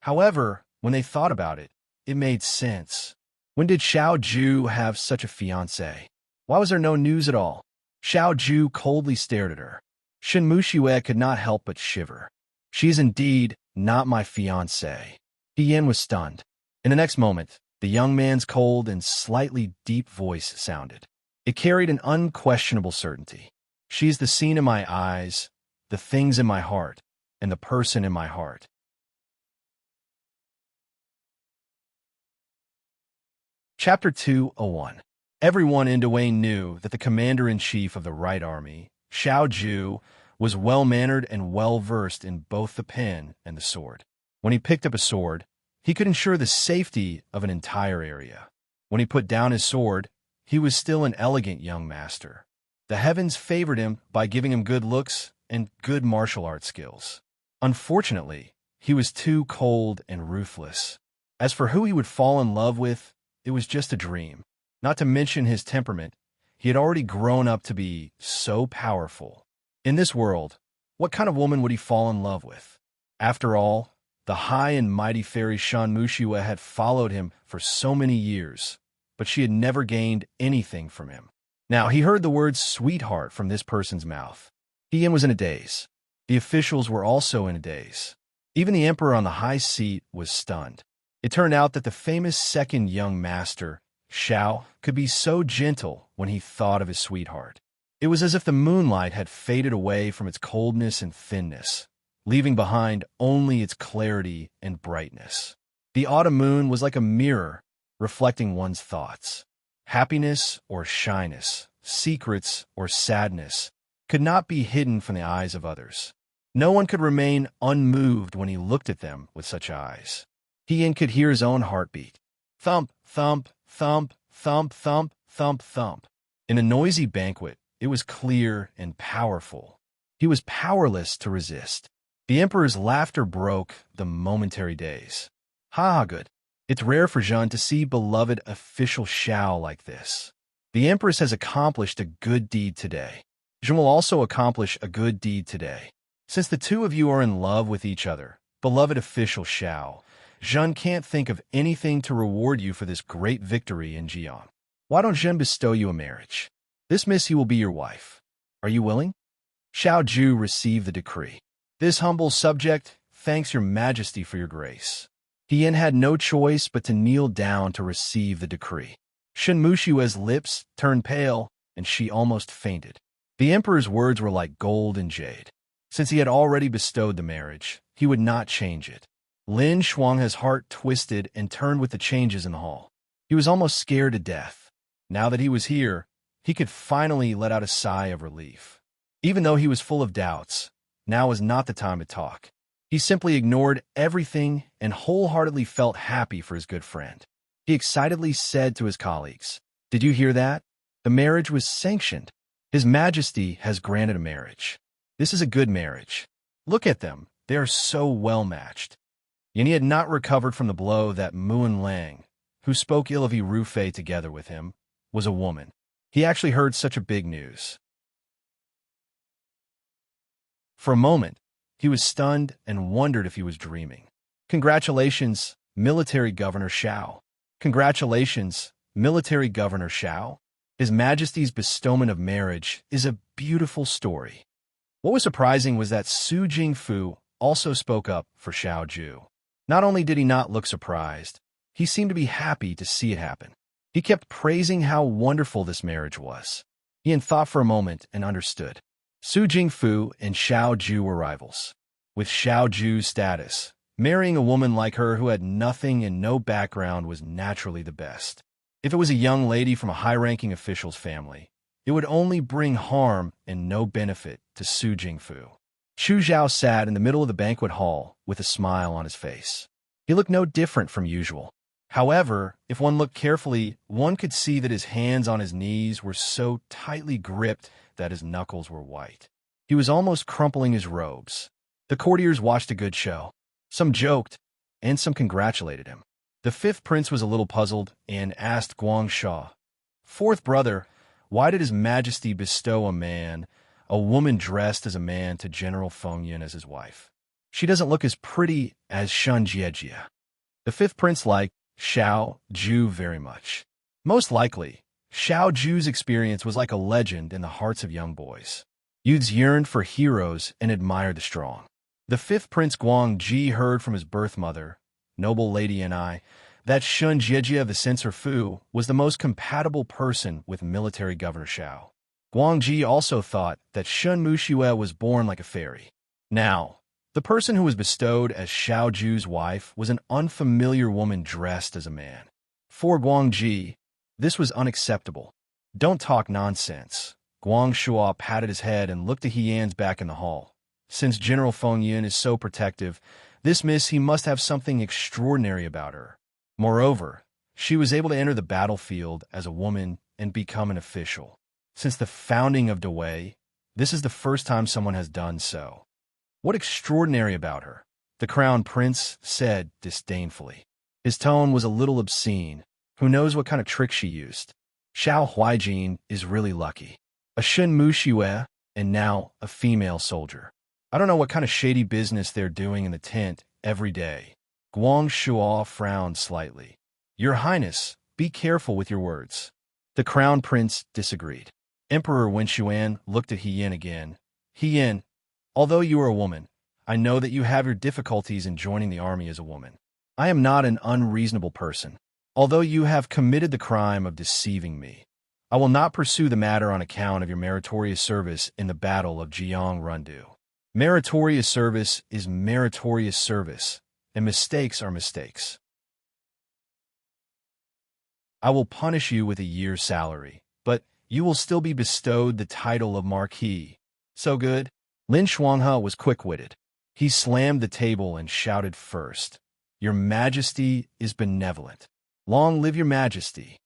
However, when they thought about it, it made sense. When did Xiao Ju have such a fiancé? Why was there no news at all? Xiao Ju coldly stared at her. Shen Muxue could not help but shiver. She is indeed not my fiancé. He Yin was stunned. In the next moment, the young man's cold and slightly deep voice sounded. It carried an unquestionable certainty. She is the scene in my eyes, the things in my heart, and the person in my heart. Chapter 201. Everyone in Dwayne knew that the commander-in-chief of the Right Army, Xiao Ju, was well-mannered and well-versed in both the pen and the sword. When he picked up a sword, he could ensure the safety of an entire area. When he put down his sword, he was still an elegant young master. The heavens favored him by giving him good looks and good martial arts skills. Unfortunately, he was too cold and ruthless. As for who he would fall in love with, it was just a dream. Not to mention his temperament, he had already grown up to be so powerful. In this world, what kind of woman would he fall in love with? After all, the high and mighty fairy Shan Muxue had followed him for so many years, but she had never gained anything from him. Now, he heard the word sweetheart from this person's mouth. He was in a daze. The officials were also in a daze. Even the emperor on the high seat was stunned. It turned out that the famous second young master, Xiao, could be so gentle when he thought of his sweetheart. It was as if the moonlight had faded away from its coldness and thinness, leaving behind only its clarity and brightness. The autumn moon was like a mirror, reflecting one's thoughts. Happiness or shyness, secrets or sadness, could not be hidden from the eyes of others. No one could remain unmoved when he looked at them with such eyes. He could hear his own heartbeat. Thump, thump, thump, thump, thump, thump, thump. In a noisy banquet, it was clear and powerful. He was powerless to resist. The emperor's laughter broke the momentary daze. Ha, good. It's rare for Zhen to see beloved official Xiao like this. The empress has accomplished a good deed today. Zhen will also accomplish a good deed today. Since the two of you are in love with each other, beloved official Xiao, Zhen can't think of anything to reward you for this great victory in Jiang. Why don't Zhen bestow you a marriage? This missy will be your wife. Are you willing? Xiao Ju received the decree. This humble subject thanks your majesty for your grace. Hien had no choice but to kneel down to receive the decree. Shen Muxue's lips turned pale, and she almost fainted. The emperor's words were like gold and jade. Since he had already bestowed the marriage, he would not change it. Lin Shuanghe's heart twisted and turned with the changes in the hall. He was almost scared to death. Now that he was here, he could finally let out a sigh of relief. Even though he was full of doubts, now was not the time to talk. He simply ignored everything and wholeheartedly felt happy for his good friend. He excitedly said to his colleagues, "Did you hear that? The marriage was sanctioned. His Majesty has granted a marriage. This is a good marriage. Look at them. They are so well matched." And he had not recovered from the blow that Muan Lang, who spoke ill of Ru Fei together with him, was a woman. He actually heard such a big news. For a moment, he was stunned and wondered if he was dreaming. "Congratulations, Military Governor Shao. Congratulations, Military Governor Shao. His Majesty's bestowment of marriage is a beautiful story." What was surprising was that Su Jingfu also spoke up for Xiao Ju. Not only did he not look surprised, he seemed to be happy to see it happen. He kept praising how wonderful this marriage was. He had thought for a moment and understood. Su Jingfu and Xiao Ju were rivals. With Xiao Ju's status, marrying a woman like her who had nothing and no background was naturally the best. If it was a young lady from a high-ranking official's family, it would only bring harm and no benefit to Su Jingfu. Xu Zhao sat in the middle of the banquet hall with a smile on his face. He looked no different from usual. However, if one looked carefully, one could see that his hands on his knees were so tightly gripped that his knuckles were white. He was almost crumpling his robes. The courtiers watched a good show. Some joked, and some congratulated him. The fifth prince was a little puzzled and asked Guangsha, "Fourth brother, why did His Majesty bestow a woman dressed as a man to General Feng Yin as his wife? She doesn't look as pretty as Shun Jiejie." The fifth prince liked Xiao Ju very much. Most likely, Xiao Ju's experience was like a legend in the hearts of young boys. Youths yearned for heroes and admired the strong. The fifth prince Guang Ji heard from his birth mother, noble lady Ni, that Shun Jiejie of the Censor Fu was the most compatible person with Military Governor Xiao. Guang Ji also thought that Shun Muxue was born like a fairy. Now, the person who was bestowed as Xiao Ju's wife was an unfamiliar woman dressed as a man. For Guang Ji, this was unacceptable. "Don't talk nonsense." Guang Shua patted his head and looked at Hian's back in the hall. Since General Feng Yin is so protective, this miss he must have something extraordinary about her. Moreover, she was able to enter the battlefield as a woman and become an official. Since the founding of Dawei, this is the first time someone has done so. "What extraordinary about her?" the crown prince said disdainfully. His tone was a little obscene. Who knows what kind of trick she used? Xiao Huijin is really lucky. A Shun Muxue, and now a female soldier. I don't know what kind of shady business they're doing in the tent every day. Guang Shua frowned slightly. "Your Highness, be careful with your words." The crown prince disagreed. Emperor Wenxuan looked at Hiyan again. "Hiyan, although you are a woman, I know that you have your difficulties in joining the army as a woman. I am not an unreasonable person. Although you have committed the crime of deceiving me, I will not pursue the matter on account of your meritorious service in the Battle of Jiang Rundu. Meritorious service is meritorious service, and mistakes are mistakes. I will punish you with a year's salary, but you will still be bestowed the title of Marquis. So good?" Lin Shuanghe was quick-witted. He slammed the table and shouted first, "Your Majesty is benevolent. Long live your Majesty."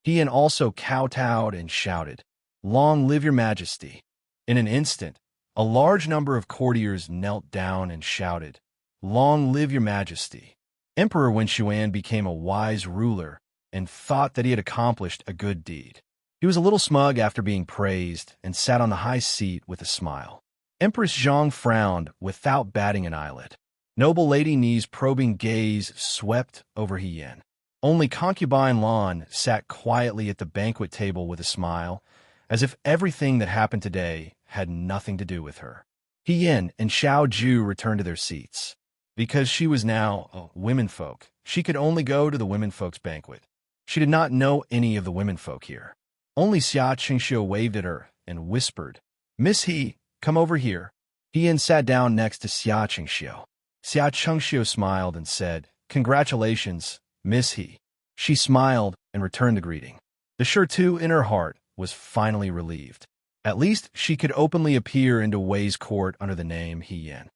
He and also kowtowed and shouted, "Long live your Majesty." In an instant, a large number of courtiers knelt down and shouted, "Long live your Majesty." Emperor Wenxuan became a wise ruler and thought that he had accomplished a good deed. He was a little smug after being praised and sat on the high seat with a smile. Empress Zhang frowned without batting an eyelid. Noble Lady Ni's probing gaze swept over Hiyan. Only concubine Lan sat quietly at the banquet table with a smile, as if everything that happened today had nothing to do with her. Hiyan and Xiao Ju returned to their seats. Because she was now a womenfolk, she could only go to the womenfolk's banquet. She did not know any of the womenfolk here. Only Xia Qingxiu waved at her and whispered, Miss He, come over here. He Yin sat down next to Xia Chengxiu. Xia Chengxiu smiled and said, Congratulations, Miss He. She smiled and returned the greeting. The sure too in her heart was finally relieved. At least she could openly appear into Wei's court under the name He Yin.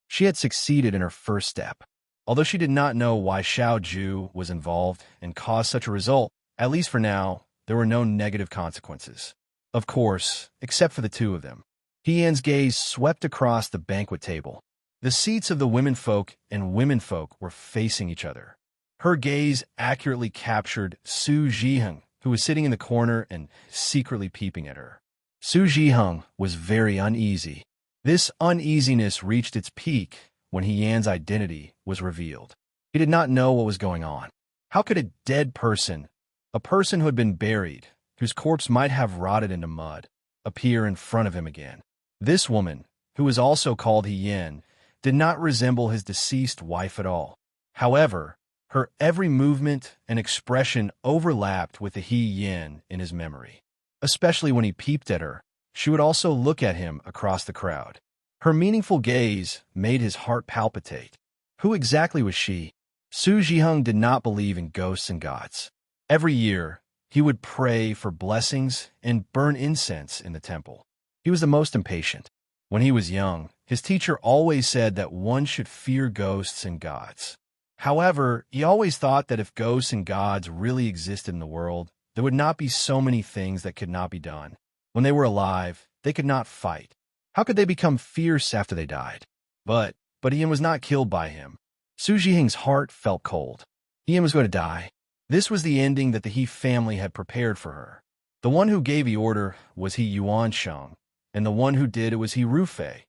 She had succeeded in her first step. Although she did not know why Xiao Ju was involved and caused such a result, at least for now, there were no negative consequences. Of course, except for the two of them. He Yin's gaze swept across the banquet table. The seats of the womenfolk and womenfolk were facing each other. Her gaze accurately captured Su Zhiheng, who was sitting in the corner and secretly peeping at her. Su Zhiheng was very uneasy. This uneasiness reached its peak when He Yan's identity was revealed. He did not know what was going on. How could a dead person, a person who had been buried, whose corpse might have rotted into mud, appear in front of him again? This woman, who was also called He Yin, did not resemble his deceased wife at all. However, her every movement and expression overlapped with the He Yin in his memory. Especially when he peeped at her, she would also look at him across the crowd. Her meaningful gaze made his heart palpitate. Who exactly was she? Su Zhiheng did not believe in ghosts and gods. Every year, he would pray for blessings and burn incense in the temple. He was the most impatient. When he was young, his teacher always said that one should fear ghosts and gods. However, he always thought that if ghosts and gods really existed in the world, there would not be so many things that could not be done. When they were alive, they could not fight. How could they become fierce after they died? But Ian was not killed by him. Su Zhiheng's heart felt cold. Ian was going to die. This was the ending that the He family had prepared for her. The one who gave the order was He Yuan Sheng, and the one who did it was He Rufei.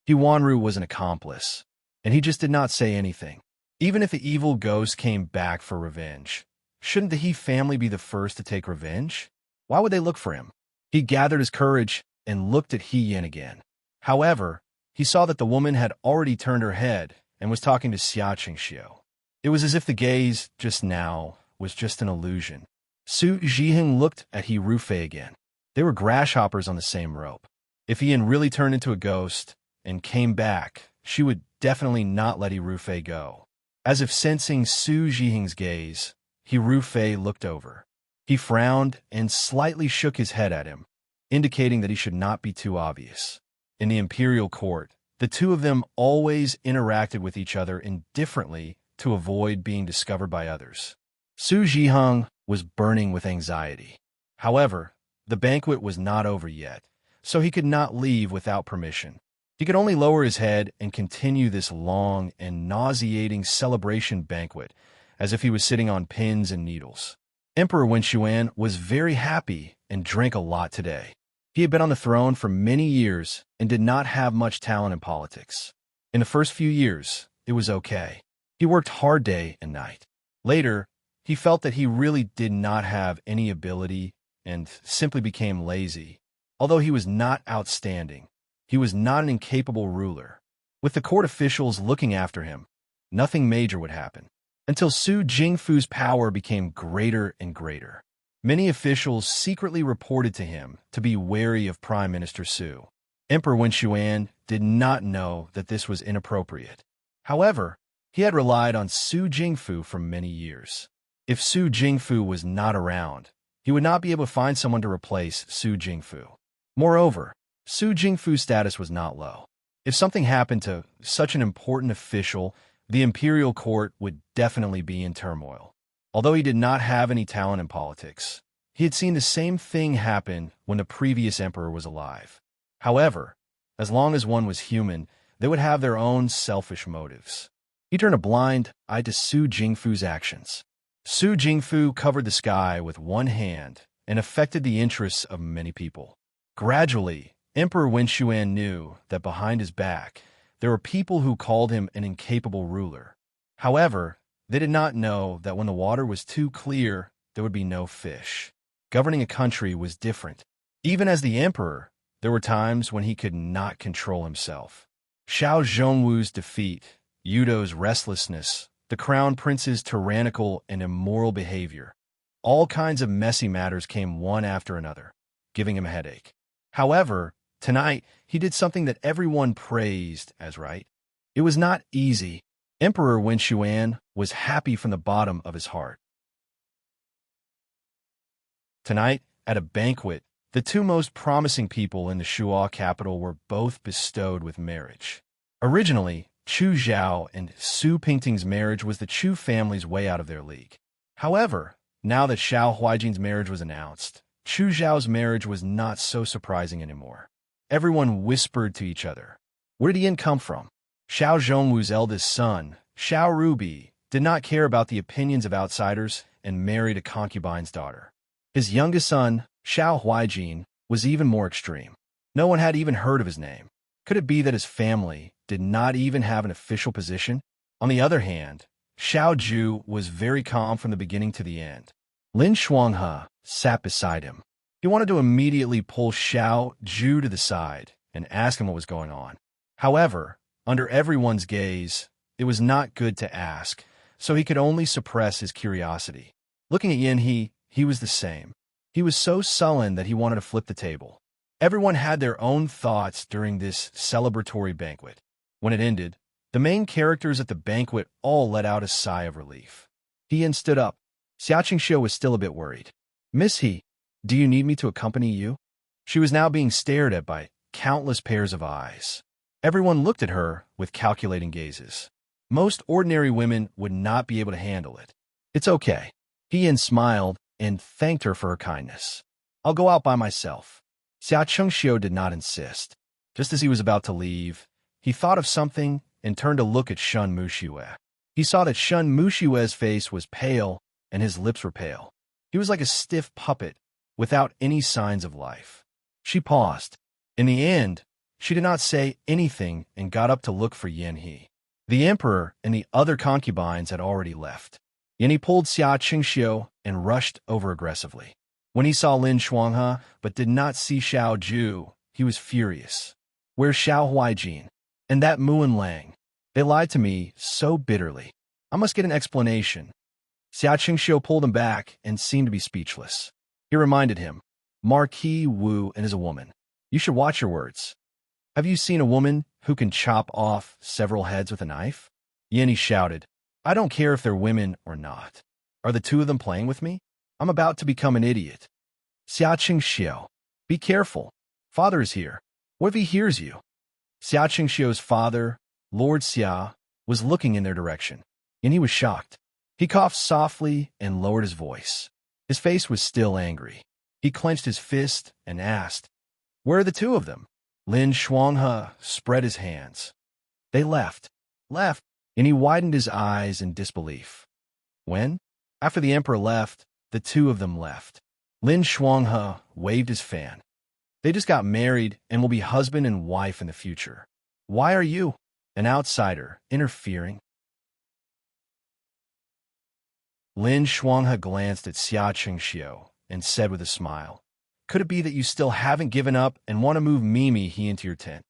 He Wanru was an accomplice, and he just did not say anything. Even if the evil ghost came back for revenge, shouldn't the He family be the first to take revenge? Why would they look for him? He gathered his courage and looked at He Yin again. However, he saw that the woman had already turned her head and was talking to Xia Chengxiu. It was as if the gaze just now was just an illusion. Su Zhiheng looked at He Rufei again. They were grasshoppers on the same rope. If Ian really turned into a ghost and came back, she would definitely not let He Rufei go. As if sensing Su Zhiheng's gaze, He Rufei looked over. He frowned and slightly shook his head at him, indicating that he should not be too obvious. In the imperial court, the two of them always interacted with each other indifferently to avoid being discovered by others. Su Zhiheng was burning with anxiety. However, the banquet was not over yet, so he could not leave without permission. He could only lower his head and continue this long and nauseating celebration banquet as if he was sitting on pins and needles. Emperor Wen Xuan was very happy and drank a lot today. He had been on the throne for many years and did not have much talent in politics. In the first few years, it was okay. He worked hard day and night. Later, he felt that he really did not have any ability and simply became lazy. Although he was not outstanding, he was not an incapable ruler. With the court officials looking after him, nothing major would happen. Until Su Jingfu's power became greater and greater. Many officials secretly reported to him to be wary of Prime Minister Su. Emperor Wen Xuan did not know that this was inappropriate. However, he had relied on Su Jingfu for many years. If Su Jingfu was not around, he would not be able to find someone to replace Su Jingfu. Moreover, Su Jingfu's status was not low. If something happened to such an important official, the imperial court would definitely be in turmoil. Although he did not have any talent in politics, he had seen the same thing happen when the previous emperor was alive. However, as long as one was human, they would have their own selfish motives. He turned a blind eye to Su Jingfu's actions. Su Jingfu covered the sky with one hand and affected the interests of many people. Gradually, Emperor Wen Xuan knew that behind his back, there were people who called him an incapable ruler. However, they did not know that when the water was too clear, there would be no fish. Governing a country was different. Even as the emperor, there were times when he could not control himself. Xiao Zhongwu's defeat, Yudo's restlessness, the crown prince's tyrannical and immoral behavior. All kinds of messy matters came one after another. giving him a headache. However, tonight he did something that everyone praised as right. It was not easy. Emperor Wen Xuan was happy from the bottom of his heart. Tonight, at a banquet, the two most promising people in the Shuo capital were both bestowed with marriage. Originally, Chu Zhao and Su Pingting's marriage was the Chu family's way out of their league. However, now that Xiao Huijin's marriage was announced, Chu Zhao's marriage was not so surprising anymore. Everyone whispered to each other. Where did Yin come from? Xiao Zhongwu's eldest son, Xiao Rubi, did not care about the opinions of outsiders and married a concubine's daughter. His youngest son, Xiao Huijin, was even more extreme. No one had even heard of his name. Could it be that his family did not even have an official position? On the other hand, Xiao Ju was very calm from the beginning to the end. Lin Shuanghe sat beside him. He wanted to immediately pull Xiao Ju to the side and ask him what was going on. However, under everyone's gaze, it was not good to ask, so he could only suppress his curiosity. Looking at Yin he was the same. He was so sullen that he wanted to flip the table. Everyone had their own thoughts during this celebratory banquet. When it ended, the main characters at the banquet all let out a sigh of relief. Yin stood up. Xia Qingxiu was still a bit worried. Miss He, do you need me to accompany you? She was now being stared at by countless pairs of eyes. Everyone looked at her with calculating gazes. Most ordinary women would not be able to handle it. It's okay. Yin smiled and thanked her for her kindness. I'll go out by myself. Xia Qingxiu did not insist. Just as he was about to leave, he thought of something and turned to look at Shun Muxue. He saw that Shun Muxue's face was pale and his lips were pale. He was like a stiff puppet without any signs of life. She paused. In the end, she did not say anything and got up to look for Yin He. The emperor and the other concubines had already left. Yin He pulled Xia Qingxiu and rushed over aggressively. When he saw Lin Shuanghe but did not see Xiao Ju, he was furious. Where's Xiao Huijin? And that Muan Lang? They lied to me so bitterly. I must get an explanation. Xia Qingxiu pulled him back and seemed to be speechless. He reminded him, Marquis Wu is a woman. You should watch your words. Have you seen a woman who can chop off several heads with a knife? Yin He shouted, I don't care if they're women or not. Are the two of them playing with me? I'm about to become an idiot. Xia Qingxiu, be careful. Father is here. What if he hears you? Xia Qingxiu's father, Lord Xia, was looking in their direction, and he was shocked. He coughed softly and lowered his voice. His face was still angry. He clenched his fist and asked, Where are the two of them? Lin Shuanghe spread his hands. They left, and he widened his eyes in disbelief. When? After the emperor left, the two of them left. Lin Shuanghe waved his fan. They just got married and will be husband and wife in the future. Why are you, an outsider, interfering? Lin Shuanghe glanced at Xia Qingxiu and said with a smile, Could it be that you still haven't given up and want to move Mimi He into your tent?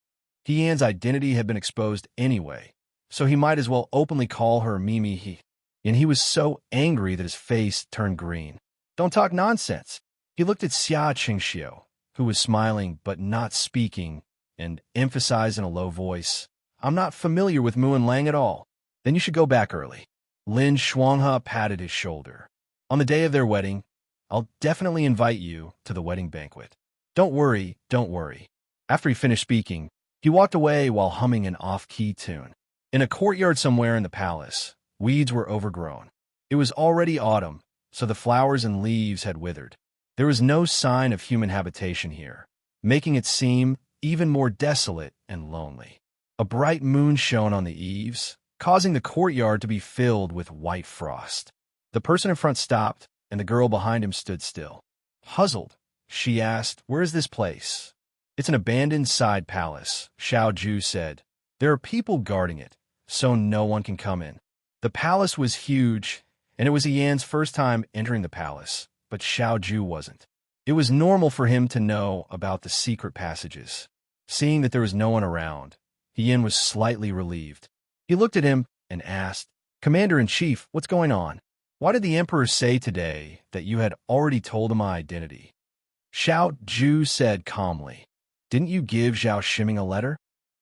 Yan's identity had been exposed anyway, so he might as well openly call her Mimi He. And he was so angry that his face turned green. Don't talk nonsense. He looked at Xia Qingxiu, who was smiling but not speaking, and emphasized in a low voice, I'm not familiar with Muan Lang at all. Then you should go back early. Lin Shuanghe patted his shoulder. On the day of their wedding, I'll definitely invite you to the wedding banquet. Don't worry. After he finished speaking, he walked away while humming an off-key tune. In a courtyard somewhere in the palace, weeds were overgrown. It was already autumn, so the flowers and leaves had withered. There was no sign of human habitation here, making it seem even more desolate and lonely. A bright moon shone on the eaves, causing the courtyard to be filled with white frost. The person in front stopped, and the girl behind him stood still. Puzzled, she asked, Where is this place? It's an abandoned side palace, Xiao Ju said. There are people guarding it, so no one can come in. The palace was huge, and it was Yan's first time entering the palace, but Xiao Ju wasn't. It was normal for him to know about the secret passages. Seeing that there was no one around, Yan was slightly relieved. He looked at him and asked, Commander-in-Chief, what's going on? Why did the Emperor say today that you had already told him my identity? Xiao Zhu said calmly. Didn't you give Zhao Shiming a letter?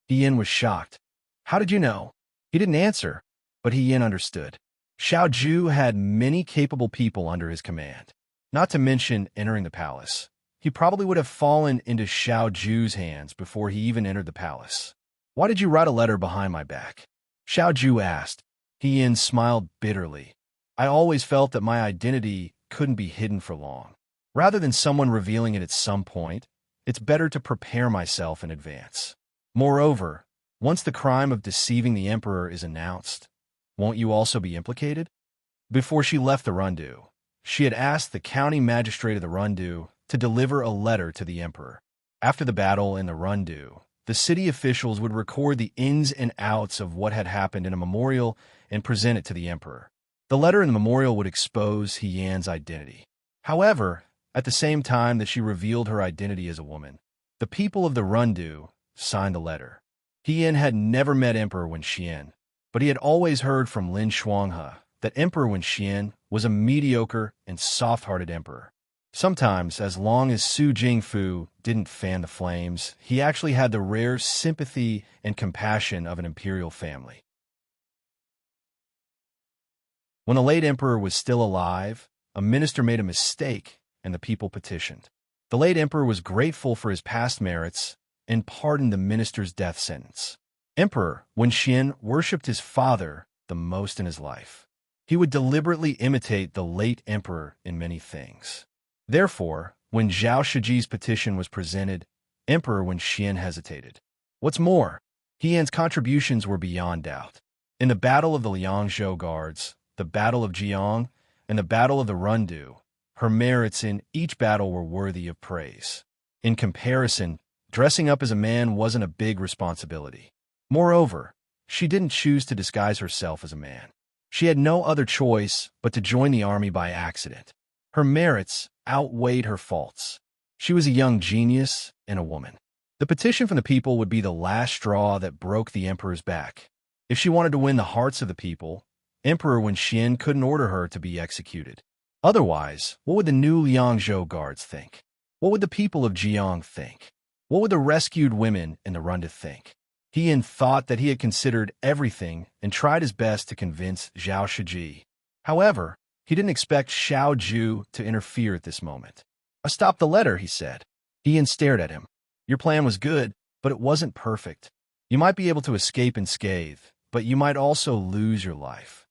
He Yin was shocked. How did you know? He didn't answer, but He Yin understood. Xiao Zhu had many capable people under his command. Not to mention entering the palace. He probably would have fallen into Xiao Zhu's hands before he even entered the palace. Why did you write a letter behind my back? Xiao Zhu asked. He Yin smiled bitterly. I always felt that my identity couldn't be hidden for long. Rather than someone revealing it at some point, it's better to prepare myself in advance. Moreover, once the crime of deceiving the emperor is announced, won't you also be implicated? Before she left the Rundu, she had asked the county magistrate of the Rundu to deliver a letter to the emperor. After the battle in the Rundu, the city officials would record the ins and outs of what had happened in a memorial and present it to the emperor. The letter in the memorial would expose He Yan's identity. However, at the same time that she revealed her identity as a woman, the people of the Rundu signed the letter. He Yan had never met Emperor Wen Xian, but he had always heard from Lin Shuanghe that Emperor Wen Xian was a mediocre and soft-hearted emperor. Sometimes, as long as Su Jingfu didn't fan the flames, he actually had the rare sympathy and compassion of an imperial family. When the late emperor was still alive, a minister made a mistake and the people petitioned. The late emperor was grateful for his past merits and pardoned the minister's death sentence. Emperor Wen Xian worshipped his father the most in his life. He would deliberately imitate the late emperor in many things. Therefore, when Zhao Shiji's petition was presented, Emperor Wen Xian hesitated. What's more, He Yan's contributions were beyond doubt. In the Battle of the Liangzhou Guards, the Battle of Jiang, and the Battle of the Rundu, her merits in each battle were worthy of praise. In comparison, dressing up as a man wasn't a big responsibility. Moreover, she didn't choose to disguise herself as a man. She had no other choice but to join the army by accident. Her merits outweighed her faults. She was a young genius and a woman. The petition from the people would be the last straw that broke the emperor's back. If she wanted to win the hearts of the people, Emperor Wen Xian couldn't order her to be executed. Otherwise, what would the new Liangzhou guards think? What would the people of Jiang think? What would the rescued women in the Rundu think? He Yan thought that he had considered everything and tried his best to convince Zhao Shiji. However, he didn't expect Xiao Zhu to interfere at this moment. Stop the letter, he said. He Yan stared at him. Your plan was good, but it wasn't perfect. You might be able to escape unscathed, but you might also lose your life.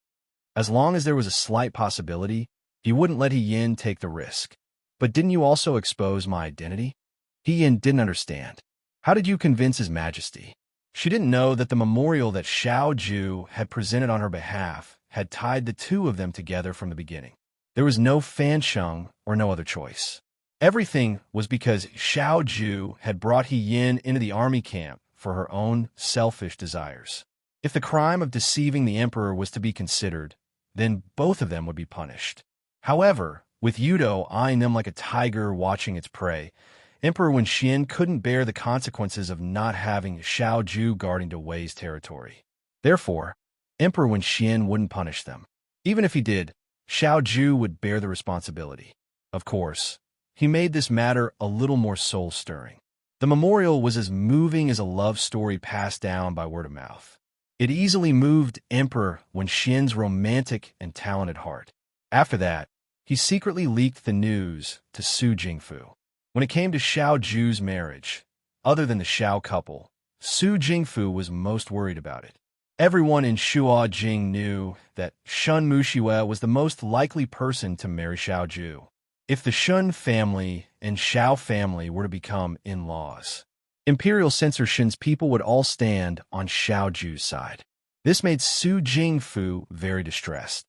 As long as there was a slight possibility, he wouldn't let He Yan take the risk. But didn't you also expose my identity? He Yan didn't understand. How did you convince His Majesty? She didn't know that the memorial that Xiao Zhu had presented on her behalf had tied the two of them together from the beginning. There was no fan sheng or no other choice. Everything was because Xiao Zhu had brought He Yan into the army camp for her own selfish desires. If the crime of deceiving the emperor was to be considered, then both of them would be punished. However, with Yudo eyeing them like a tiger watching its prey, Emperor Wen Xian couldn't bear the consequences of not having Xiao Zhu guarding Wei's territory. Therefore, Emperor Wen Xian wouldn't punish them. Even if he did, Xiao Zhu would bear the responsibility. Of course, he made this matter a little more soul-stirring. The memorial was as moving as a love story passed down by word of mouth. It easily moved Emperor Wen Xian's romantic and talented heart. After that, he secretly leaked the news to Su Jingfu. When it came to Xiao Zhu's marriage, other than the Xiao couple, Su Jingfu was most worried about it. Everyone in Shuajing knew that Shun Muxue was the most likely person to marry Xiao Zhu. If the Shun family and Xiao family were to become in-laws, Imperial Censorshin's people would all stand on Xiao Zhu's side. This made Su Jingfu very distressed.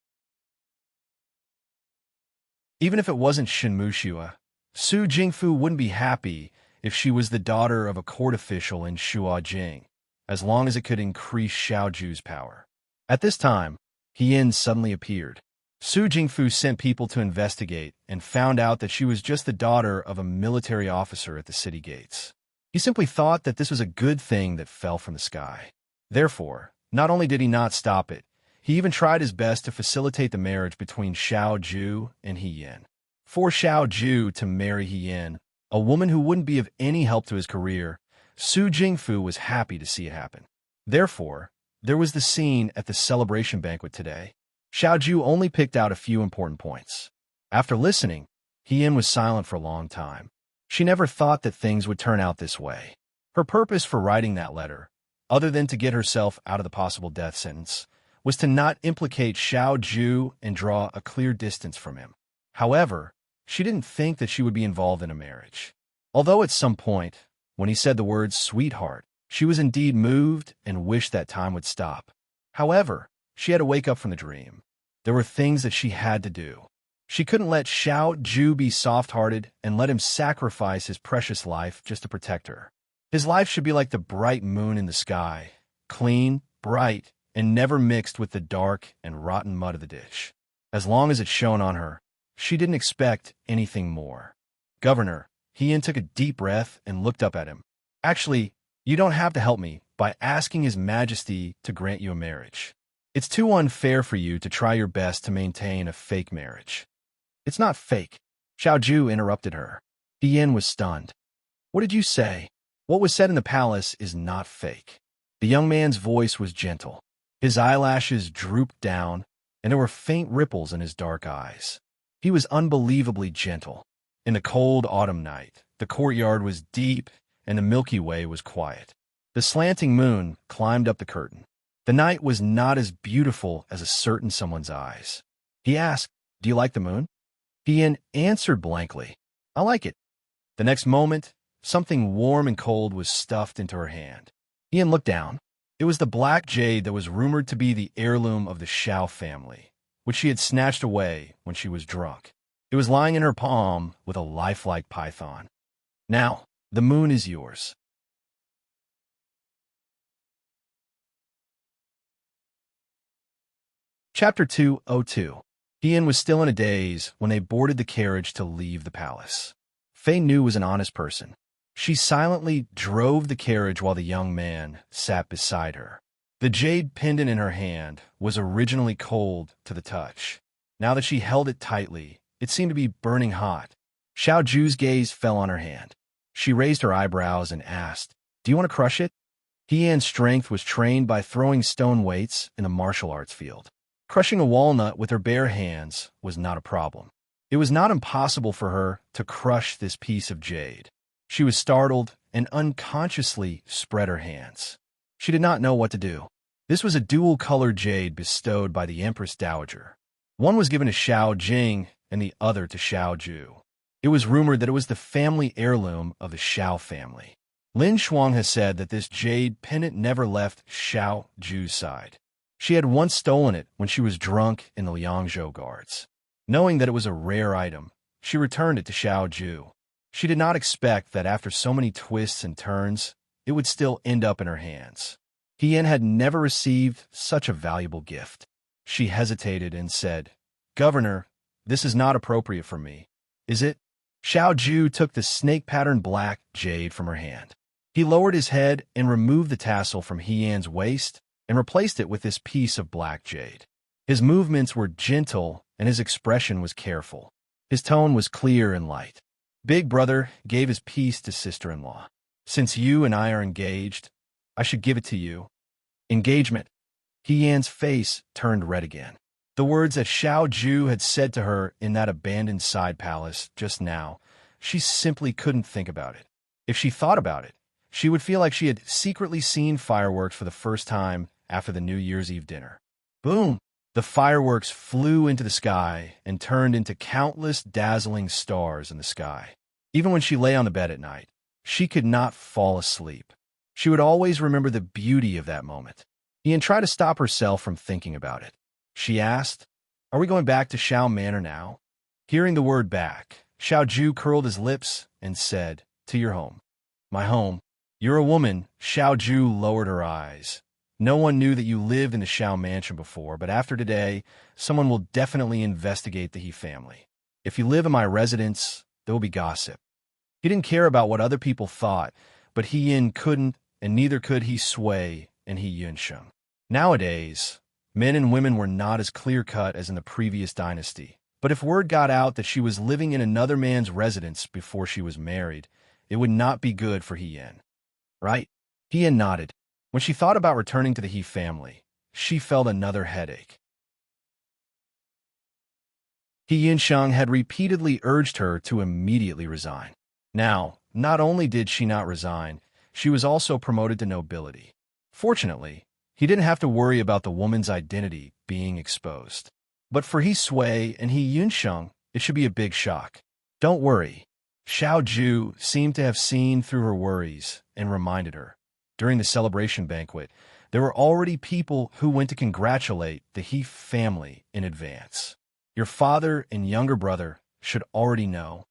Even if it wasn't Shun Muxue, Su Jingfu wouldn't be happy if she was the daughter of a court official in Shuajing, as long as it could increase Xiao Zhu's power. At this time, He Yan suddenly appeared. Su Jingfu sent people to investigate and found out that she was just the daughter of a military officer at the city gates. He simply thought that this was a good thing that fell from the sky. Therefore, not only did he not stop it, he even tried his best to facilitate the marriage between Xiao Zhu and He Yan. For Xiao Zhu to marry He Yan a woman who wouldn't be of any help to his career, Su Jingfu was happy to see it happen. Therefore, there was the scene at the celebration banquet today. Xiaoju only picked out a few important points. After listening, Hien was silent for a long time. She never thought that things would turn out this way. Her purpose for writing that letter, other than to get herself out of the possible death sentence, was to not implicate Xiaoju and draw a clear distance from him. However, she didn't think that she would be involved in a marriage. Although at some point, when he said the words sweetheart, she was indeed moved and wished that time would stop. However, she had to wake up from the dream. There were things that she had to do. She couldn't let Xiaoju be soft-hearted and let him sacrifice his precious life just to protect her. His life should be like the bright moon in the sky, clean, bright, and never mixed with the dark and rotten mud of the ditch. As long as it shone on her, she didn't expect anything more. Governor, Hien took a deep breath and looked up at him. Actually, you don't have to help me by asking His Majesty to grant you a marriage. It's too unfair for you to try your best to maintain a fake marriage. It's not fake. Xiaoju interrupted her. Hien was stunned. What did you say? What was said in the palace is not fake. The young man's voice was gentle. His eyelashes drooped down, and there were faint ripples in his dark eyes. He was unbelievably gentle. In the cold autumn night, the courtyard was deep, and the Milky Way was quiet. The slanting moon climbed up the curtain. The night was not as beautiful as a certain someone's eyes. He asked, "Do you like the moon?" Hien answered blankly, "I like it." The next moment, something warm and cold was stuffed into her hand. Hien looked down. It was the black jade that was rumored to be the heirloom of the Shao family, which she had snatched away when she was drunk. It was lying in her palm with a lifelike python. "Now, the moon is yours." Chapter 202. Hien was still in a daze when they boarded the carriage to leave the palace. Fei Nu was an honest person. She silently drove the carriage while the young man sat beside her. The jade pendant in her hand was originally cold to the touch. Now that she held it tightly, it seemed to be burning hot. Xiaoju's gaze fell on her hand. She raised her eyebrows and asked, "Do you want to crush it?" Hien's strength was trained by throwing stone weights in the martial arts field. Crushing a walnut with her bare hands was not a problem. It was not impossible for her to crush this piece of jade. She was startled and unconsciously spread her hands. She did not know what to do. This was a dual-colored jade bestowed by the Empress Dowager. One was given to Xiao Jing and the other to Xiaoju. It was rumored that it was the family heirloom of the Shao family. Lin Shuang has said that this jade pendant never left Xiaoju's side. She had once stolen it when she was drunk in the Liangzhou guards. Knowing that it was a rare item, she returned it to Xiaoju. She did not expect that after so many twists and turns, it would still end up in her hands. Hien had never received such a valuable gift. She hesitated and said, "Governor, this is not appropriate for me, is it?" Xiaoju took the snake-patterned black jade from her hand. He lowered his head and removed the tassel from Hien's waist and replaced it with this piece of black jade. His movements were gentle and his expression was careful. His tone was clear and light. Big brother gave his piece to sister-in-law. Since you and I are engaged, I should give it to you. Engagement. Hien's face turned red again. The words that Xiaoju had said to her in that abandoned side palace just now, she simply couldn't think about it. If she thought about it, she would feel like she had secretly seen fireworks for the first time after the New Year's Eve dinner. Boom! The fireworks flew into the sky and turned into countless dazzling stars in the sky. Even when she lay on the bed at night, she could not fall asleep. She would always remember the beauty of that moment. Hien tried to stop herself from thinking about it. She asked, "Are we going back to Shao Manor now?" Hearing the word back, Xiaoju curled his lips and said, "To your home." "My home? You're a woman." Xiaoju lowered her eyes. "No one knew that you lived in the Shao mansion before, but after today, someone will definitely investigate the He family. If you live in my residence, there will be gossip." He didn't care about what other people thought, but Hien couldn't, and neither could He Sui and He Yunsheng. Nowadays, men and women were not as clear-cut as in the previous dynasty, But if word got out that she was living in another man's residence before she was married, it would not be good for Hien. Right? Hien nodded. When she thought about returning to the He family, she felt another headache. He Yinsheng had repeatedly urged her to immediately resign. Now, not only did she not resign, she was also promoted to nobility. Fortunately, he didn't have to worry about the woman's identity being exposed. But for He Sui and He Yunsheng, it should be a big shock. Don't worry. Xiao Ju seemed to have seen through her worries and reminded her. During the celebration banquet, there were already people who went to congratulate the He family in advance. Your father and younger brother should already know.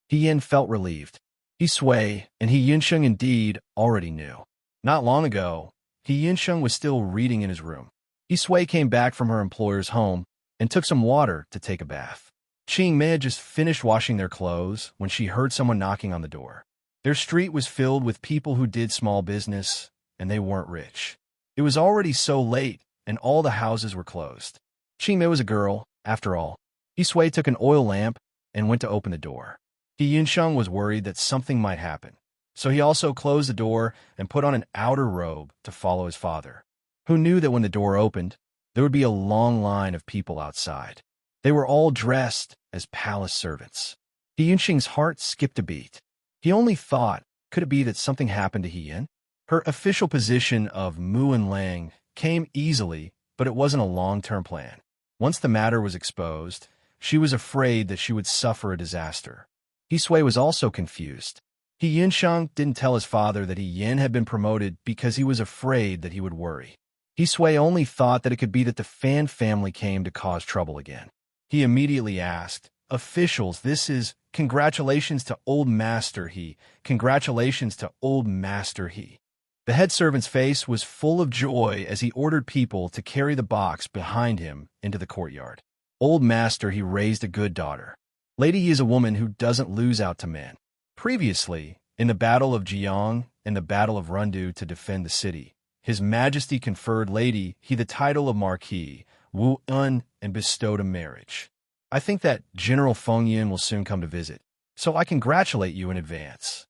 He Yin felt relieved. He Sui and He Yunsheng indeed already knew. Not long ago, He Yunsheng was still reading in his room. He Sui came back from her employer's home and took some water to take a bath. Qing Mei had just finished washing their clothes when she heard someone knocking on the door. Their street was filled with people who did small business, and they weren't rich. It was already so late, and all the houses were closed. Qing Mei was a girl, after all. He Sui took an oil lamp and went to open the door. He Yunsheng was worried that something might happen, so he also closed the door and put on an outer robe to follow his father, who knew that when the door opened, there would be a long line of people outside. They were all dressed as palace servants. He Yunsheng's heart skipped a beat. He only thought, could it be that something happened to Hien? Her official position of Mu and Lang came easily, but it wasn't a long-term plan. Once the matter was exposed, she was afraid that she would suffer a disaster. He Sui was also confused. He Yunsheng didn't tell his father that He Yin had been promoted because he was afraid that he would worry. He Sui only thought that it could be that the Fan family came to cause trouble again. He immediately asked, "Officials, this is congratulations to Old Master He. Congratulations to Old Master He." The head servant's face was full of joy as he ordered people to carry the box behind him into the courtyard. Old Master He raised a good daughter. Lady Yi is a woman who doesn't lose out to men. Previously, in the Battle of Jiang and the Battle of Rundu to defend the city, His Majesty conferred Lady He the title of Marquis, Wu Un, and bestowed a marriage. I think that General Feng Yin will soon come to visit, so I congratulate you in advance.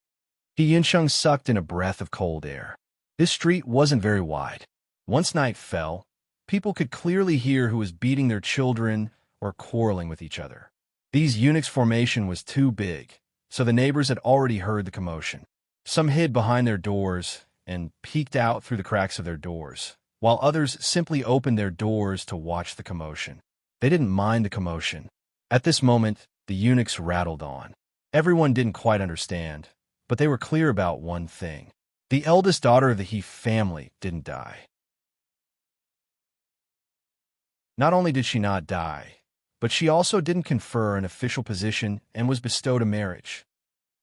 He Yunsheng sucked in a breath of cold air. This street wasn't very wide. Once night fell, people could clearly hear who was beating their children or quarreling with each other. These eunuchs' formation was too big, so the neighbors had already heard the commotion. Some hid behind their doors and peeked out through the cracks of their doors, while others simply opened their doors to watch the commotion. They didn't mind the commotion. At this moment, the eunuchs rattled on. Everyone didn't quite understand, but they were clear about one thing. The eldest daughter of the He family didn't die. Not only did she not die, but she also didn't confer an official position and was bestowed a marriage.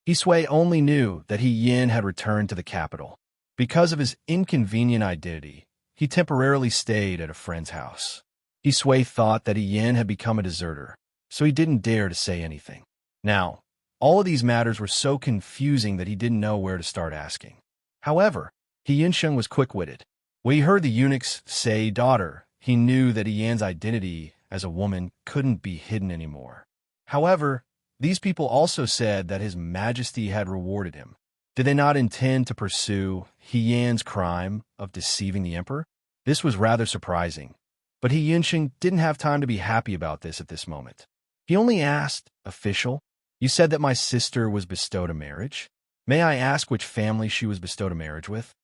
He Sui only knew that He Yin had returned to the capital. Because of his inconvenient identity, he temporarily stayed at a friend's house. He Sui thought that He Yin had become a deserter, so he didn't dare to say anything. Now, all of these matters were so confusing that he didn't know where to start asking. However, He Yunsheng was quick-witted. When he heard the eunuchs say daughter, he knew that He Yan's identity as a woman couldn't be hidden anymore. However, these people also said that His Majesty had rewarded him. Did they not intend to pursue He Yan's crime of deceiving the emperor? This was rather surprising, but He Yunsheng didn't have time to be happy about this at this moment. He only asked, "Official, you said that my sister was bestowed a marriage? May I ask which family she was bestowed a marriage with?"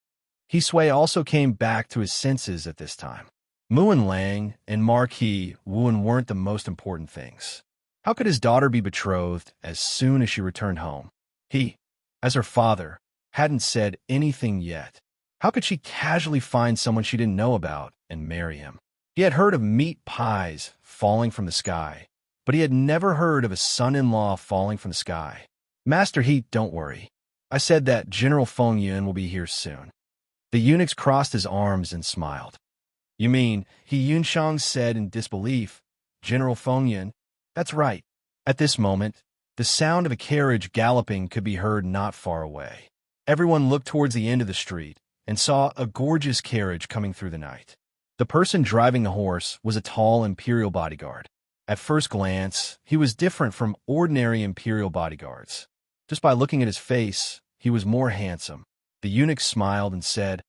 He Sui also came back to his senses at this time. Muan Lang and Marquis Wuan weren't the most important things. How could his daughter be betrothed as soon as she returned home? He, as her father, hadn't said anything yet. How could she casually find someone she didn't know about and marry him? He had heard of meat pies falling from the sky, but he had never heard of a son-in-law falling from the sky. Master He, don't worry. I said that General Feng Yun will be here soon. The eunuchs crossed his arms and smiled. You mean, He Yunsheng said in disbelief, General Feng Yun? That's right. At this moment, the sound of a carriage galloping could be heard not far away. Everyone looked towards the end of the street and saw a gorgeous carriage coming through the night. The person driving the horse was a tall imperial bodyguard. At first glance, he was different from ordinary imperial bodyguards. Just by looking at his face, he was more handsome. The eunuch smiled and said,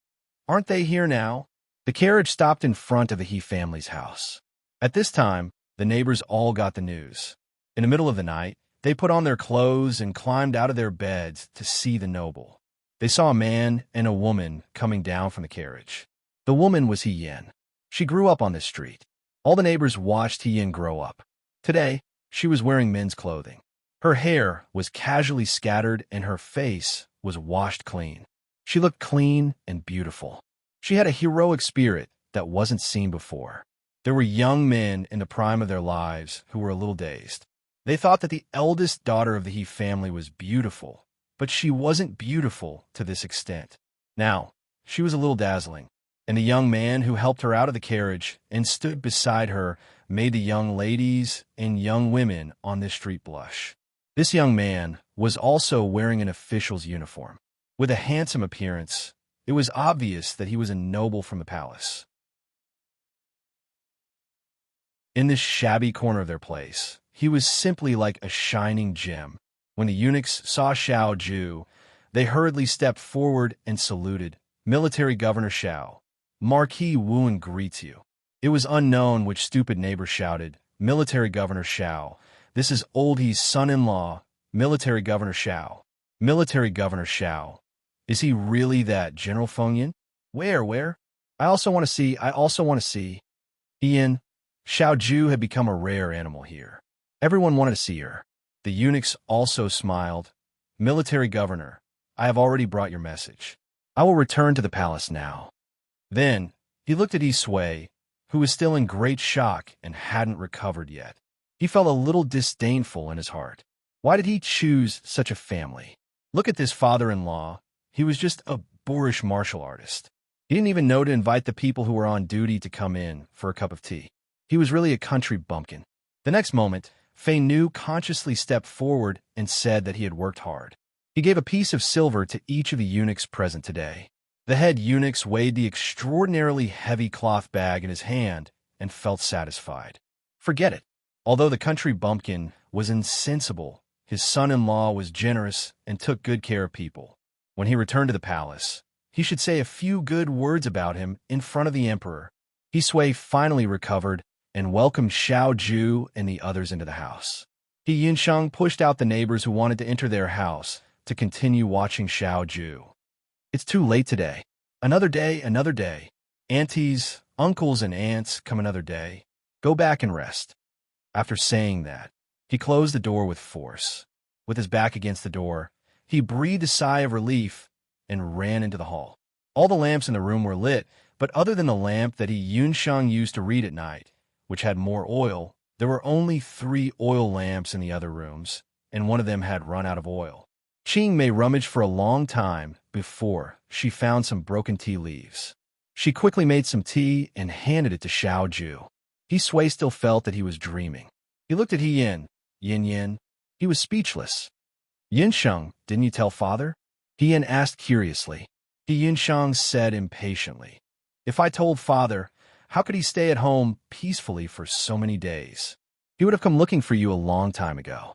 "Aren't they here now?" The carriage stopped in front of the He family's house. At this time, the neighbors all got the news. In the middle of the night, they put on their clothes and climbed out of their beds to see the noble. They saw a man and a woman coming down from the carriage. The woman was He Yin. She grew up on this street. All the neighbors watched He Yin grow up. Today, she was wearing men's clothing. Her hair was casually scattered and her face was washed clean. She looked clean and beautiful. She had a heroic spirit that wasn't seen before. There were young men in the prime of their lives who were a little dazed. They thought that the eldest daughter of the He family was beautiful, but she wasn't beautiful to this extent. Now, she was a little dazzling, and the young man who helped her out of the carriage and stood beside her made the young ladies and young women on this street blush. This young man was also wearing an official's uniform. With a handsome appearance, it was obvious that he was a noble from the palace. In this shabby corner of their place, he was simply like a shining gem. When the eunuchs saw Xiao Ju, they hurriedly stepped forward and saluted. "Military Governor Xiao, Marquis Wuan greets you." It was unknown which stupid neighbor shouted, "Military Governor Xiao, this is Old He's son-in-law, Military Governor Xiao. Military Governor Xiao. Is he really that General Fengyan? Where? I also want to see. Ian, Xiao Ju had become a rare animal here. Everyone wanted to see her. The eunuchs also smiled. "Military Governor, I have already brought your message. I will return to the palace now." Then he looked at Yi Sui, who was still in great shock and hadn't recovered yet. He felt a little disdainful in his heart. Why did he choose such a family? Look at this father-in-law. He was just a boorish martial artist. He didn't even know to invite the people who were on duty to come in for a cup of tea. He was really a country bumpkin. The next moment, Fei Nu consciously stepped forward and said that he had worked hard. He gave a piece of silver to each of the eunuchs present today. The head eunuchs weighed the extraordinarily heavy cloth bag in his hand and felt satisfied. Forget it. Although the country bumpkin was insensible, his son-in-law was generous and took good care of people. When he returned to the palace, he should say a few good words about him in front of the emperor. Yi Sui finally recovered and welcomed Xiao Ju and the others into the house. He Yunsheng pushed out the neighbors who wanted to enter their house to continue watching Xiao Ju. It's too late today. Another day. Aunties, uncles, and aunts come another day. Go back and rest. After saying that, he closed the door with force. With his back against the door, he breathed a sigh of relief and ran into the hall. All the lamps in the room were lit, but other than the lamp that Yunsheng used to read at night, which had more oil, there were only 3 oil lamps in the other rooms, and one of them had run out of oil. Qing Mei rummaged for a long time before she found some broken tea leaves. She quickly made some tea and handed it to Xiao Ju. Yi Sui still felt that he was dreaming. He looked at Yin. He was speechless. "Yunsheng, didn't you tell father?" Yin asked curiously. Yunsheng said impatiently, "If I told father, how could he stay at home peacefully for so many days? He would have come looking for you a long time ago."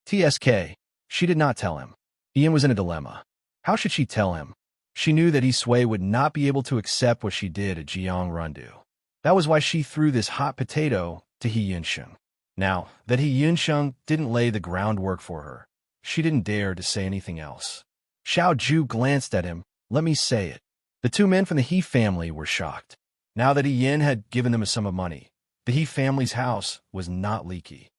TSK, she did not tell him. Yin was in a dilemma. How should she tell him? She knew that Yi Sui would not be able to accept what she did at Jiang Rundu. That was why she threw this hot potato to Yunsheng. Now that Yunsheng didn't lay the groundwork for her, she didn't dare to say anything else. Xiao Ju glanced at him. Let me say it. The 2 men from the He family were shocked. Now that Yin had given them a sum of money, the He family's house was not leaky.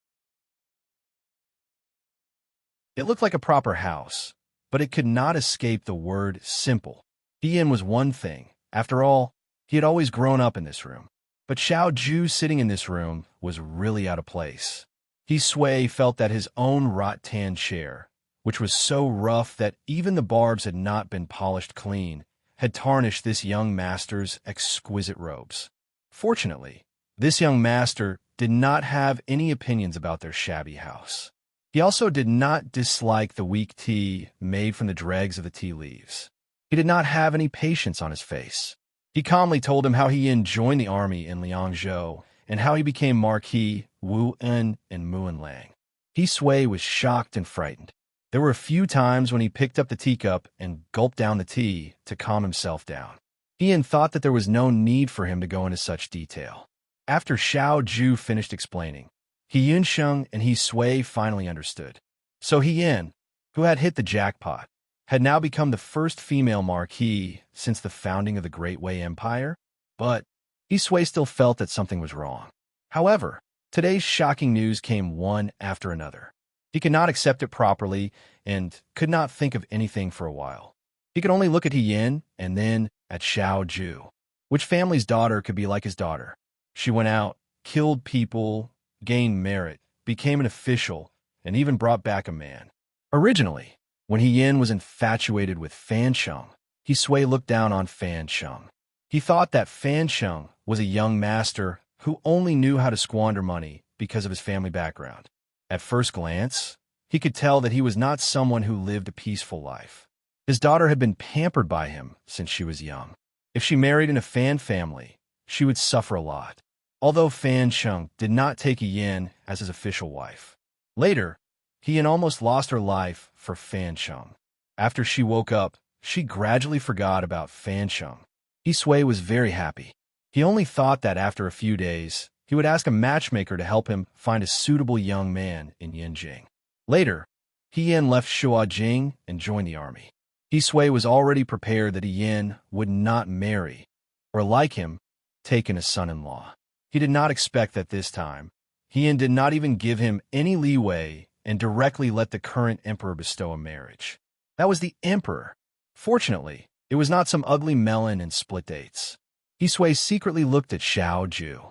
It looked like a proper house, but it could not escape the word simple. Yin was one thing. After all, he had always grown up in this room. But Xiao Ju sitting in this room was really out of place. Yi Sui felt that his own rattan chair, which was so rough that even the barbs had not been polished clean, had tarnished this young master's exquisite robes. Fortunately, this young master did not have any opinions about their shabby house. He also did not dislike the weak tea made from the dregs of the tea leaves. He did not have any patience on his face. He calmly told him how he joined the army in Liangzhou and how he became Marquis Wu-en and Muan-lang. He Sui was shocked and frightened. There were a few times when he picked up the teacup and gulped down the tea to calm himself down. Ian thought that there was no need for him to go into such detail. After Xiao Ju finished explaining, He Yunsheng and He Sui finally understood. So He Yin, who had hit the jackpot, had now become the first female marquis since the founding of the Great Wei Empire, but He Sui still felt that something was wrong. However, today's shocking news came one after another. He could not accept it properly and could not think of anything for a while. He could only look at He Yin and then at Xiao Ju. Which family's daughter could be like his daughter? She went out, killed people, gained merit, became an official, and even brought back a man. Originally, when He Yin was infatuated with Fan Sheng, He Sui looked down on Fan Sheng. He thought that Fan Sheng was a young master who only knew how to squander money because of his family background. At first glance, he could tell that he was not someone who lived a peaceful life. His daughter had been pampered by him since she was young. If she married in a Fan family, she would suffer a lot. Although Fan Sheng did not take He Yin as his official wife. Later, He Yin almost lost her life for Fan Sheng. After she woke up, she gradually forgot about Fan Sheng. He Sui was very happy. He only thought that after a few days, he would ask a matchmaker to help him find a suitable young man in Yinjing. Later, He Yin left Shuajing and joined the army. He Sui was already prepared that He Yin would not marry, or like him, take in a son-in-law. He did not expect that this time. He Yin did not even give him any leeway and directly let the current emperor bestow a marriage. That was the emperor. Fortunately, it was not some ugly melon and split dates. He Sui secretly looked at Xiao Ju.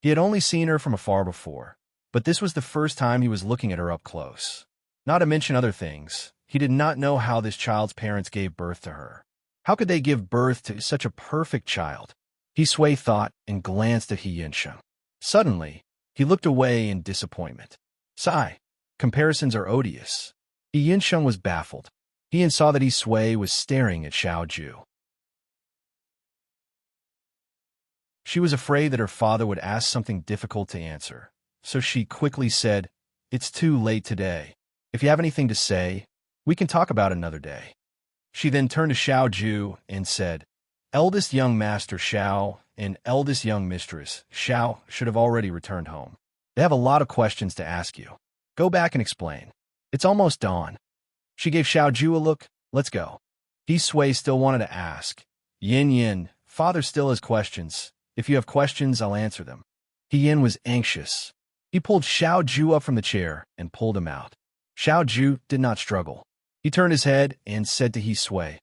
He had only seen her from afar before, but this was the first time he was looking at her up close. Not to mention other things, he did not know how this child's parents gave birth to her. How could they give birth to such a perfect child? He Sui thought and glanced at He Yinsheng. Suddenly, he looked away in disappointment. Sigh, comparisons are odious. He Yinsheng was baffled. He Yin saw that He Sui was staring at Xiao Ju. She was afraid that her father would ask something difficult to answer, so she quickly said, "It's too late today. If you have anything to say, we can talk about it another day." She then turned to Xiao Ju and said, "Eldest young master Xiao and eldest young mistress Xiao should have already returned home. They have a lot of questions to ask you. Go back and explain. It's almost dawn." She gave Xiao Ju a look. "Let's go." He Sui still wanted to ask. "Yin Yin, father still has questions. If you have questions, I'll answer them." He Yin was anxious. He pulled Xiao Ju up from the chair and pulled him out. Xiao Ju did not struggle. He turned his head and said to He Sui,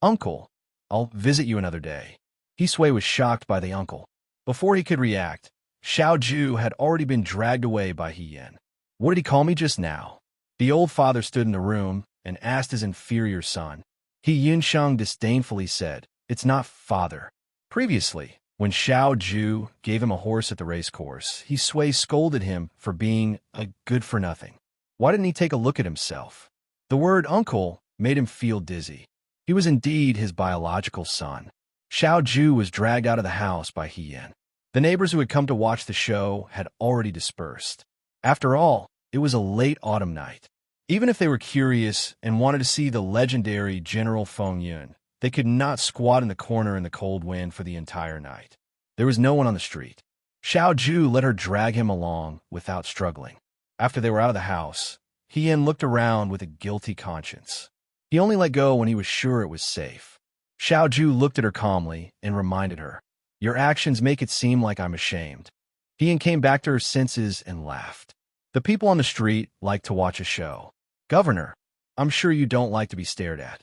"Uncle, I'll visit you another day." He Sui was shocked by the uncle. Before he could react, Xiao Ju had already been dragged away by He Yin. "What did he call me just now?" The old father stood in the room and asked his inferior son. He Yunsheng disdainfully said, "It's not father." Previously, when Xiao Ju gave him a horse at the racecourse, He Sui scolded him for being a good-for-nothing. Why didn't he take a look at himself? The word uncle made him feel dizzy. He was indeed his biological son. Xiao Ju was dragged out of the house by He Yin. The neighbors who had come to watch the show had already dispersed. After all, it was a late autumn night. Even if they were curious and wanted to see the legendary General Feng Yun, they could not squat in the corner in the cold wind for the entire night. There was no one on the street. Xiao Ju let her drag him along without struggling. After they were out of the house, He Yin looked around with a guilty conscience. He only let go when he was sure it was safe. Xiao Ju looked at her calmly and reminded her, "Your actions make it seem like I'm ashamed." He Yin came back to her senses and laughed. The people on the street liked to watch a show. "Governor, I'm sure you don't like to be stared at."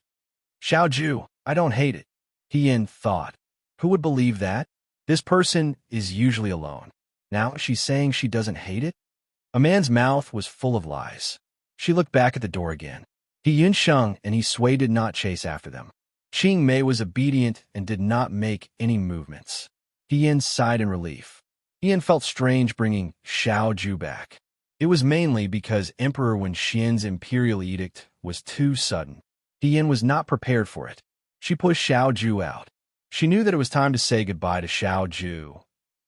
"Xiao Ju, I don't hate it." He Yin thought. Who would believe that? This person is usually alone. Now she's saying she doesn't hate it? A man's mouth was full of lies. She looked back at the door again. He Yunsheng and He Sui did not chase after them. Qing Mei was obedient and did not make any movements. He Yin sighed in relief. He Yin felt strange bringing Xiao Ju back. It was mainly because Emperor Wen Xian's imperial edict was too sudden. He Yin was not prepared for it. She pushed Xiao Ju out. She knew that it was time to say goodbye to Xiao Ju,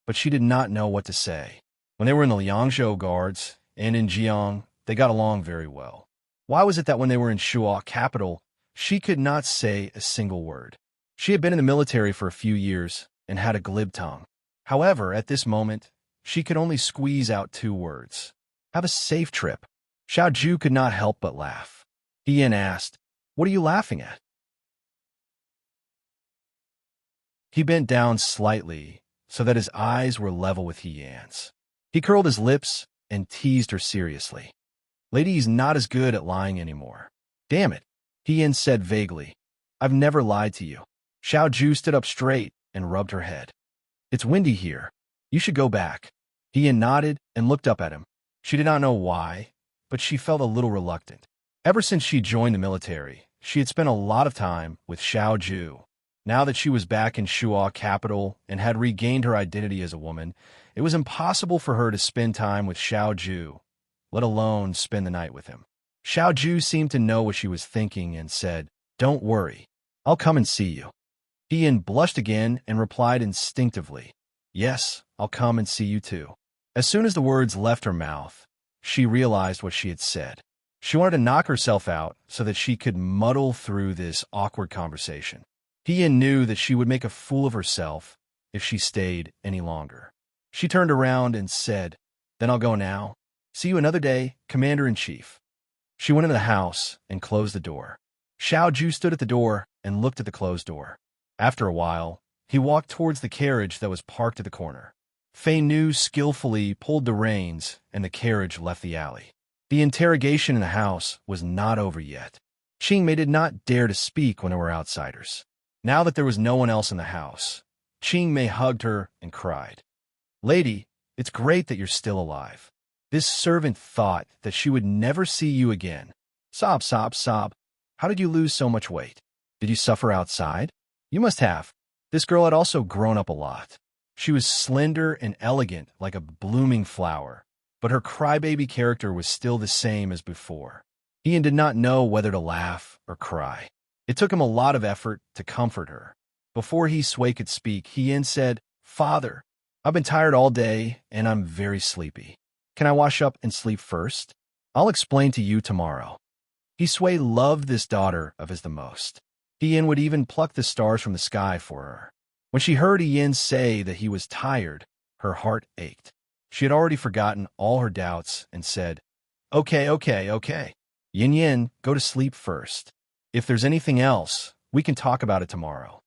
but she did not know what to say. When they were in the Liangzhou Guards and in Jiang, they got along very well. Why was it that when they were in Shuo capital, she could not say a single word? She had been in the military for a few years and had a glib tongue. However, at this moment, she could only squeeze out 2 words. Have a safe trip. Xiao Ju could not help but laugh. He Yin asked, "What are you laughing at?" He bent down slightly so that his eyes were level with He Yan's. He curled his lips and teased her seriously. "Lady's not as good at lying anymore." "Damn it," He Yin said vaguely. "I've never lied to you." Xiao Ju stood up straight and rubbed her head. "It's windy here. You should go back." He Yin nodded and looked up at him. She did not know why, but she felt a little reluctant. Ever since she joined the military, she had spent a lot of time with Xiao Ju. Now that she was back in Shuo capital and had regained her identity as a woman, it was impossible for her to spend time with Xiao Ju, let alone spend the night with him. Xiao Ju seemed to know what she was thinking and said, "Don't worry, I'll come and see you." He Yin blushed again and replied instinctively, "Yes, I'll come and see you too." As soon as the words left her mouth, she realized what she had said. She wanted to knock herself out so that she could muddle through this awkward conversation. He Yin knew that she would make a fool of herself if she stayed any longer. She turned around and said, "Then I'll go now. See you another day, Commander-in-Chief." She went into the house and closed the door. Xiao Ju stood at the door and looked at the closed door. After a while, he walked towards the carriage that was parked at the corner. Fei Nu skillfully pulled the reins and the carriage left the alley. The interrogation in the house was not over yet. Qingmei did not dare to speak when there were outsiders. Now that there was no one else in the house, Qingmei hugged her and cried, "Lady, it's great that you're still alive." This servant thought that she would never see you again. Sob, sob, sob. How did you lose so much weight? Did you suffer outside? You must have. This girl had also grown up a lot. She was slender and elegant like a blooming flower, but her crybaby character was still the same as before. Ian did not know whether to laugh or cry. It took him a lot of effort to comfort her. Before He Sui could speak, Ian said, "Father, I've been tired all day and I'm very sleepy. Can I wash up and sleep first? I'll explain to you tomorrow." He Sui loved this daughter of his the most. Ian would even pluck the stars from the sky for her. When she heard Ian say that he was tired, her heart ached. She had already forgotten all her doubts and said, Okay. Yin Yin, go to sleep first. If there's anything else, we can talk about it tomorrow."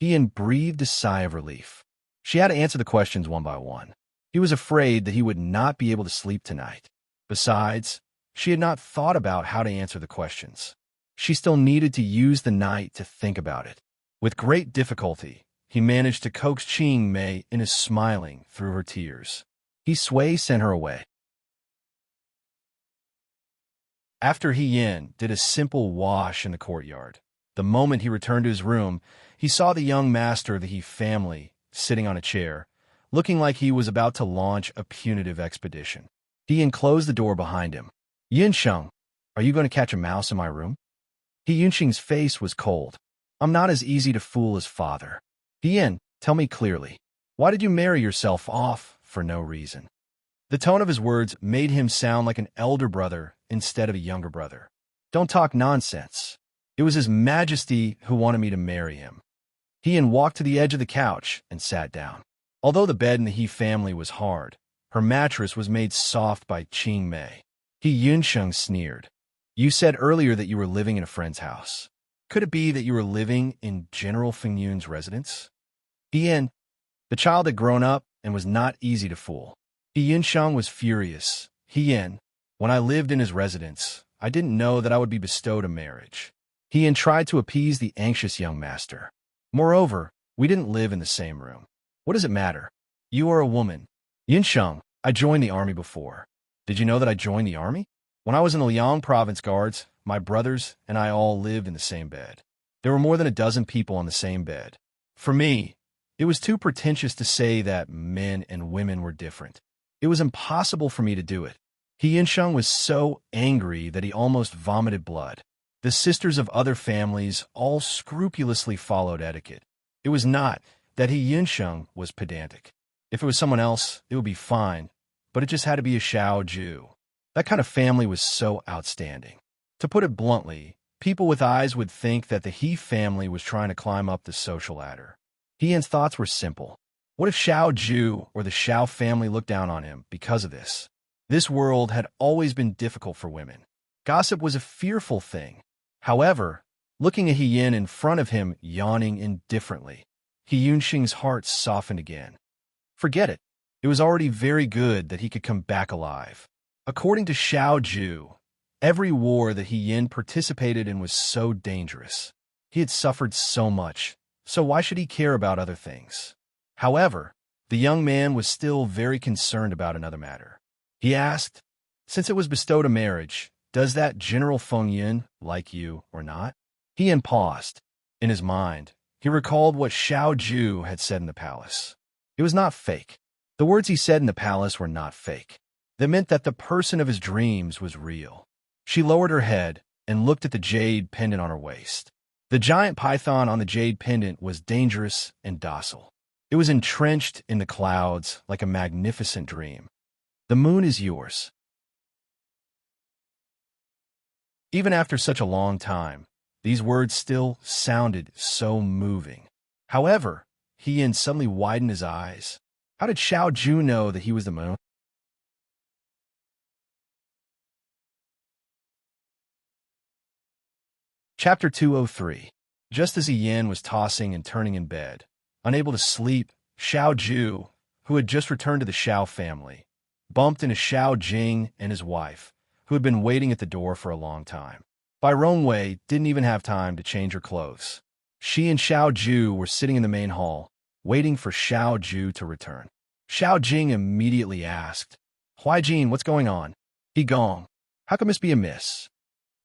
Ian breathed a sigh of relief. She had to answer the questions one by one. He was afraid that he would not be able to sleep tonight. Besides, she had not thought about how to answer the questions. She still needed to use the night to think about it. With great difficulty, he managed to coax Qingmei into smiling through her tears. He Sui sent her away. After He Yin did a simple wash in the courtyard, the moment he returned to his room, he saw the young master of the He family sitting on a chair, looking like he was about to launch a punitive expedition. He Yin closed the door behind him. "Yinsheng, are you going to catch a mouse in my room?" He Yinsheng's face was cold. "I'm not as easy to fool as father." "He Yin, tell me clearly. Why did you marry yourself off for no reason?" The tone of his words made him sound like an elder brother instead of a younger brother. "Don't talk nonsense. It was His Majesty who wanted me to marry him." He Yin walked to the edge of the couch and sat down. Although the bed in the He family was hard, her mattress was made soft by Qingmei. He Yunsheng sneered. "You said earlier that you were living in a friend's house. Could it be that you were living in General Fengyun's residence?" He Yin, the child had grown up and was not easy to fool. He Yunsheng was furious. "He Yin, when I lived in his residence, I didn't know that I would be bestowed a marriage." He Yin tried to appease the anxious young master. "Moreover, we didn't live in the same room. What does it matter? You are a woman." "Yunsheng, I joined the army before. Did you know that I joined the army? When I was in the Liang province guards, my brothers and I all lived in the same bed. There were more than a dozen people on the same bed. For me, it was too pretentious to say that men and women were different. It was impossible for me to do it." He Yunsheng was so angry that he almost vomited blood. The sisters of other families all scrupulously followed etiquette. It was not that He Yunsheng was pedantic. If it was someone else, it would be fine, but it just had to be a Xiao Ju. That kind of family was so outstanding. To put it bluntly, people with eyes would think that the He family was trying to climb up the social ladder. He-Yen's thoughts were simple. What if Xiao Ju or the Xiao family looked down on him because of this? This world had always been difficult for women. Gossip was a fearful thing. However, looking at He-Yen in front of him, yawning indifferently, He-Yunxing's heart softened again. Forget it. It was already very good that he could come back alive. According to Xiao Ju, every war that He-Yen participated in was so dangerous. He had suffered so much, so why should he care about other things? However, the young man was still very concerned about another matter. He asked, since it was bestowed a marriage, does that General Feng Yin like you or not? He-Yen paused. In his mind, he recalled what Xiao Ju had said in the palace. It was not fake. The words he said in the palace were not fake. They meant that the person of his dreams was real. She lowered her head and looked at the jade pendant on her waist. The giant python on the jade pendant was dangerous and docile. It was entrenched in the clouds like a magnificent dream. The moon is yours. Even after such a long time, these words still sounded so moving. However, He-Yen suddenly widened his eyes. How did Xiao Ju know that he was the moon? Chapter 203. Just as He-Yen was tossing and turning in bed, unable to sleep, Xiao Ju, who had just returned to the Xiao family, bumped into Xiao Jing and his wife, who had been waiting at the door for a long time. Bai Rongwei didn't even have time to change her clothes. She and Xiao Ju were sitting in the main hall, waiting for Xiao Ju to return. Xiao Jing immediately asked, Huai Jin, what's going on? He gong. How can this be amiss?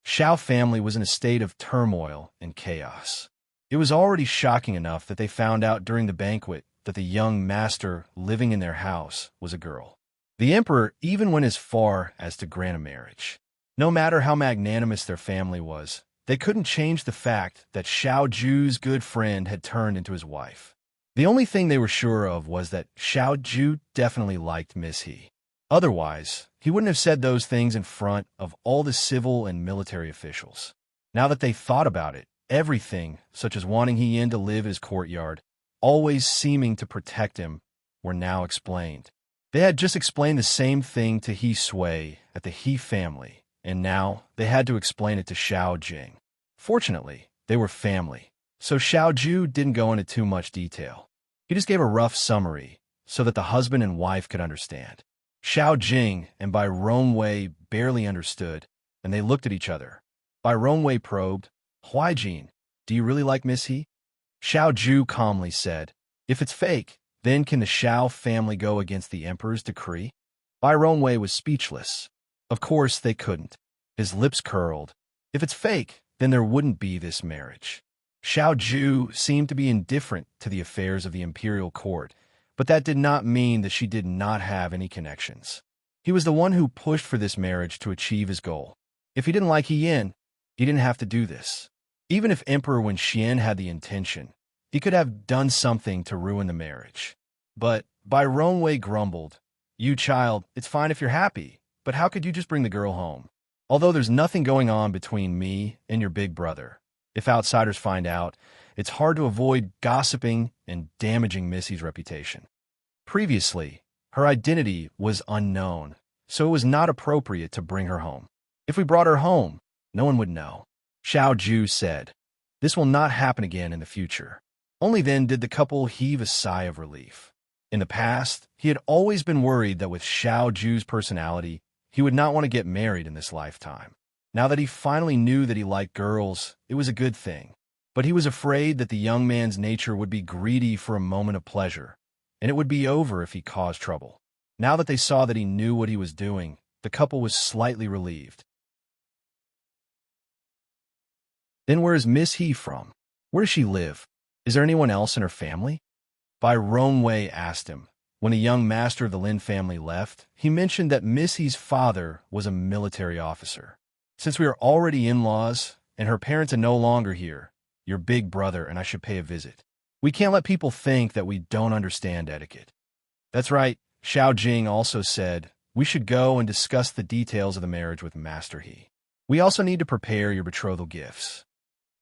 Xiao family was in a state of turmoil and chaos. It was already shocking enough that they found out during the banquet that the young master living in their house was a girl. The emperor even went as far as to grant a marriage. No matter how magnanimous their family was, they couldn't change the fact that Xiao Ju's good friend had turned into his wife. The only thing they were sure of was that Xiao Ju definitely liked Miss He. Otherwise, he wouldn't have said those things in front of all the civil and military officials. Now that they thought about it, everything, such as wanting He-Yen to live in his courtyard, always seeming to protect him, were now explained. They had just explained the same thing to He Sui at the He family, and now they had to explain it to Xiao Jing. Fortunately, they were family, so Xiao Ju didn't go into too much detail. He just gave a rough summary so that the husband and wife could understand. Xiao Jing and Bai Rongwei barely understood, and they looked at each other. Bai Rongwei probed, Huai Jin, do you really like Miss He? Xiao Ju calmly said, if it's fake, then can the Xiao family go against the emperor's decree? Bai Rongwei was speechless. Of course they couldn't. His lips curled. If it's fake, then there wouldn't be this marriage. Xiao Ju seemed to be indifferent to the affairs of the imperial court, but that did not mean that she did not have any connections. He was the one who pushed for this marriage to achieve his goal. If he didn't like He-Yen, he didn't have to do this. Even if Emperor Wenxian had the intention, he could have done something to ruin the marriage. But Bai Rongwei grumbled, you child, it's fine if you're happy, but how could you just bring the girl home? Although there's nothing going on between me and your big brother, if outsiders find out, it's hard to avoid gossiping and damaging Missy's reputation. Previously, her identity was unknown, so it was not appropriate to bring her home. If we brought her home, no one would know. Xiao Ju said, this will not happen again in the future. Only then did the couple heave a sigh of relief. In the past, he had always been worried that with Xiao Ju's personality, he would not want to get married in this lifetime. Now that he finally knew that he liked girls, it was a good thing. But he was afraid that the young man's nature would be greedy for a moment of pleasure, and it would be over if he caused trouble. Now that they saw that he knew what he was doing, the couple was slightly relieved. Then where is Miss He from? Where does she live? Is there anyone else in her family? Bai Rongwei asked him. When the young master of the Lin family left, he mentioned that Miss He's father was a military officer. Since we are already in-laws, and her parents are no longer here, your big brother and I should pay a visit. We can't let people think that we don't understand etiquette. That's right. Xiao Jing also said, we should go and discuss the details of the marriage with Master He. We also need to prepare your betrothal gifts.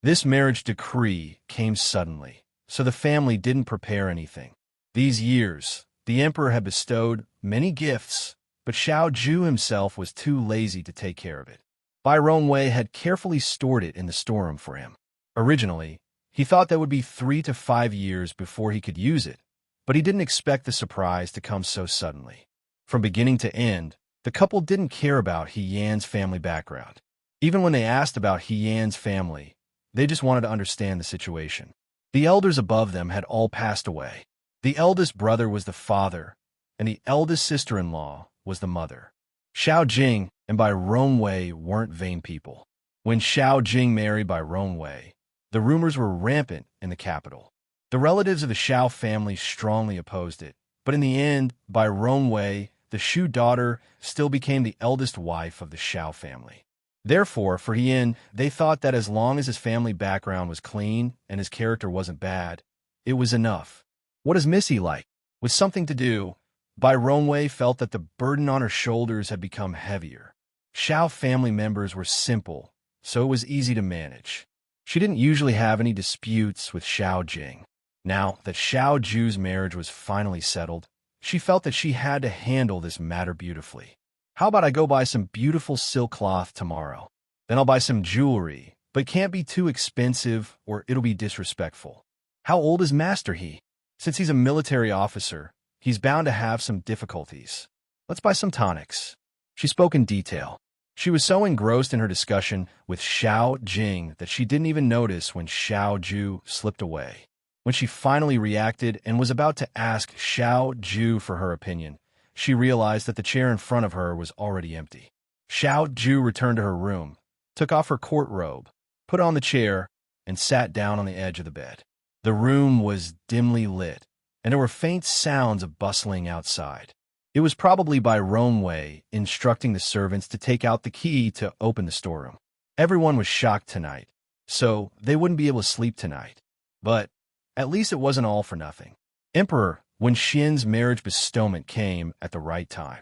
This marriage decree came suddenly, so the family didn't prepare anything. These years, the emperor had bestowed many gifts, but Xiao Ju himself was too lazy to take care of it. Bai Rongwei had carefully stored it in the storeroom for him. Originally, he thought that would be 3 to 5 years before he could use it, but he didn't expect the surprise to come so suddenly. From beginning to end, the couple didn't care about He Yan's family background. Even when they asked about He Yan's family, they just wanted to understand the situation. The elders above them had all passed away. The eldest brother was the father, and the eldest sister-in-law was the mother. Xiao Jing and Bai Rongwei weren't vain people. When Xiao Jing married Bai Rongwei, the rumors were rampant in the capital. The relatives of the Xiao family strongly opposed it, but in the end, Bai Rongwei, the Shu daughter, still became the eldest wife of the Xiao family. Therefore, for Hien, they thought that as long as his family background was clean and his character wasn't bad, it was enough. What is Missy like? With something to do, Bai Rongwei felt that the burden on her shoulders had become heavier. Xiao family members were simple, so it was easy to manage. She didn't usually have any disputes with Xiao Jing. Now that Xiao Ju's marriage was finally settled, she felt that she had to handle this matter beautifully. How about I go buy some beautiful silk cloth tomorrow? Then I'll buy some jewelry, but it can't be too expensive or it'll be disrespectful. How old is Master He? Since he's a military officer, he's bound to have some difficulties. Let's buy some tonics. She spoke in detail. She was so engrossed in her discussion with Xiao Jing that she didn't even notice when Xiao Ju slipped away. When she finally reacted and was about to ask Xiao Ju for her opinion, she realized that the chair in front of her was already empty. Xiao Ju returned to her room, took off her court robe, put on the chair, and sat down on the edge of the bed. The room was dimly lit, and there were faint sounds of bustling outside. It was probably Bai Rongwei instructing the servants to take out the key to open the storeroom. Everyone was shocked tonight, so they wouldn't be able to sleep tonight. But at least it wasn't all for nothing. Emperor, when Xian's marriage bestowment came at the right time.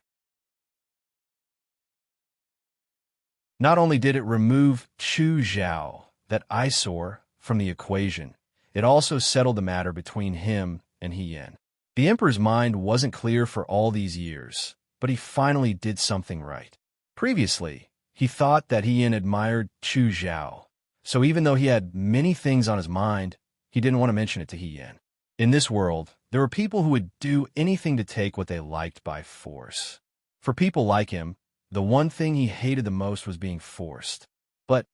Not only did it remove Chu Zhao, that eyesore, from the equation, it also settled the matter between him and He Yan. The emperor's mind wasn't clear for all these years, but he finally did something right. Previously, he thought that He Yan admired Chu Zhao, so even though he had many things on his mind, he didn't want to mention it to He Yan. In this world, there were people who would do anything to take what they liked by force. For people like him, the one thing he hated the most was being forced. But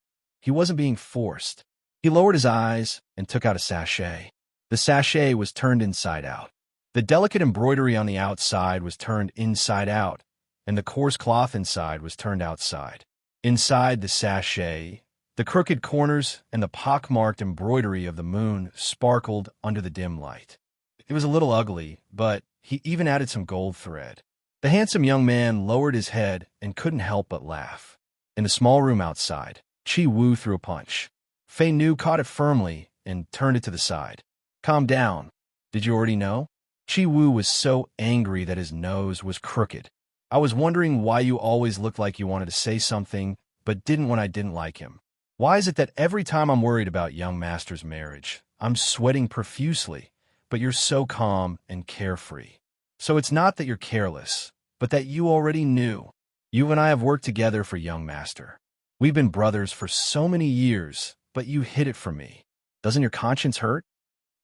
he wasn't being forced. He lowered his eyes and took out a sachet. The sachet was turned inside out. The delicate embroidery on the outside was turned inside out, and the coarse cloth inside was turned outside. Inside the sachet, the crooked corners and the pockmarked embroidery of the moon sparkled under the dim light. It was a little ugly, but he even added some gold thread. The handsome young man lowered his head and couldn't help but laugh. In the small room outside, Chi Wu threw a punch. Fei Nu caught it firmly and turned it to the side. Calm down. Did you already know? Chi Wu was so angry that his nose was crooked. I was wondering why you always looked like you wanted to say something, but didn't when I didn't like him. Why is it that every time I'm worried about young master's marriage, I'm sweating profusely, but you're so calm and carefree? So it's not that you're careless, but that you already knew. You and I have worked together for young master. We've been brothers for so many years, but you hid it from me. Doesn't your conscience hurt?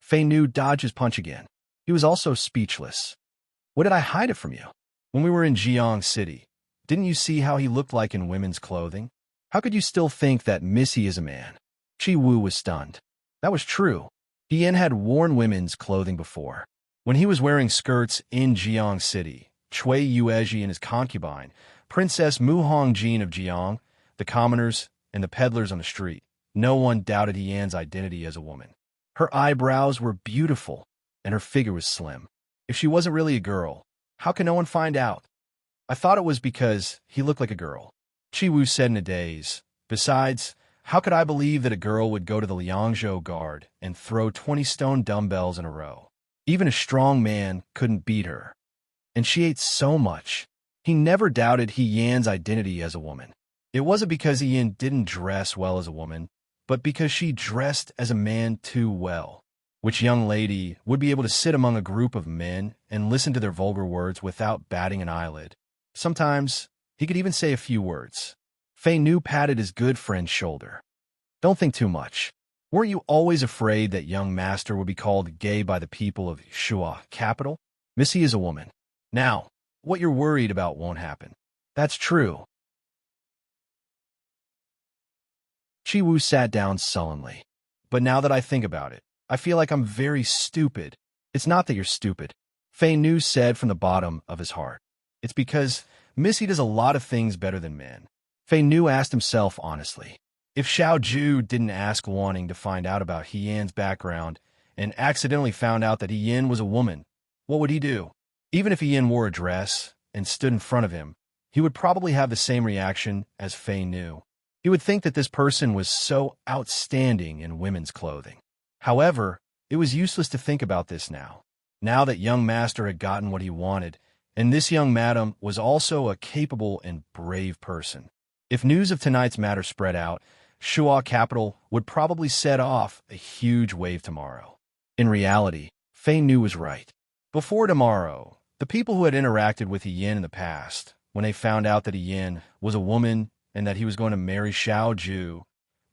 Fei Nu dodged his punch again. He was also speechless. What did I hide it from you? When we were in Jiang City, didn't you see how he looked like in women's clothing? How could you still think that Missy is a man? Chi Wu was stunned. That was true. Yan had worn women's clothing before. When he was wearing skirts in Jiang City, Cui Yuezhi and his concubine, Princess Mu Hongjin of Jiang, the commoners, and the peddlers on the street, no one doubted Yan's identity as a woman. Her eyebrows were beautiful, and her figure was slim. If she wasn't really a girl, how can no one find out? I thought it was because he looked like a girl. Chi Wu said in a daze. Besides, how could I believe that a girl would go to the Liangzhou guard and throw 20 stone dumbbells in a row? Even a strong man couldn't beat her. and she ate so much. He never doubted He Yan's identity as a woman. It wasn't because He Yan didn't dress well as a woman, but because she dressed as a man too well. Which young lady would be able to sit among a group of men and listen to their vulgar words without batting an eyelid? Sometimes he could even say a few words. Fei Nu patted his good friend's shoulder. Don't think too much. Weren't you always afraid that young master would be called gay by the people of Shua capital? Missy is a woman. Now, what you're worried about won't happen. That's true. Chi Wu sat down sullenly. But now that I think about it, I feel like I'm very stupid. It's not that you're stupid, Fei Nu said from the bottom of his heart. It's because Missy does a lot of things better than men. Fei Nu asked himself honestly. If Xiao Ju didn't ask wanting to find out about He Yan's background and accidentally found out that He Yan was a woman, what would he do? Even if He Yan wore a dress and stood in front of him, he would probably have the same reaction as Fei Nu. He would think that this person was so outstanding in women's clothing. However, it was useless to think about this now. Now that young master had gotten what he wanted, and this young madam was also a capable and brave person. If news of tonight's matter spread out, Shua capital would probably set off a huge wave tomorrow. In reality, Fei Nu was right. Before tomorrow, the people who had interacted with He Yan in the past, when they found out that He Yan was a woman and that he was going to marry Xiao Ju,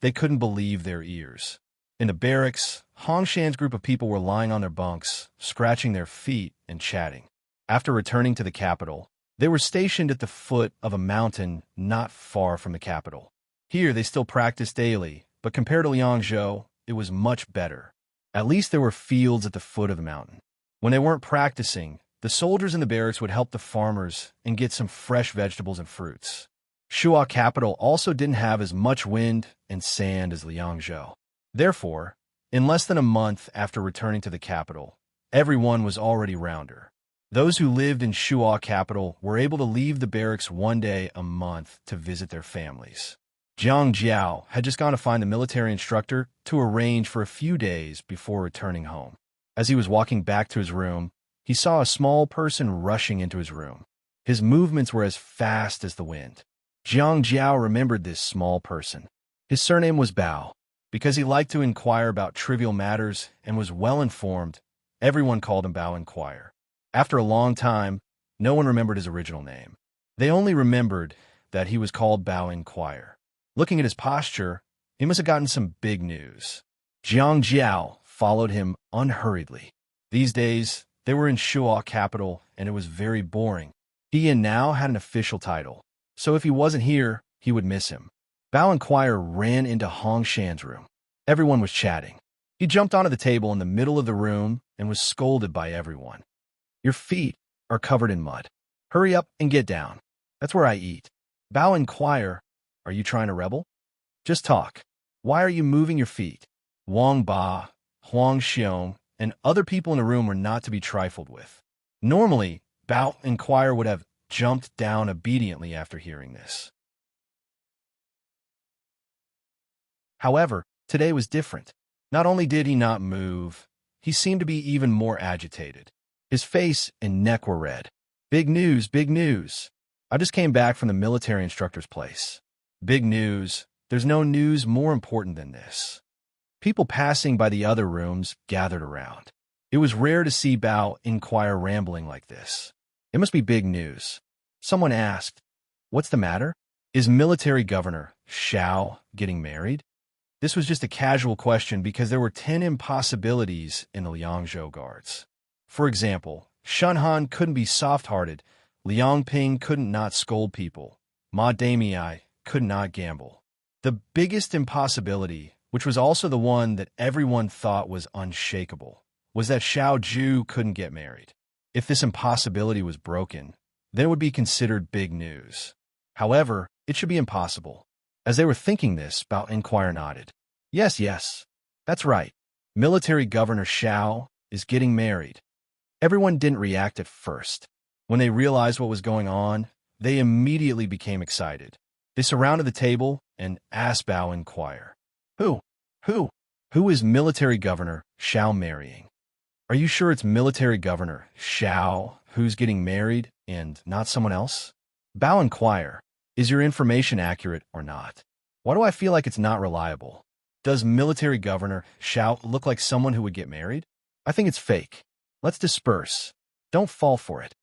they couldn't believe their ears. In the barracks, Hong Shan's group of people were lying on their bunks, scratching their feet and chatting. After returning to the capital, they were stationed at the foot of a mountain not far from the capital. Here they still practiced daily, but compared to Liangzhou, it was much better. At least there were fields at the foot of the mountain. When they weren't practicing, the soldiers in the barracks would help the farmers and get some fresh vegetables and fruits. Shua capital also didn't have as much wind and sand as Liangzhou. Therefore, in less than a month after returning to the capital, everyone was already rounder. Those who lived in Shua capital were able to leave the barracks one day a month to visit their families. Jiang Jiao had just gone to find the military instructor to arrange for a few days before returning home. As he was walking back to his room, he saw a small person rushing into his room. His movements were as fast as the wind. Jiang Jiao remembered this small person. His surname was Bao. Because he liked to inquire about trivial matters and was well-informed, everyone called him Bao Inquire. After a long time, no one remembered his original name. They only remembered that he was called Bao Inquire. Looking at his posture, he must have gotten some big news. Jiang Jiao followed him unhurriedly. These days, they were in Shua capital, and it was very boring. He and now had an official title, so if he wasn't here, he would miss him. Bao Inquire ran into Hong Shan's room. Everyone was chatting. He jumped onto the table in the middle of the room and was scolded by everyone. Your feet are covered in mud. Hurry up and get down. That's where I eat. Bao Inquire, are you trying to rebel? Just talk. Why are you moving your feet? Wang Ba, Huang Xiong, and other people in the room were not to be trifled with. Normally, Bao Inquire would have jumped down obediently after hearing this. However, today was different. Not only did he not move, he seemed to be even more agitated. His face and neck were red. Big news, big news. I just came back from the military instructor's place. Big news. There's no news more important than this. People passing by the other rooms gathered around. It was rare to see Bao Inquire rambling like this. It must be big news. Someone asked, what's the matter? Is military governor Xiao getting married? This was just a casual question because there were 10 impossibilities in the Liangzhou guards. For example, Shunhan couldn't be soft-hearted, Liang Ping couldn't not scold people, Ma Damei could not gamble. The biggest impossibility, which was also the one that everyone thought was unshakable, was that Xiao Ju couldn't get married. If this impossibility was broken, then it would be considered big news. However, it should be impossible. As they were thinking this, Bao Inquire nodded. Yes, that's right. Military Governor Xiao is getting married. Everyone didn't react at first. When they realized what was going on, they immediately became excited. They surrounded the table and asked Bao Inquire, Who is Military Governor Xiao marrying? Are you sure it's Military Governor Xiao who's getting married and not someone else? Bao inquire, is your information accurate or not? Why do I feel like it's not reliable? Does military governor Shout look like someone who would get married? I think it's fake. Let's disperse. Don't fall for it.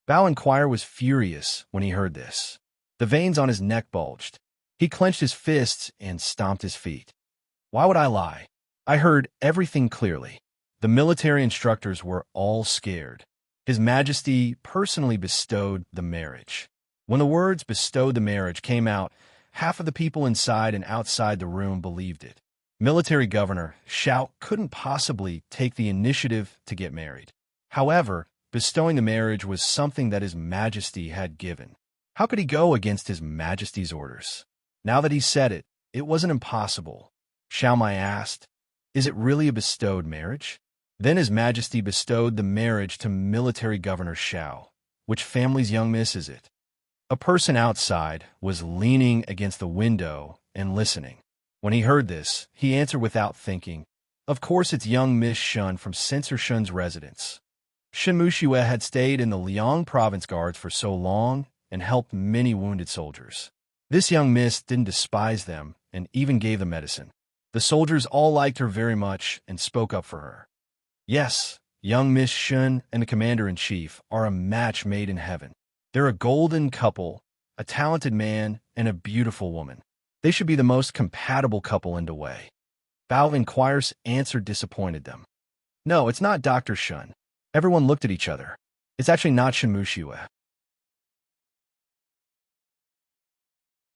Bao inquire was furious when he heard this. The veins on his neck bulged. He clenched his fists and stomped his feet. Why would I lie? I heard everything clearly. The military instructors were all scared. His Majesty personally bestowed the marriage. When the words bestowed the marriage came out, half of the people inside and outside the room believed it. Military Governor Shout couldn't possibly take the initiative to get married. However, bestowing the marriage was something that His Majesty had given. How could he go against His Majesty's orders? Now that he said it, it wasn't impossible. Xiaomai asked, is it really a bestowed marriage? Then His Majesty bestowed the marriage to Military Governor Xiao. Which family's young miss is it? A person outside was leaning against the window and listening. When he heard this, he answered without thinking, of course it's young Miss Shun from Censor Shun's residence. Shen Muxue had stayed in the Liang Province Guards for so long and helped many wounded soldiers. This young miss didn't despise them and even gave them medicine. The soldiers all liked her very much and spoke up for her. Yes, young Miss Shun and the commander-in-chief are a match made in heaven. They're a golden couple, a talented man and a beautiful woman. They should be the most compatible couple in the way. Bao inquires answer disappointed them. No, it's not Dr. Shun. Everyone looked at each other. It's actually not Shen Muxue.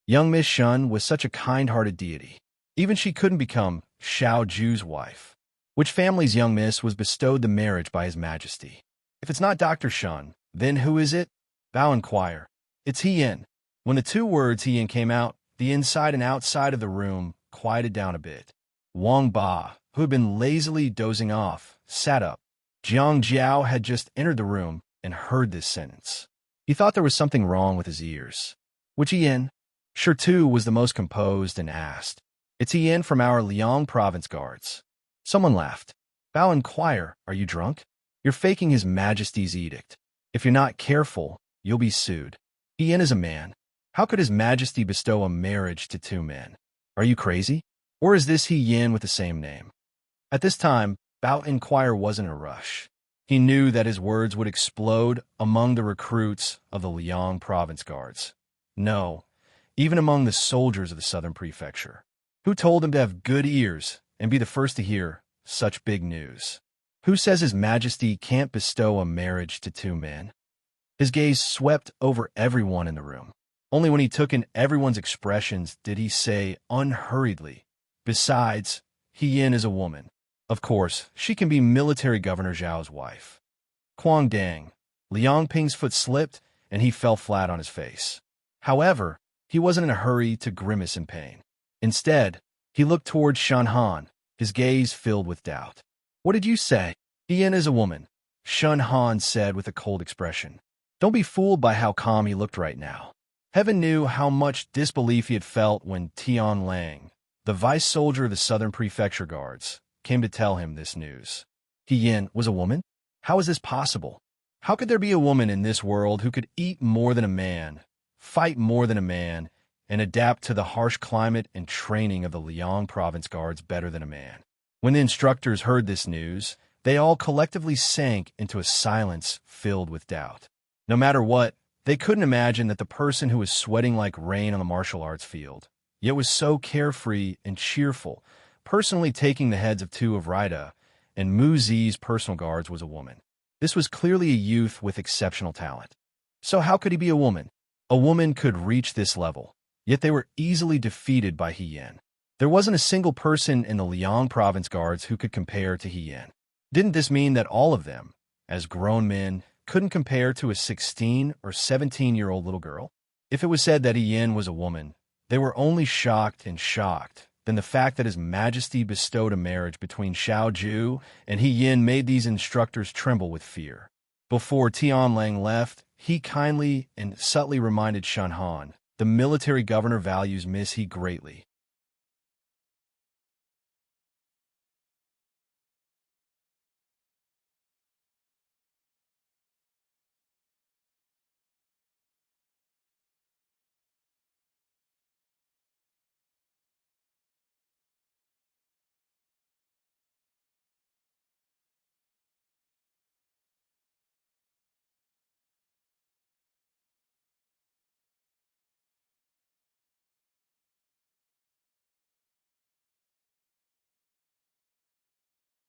Young Miss Shun was such a kind-hearted deity. Even she couldn't become Xiao Ju's wife. Which family's young miss was bestowed the marriage by His Majesty? If it's not Dr. Shun, then who is it? Bao inquire. It's He Yin. When the two words He Yin came out, the inside and outside of the room quieted down a bit. Wang Ba, who had been lazily dozing off, sat up. Jiang Jiao had just entered the room and heard this sentence. He thought there was something wrong with his ears. Which He Yin? Shi Tu was the most composed and asked, it's He Yin from our Liang Province Guards. Someone laughed. Bao inquire, are you drunk? You're faking His Majesty's edict. If you're not careful, you'll be sued. He Yin is a man. How could His Majesty bestow a marriage to two men? Are you crazy? Or is this He Yin with the same name? At this time, Bao inquire wasn't in a rush. He knew that his words would explode among the recruits of the Liang Province Guards. No, even among the soldiers of the Southern Prefecture. Who told him to have good ears and be the first to hear such big news? Who says His Majesty can't bestow a marriage to two men? His gaze swept over everyone in the room. Only when he took in everyone's expressions did he say unhurriedly, besides, He Yin is a woman. Of course, she can be Military Governor Zhao's wife. Kuang Dang. Liang Ping's foot slipped and he fell flat on his face. However, he wasn't in a hurry to grimace in pain. Instead, he looked toward Shan Han, his gaze filled with doubt. What did you say? He Yin is a woman, Shan Han said with a cold expression. Don't be fooled by how calm he looked right now. Heaven knew how much disbelief he had felt when Tian Lang, the vice soldier of the Southern Prefecture Guards, came to tell him this news. He Yin was a woman? How is this possible? How could there be a woman in this world who could eat more than a man, fight more than a man, and adapt to the harsh climate and training of the Liang Province Guards better than a man? When the instructors heard this news, they all collectively sank into a silence filled with doubt. No matter what, they couldn't imagine that the person who was sweating like rain on the martial arts field, yet was so carefree and cheerful, personally taking the heads of two of Rida and Mu Zi's personal guards was a woman. This was clearly a youth with exceptional talent. So how could he be a woman? A woman could reach this level, yet they were easily defeated by He Yin. There wasn't a single person in the Liang Province Guards who could compare to He Yin. Didn't this mean that all of them, as grown men, couldn't compare to a 16 or 17-year-old little girl? If it was said that He Yin was a woman, they were only shocked then the fact that His Majesty bestowed a marriage between Xiao Ju and He Yin made these instructors tremble with fear. Before Tian Lang left, he kindly and subtly reminded Shan Han, the military governor values Miss He greatly.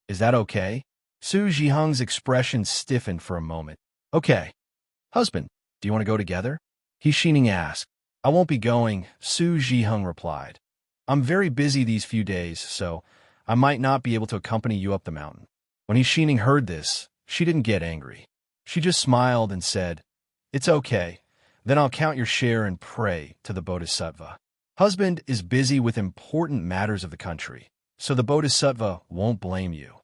Is that okay? Su Zhiheng's expression stiffened for a moment. Okay. Husband, do you want to go together? He Xining asked. I won't be going, Su Zhiheng replied. I'm very busy these few days, so I might not be able to accompany you up the mountain. When He Xining heard this, she didn't get angry. She just smiled and said, It's okay. Then I'll count your share and pray to the Bodhisattva. Husband is busy with important matters of the country, so the Bodhisattva won't blame you.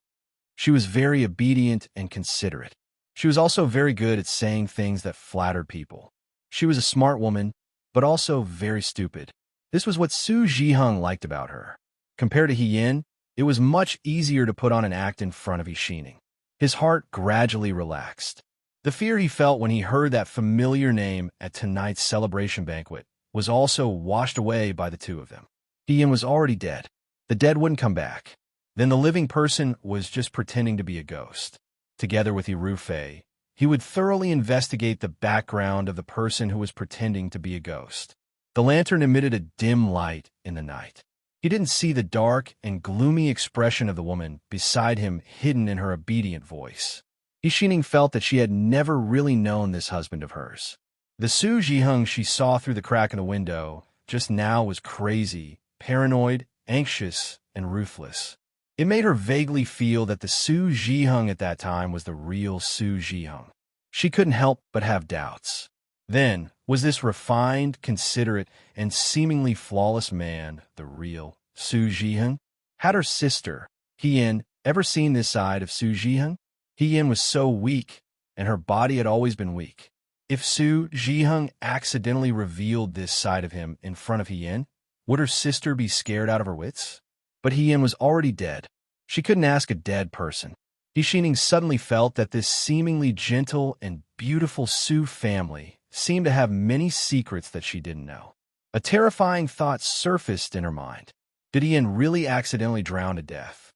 She was very obedient and considerate. She was also very good at saying things that flattered people. She was a smart woman, but also very stupid. This was what Su Zhiheng liked about her. Compared to He Yin, it was much easier to put on an act in front of He Xining. His heart gradually relaxed. The fear he felt when he heard that familiar name at tonight's celebration banquet was also washed away by the two of them. He Yin was already dead. The dead wouldn't come back. Then the living person was just pretending to be a ghost. Together with Ru Fei, he would thoroughly investigate the background of the person who was pretending to be a ghost. The lantern emitted a dim light in the night. He didn't see the dark and gloomy expression of the woman beside him hidden in her obedient voice. He Xining felt that she had never really known this husband of hers. The Su Zhiheng she saw through the crack in the window just now was crazy, paranoid, anxious, and ruthless. It made her vaguely feel that the Su Zhiheng at that time was the real Su Zhiheng. She couldn't help but have doubts. Then, was this refined, considerate, and seemingly flawless man the real Su Zhiheng? Had her sister, He Yin, ever seen this side of Su Zhiheng? He Yin was so weak, and her body had always been weak. If Su Zhiheng accidentally revealed this side of him in front of He Yin, would her sister be scared out of her wits? But He Yin was already dead. She couldn't ask a dead person. He Xining suddenly felt that this seemingly gentle and beautiful Su family seemed to have many secrets that she didn't know. A terrifying thought surfaced in her mind. Did He Yin really accidentally drown to death?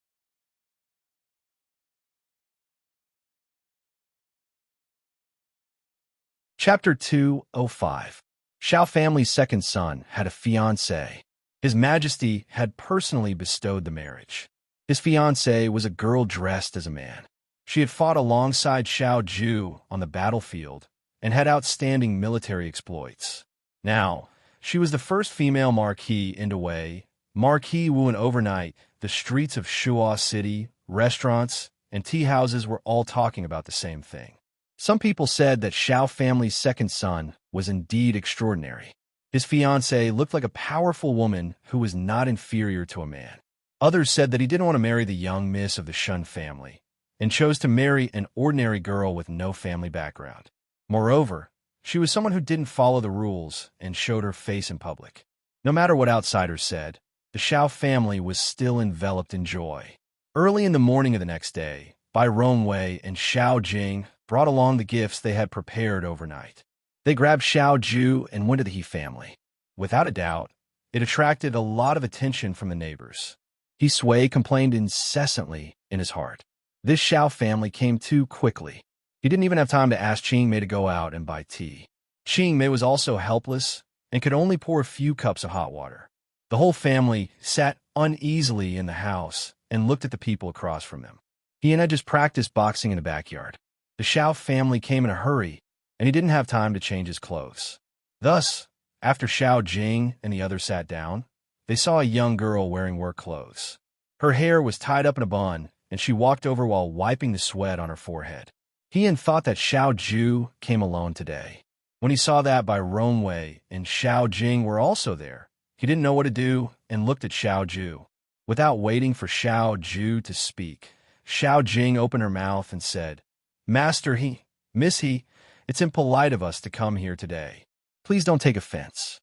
Chapter 205. Shao family's second son had a fiancée. His Majesty had personally bestowed the marriage. His fiancée was a girl dressed as a man. She had fought alongside Shao Ju on the battlefield and had outstanding military exploits. Now, she was the first female marquis in Wei. Marquis Wu, overnight, the streets of Shuo City, restaurants, and tea houses were all talking about the same thing. Some people said that Shao family's second son was indeed extraordinary. His fiancée looked like a powerful woman who was not inferior to a man. Others said that he didn't want to marry the young miss of the Shun family and chose to marry an ordinary girl with no family background. Moreover, she was someone who didn't follow the rules and showed her face in public. No matter what outsiders said, the Shao family was still enveloped in joy. Early in the morning of the next day, Bai Rongwei and Shao Jing brought along the gifts they had prepared overnight. They grabbed Shao Ju and went to the He family. Without a doubt, it attracted a lot of attention from the neighbors. He Sui complained incessantly in his heart. This Shao family came too quickly. He didn't even have time to ask Qing Mei to go out and buy tea. Qing Mei was also helpless and could only pour a few cups of hot water. The whole family sat uneasily in the house and looked at the people across from them. He and I just practiced boxing in the backyard. The Shao family came in a hurry, and he didn't have time to change his clothes. Thus, after Shao Jing and the others sat down, they saw a young girl wearing work clothes. Her hair was tied up in a bun, and she walked over while wiping the sweat on her forehead. He and thought that Shao Ju came alone today. When he saw that Bai Rongwei and Shao Jing were also there, he didn't know what to do and looked at Shao Ju. Without waiting for Shao Ju to speak, Shao Jing opened her mouth and said, Master He, Miss He, it's impolite of us to come here today. Please don't take offense.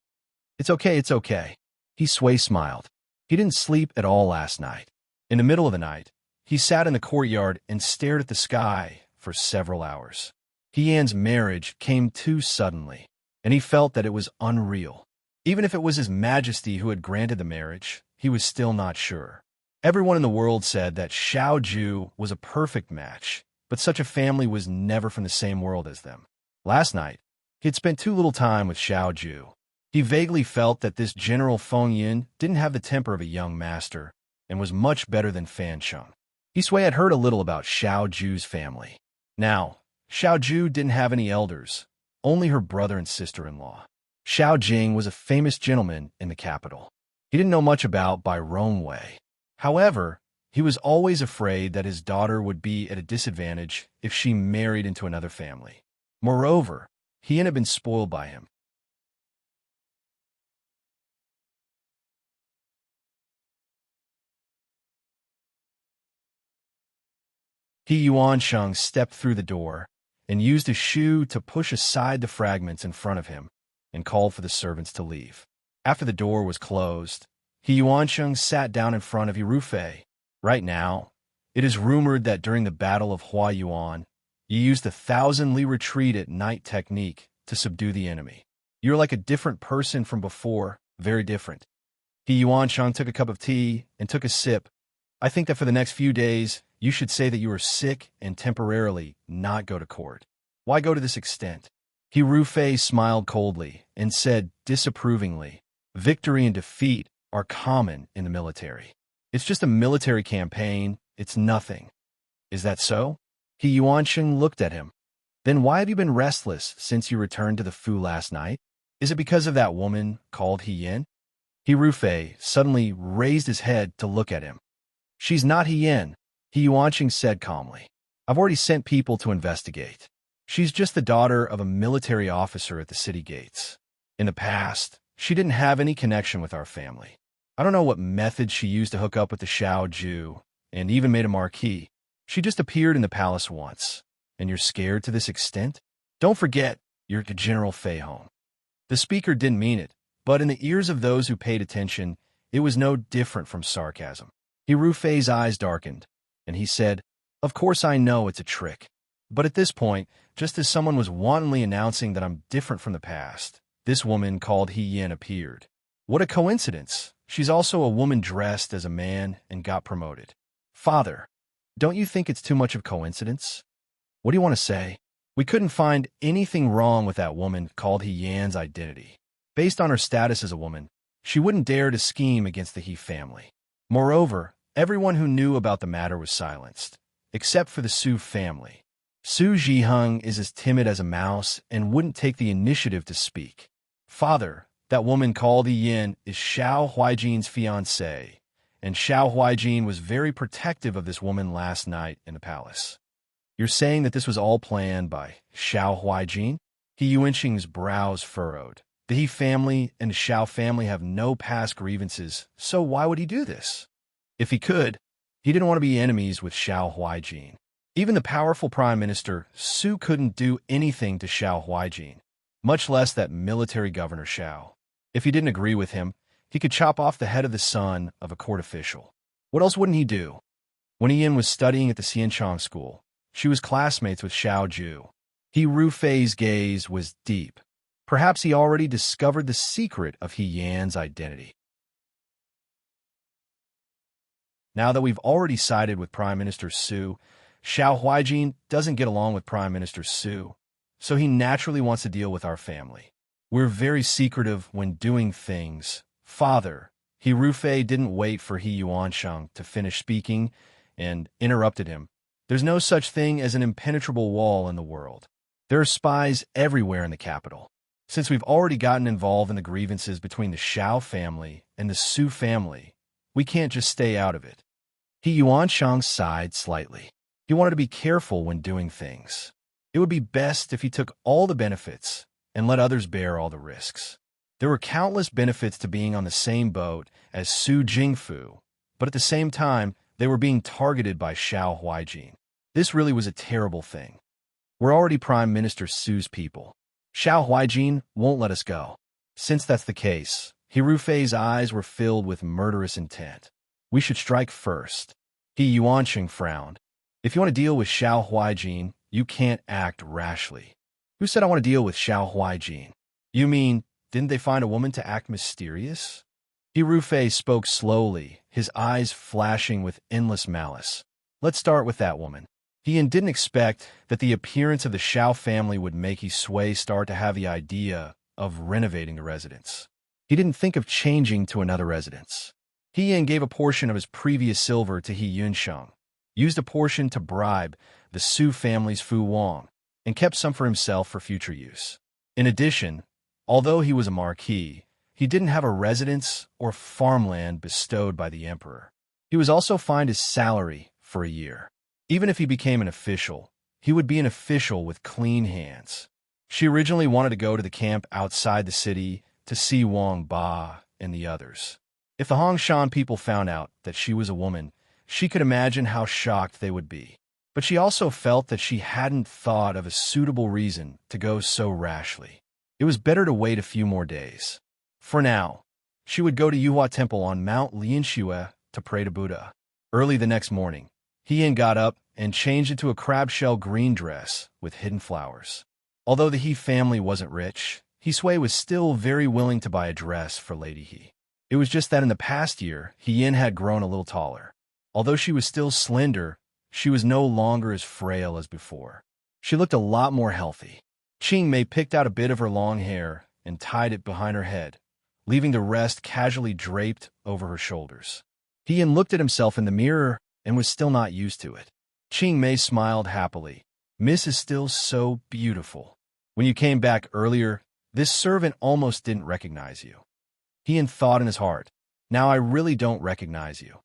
It's okay, it's okay. He Sui smiled. He didn't sleep at all last night. In the middle of the night, he sat in the courtyard and stared at the sky for several hours. He Yan's marriage came too suddenly, and he felt that it was unreal. Even if it was His Majesty who had granted the marriage, he was still not sure. Everyone in the world said that Shao Ju was a perfect match, but such a family was never from the same world as them. Last night, he had spent too little time with Shao Ju. He vaguely felt that this General Feng Yin didn't have the temper of a young master and was much better than Fan Sheng. He Sui had heard a little about Xiao Ju's family. Now, Xiao Ju didn't have any elders, only her brother and sister-in-law. Xiao Jing was a famous gentleman in the capital. He didn't know much about Bai Rongwei. However, he was always afraid that his daughter would be at a disadvantage if she married into another family. Moreover, he had been spoiled by him. He Yuansheng stepped through the door and used his shoe to push aside the fragments in front of him and called for the servants to leave. After the door was closed, He Yuansheng sat down in front of Rufei. Right now, it is rumored that during the Battle of Huayuan, you used the 1,000-li retreat at night technique to subdue the enemy. You're like a different person from before, very different. He Yuansheng took a cup of tea and took a sip. I think that for the next few days, you should say that you are sick and temporarily not go to court. Why go to this extent? He Rufei smiled coldly and said disapprovingly, victory and defeat are common in the military. It's just a military campaign, it's nothing. Is that so? He Yuansheng looked at him. Then why have you been restless since you returned to the Fu last night? Is it because of that woman called He Yin? He Rufei suddenly raised his head to look at him. She's not He Yin, He Yuansheng said calmly. I've already sent people to investigate. She's just the daughter of a military officer at the city gates. In the past, she didn't have any connection with our family. I don't know what method she used to hook up with the Xiao Ju, and even made a marquee. She just appeared in the palace once. And you're scared to this extent? Don't forget, you're General Fei Hong. The speaker didn't mean it, but in the ears of those who paid attention, it was no different from sarcasm. He Rufei's eyes darkened, and he said, Of course I know it's a trick. But at this point, just as someone was wantonly announcing that I'm different from the past, this woman called He Yin appeared. What a coincidence! She's also a woman dressed as a man and got promoted. Father, don't you think it's too much of coincidence? What do you want to say? We couldn't find anything wrong with that woman called He Yan's identity. Based on her status as a woman, she wouldn't dare to scheme against the He family. Moreover, everyone who knew about the matter was silenced, except for the Su family. Su Zhiheng is as timid as a mouse and wouldn't take the initiative to speak. Father, that woman called He Yin is Xiao Huaijin's fiancée, and Xiao Huaijin was very protective of this woman last night in the palace. You're saying that this was all planned by Xiao Huaijin? He Yuansheng's brows furrowed. The He family and the Xiao family have no past grievances, so why would he do this? If he could, he didn't want to be enemies with Xiao Huaijin. Even the powerful Prime Minister Su couldn't do anything to Xiao Huaijin, much less that military governor Xiao. If he didn't agree with him, he could chop off the head of the son of a court official. What else wouldn't he do? When He Yin was studying at the Xianchang school, she was classmates with Xiao Ju. He Rufei's gaze was deep. Perhaps he already discovered the secret of He Yan's identity. Now that we've already sided with Prime Minister Su, Xiao Huaijin doesn't get along with Prime Minister Su, so he naturally wants to deal with our family. We're very secretive when doing things. Father, He Rufei didn't wait for He Yuansheng to finish speaking and interrupted him. There's no such thing as an impenetrable wall in the world. There are spies everywhere in the capital. Since we've already gotten involved in the grievances between the Xiao family and the Su family, we can't just stay out of it. He Yuansheng sighed slightly. He wanted to be careful when doing things. It would be best if he took all the benefits and let others bear all the risks. There were countless benefits to being on the same boat as Su Jingfu, but at the same time, they were being targeted by Xiao Huaijin. This really was a terrible thing. We're already Prime Minister Su's people. Xiao Huaijin won't let us go. Since that's the case, He Rufei's eyes were filled with murderous intent. We should strike first. He Yuansheng frowned. If you want to deal with Xiao Huaijin, you can't act rashly. Who said I want to deal with Xiao Huaijin? You mean, didn't they find a woman to act mysterious? He Rufei spoke slowly, his eyes flashing with endless malice. Let's start with that woman. He didn't expect that the appearance of the Xiao family would make He Sui start to have the idea of renovating the residence. He didn't think of changing to another residence. He Yin gave a portion of his previous silver to He Yuansheng, used a portion to bribe the Su family's Fu Wang, and kept some for himself for future use. In addition, although he was a marquis, he didn't have a residence or farmland bestowed by the emperor. He was also fined his salary for a year. Even if he became an official, he would be an official with clean hands. She originally wanted to go to the camp outside the city to see Wang Ba and the others. If the Hongshan people found out that she was a woman, she could imagine how shocked they would be. But she also felt that she hadn't thought of a suitable reason to go so rashly. It was better to wait a few more days. For now, she would go to Yuhua Temple on Mount Lianxue to pray to Buddha. Early the next morning, He got up and changed into a crab-shell green dress with hidden flowers. Although the He family wasn't rich, He Sui was still very willing to buy a dress for Lady He. It was just that in the past year, He Yin had grown a little taller. Although she was still slender, she was no longer as frail as before. She looked a lot more healthy. Qing Mei picked out a bit of her long hair and tied it behind her head, leaving the rest casually draped over her shoulders. He Yin looked at himself in the mirror and was still not used to it. Qing Mei smiled happily. Miss is still so beautiful. When you came back earlier, this servant almost didn't recognize you. He Yin thought in his heart, now I really don't recognize you.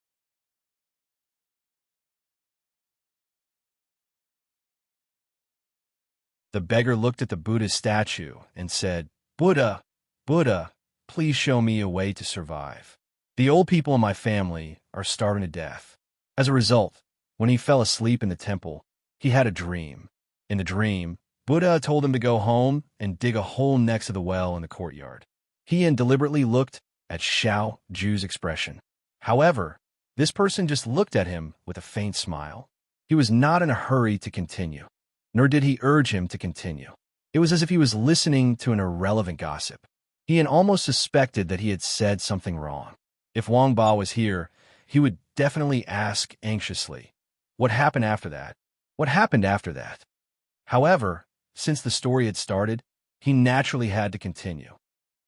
The beggar looked at the Buddha's statue and said, Buddha, Buddha, please show me a way to survive. The old people in my family are starving to death. As a result, when he fell asleep in the temple, he had a dream. In the dream, Buddha told him to go home and dig a hole next to the well in the courtyard. He Yin deliberately looked at Xiao Ju's expression. However, this person just looked at him with a faint smile. He was not in a hurry to continue, nor did he urge him to continue. It was as if he was listening to an irrelevant gossip. He Yin almost suspected that he had said something wrong. If Wang Ba was here, he would definitely ask anxiously, what happened after that? What happened after that? However, since the story had started, he naturally had to continue.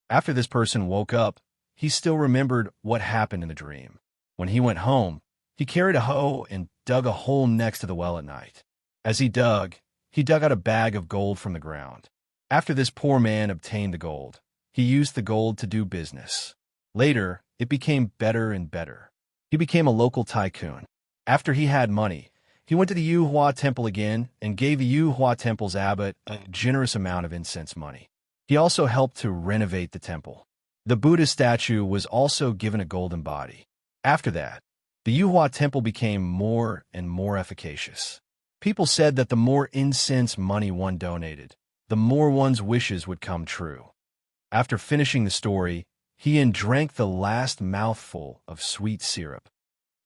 After this person woke up, he still remembered what happened in the dream. When he went home, he carried a hoe and dug a hole next to the well at night. As he dug out a bag of gold from the ground. After this poor man obtained the gold, he used the gold to do business. Later, it became better and better. He became a local tycoon. After he had money, he went to the Yuhua Temple again and gave the Yuhua Temple's abbot a generous amount of incense money. He also helped to renovate the temple. The Buddha statue was also given a golden body. After that, the Yuhua Temple became more and more efficacious. People said that the more incense money one donated, the more one's wishes would come true. After finishing the story, He Yin drank the last mouthful of sweet syrup.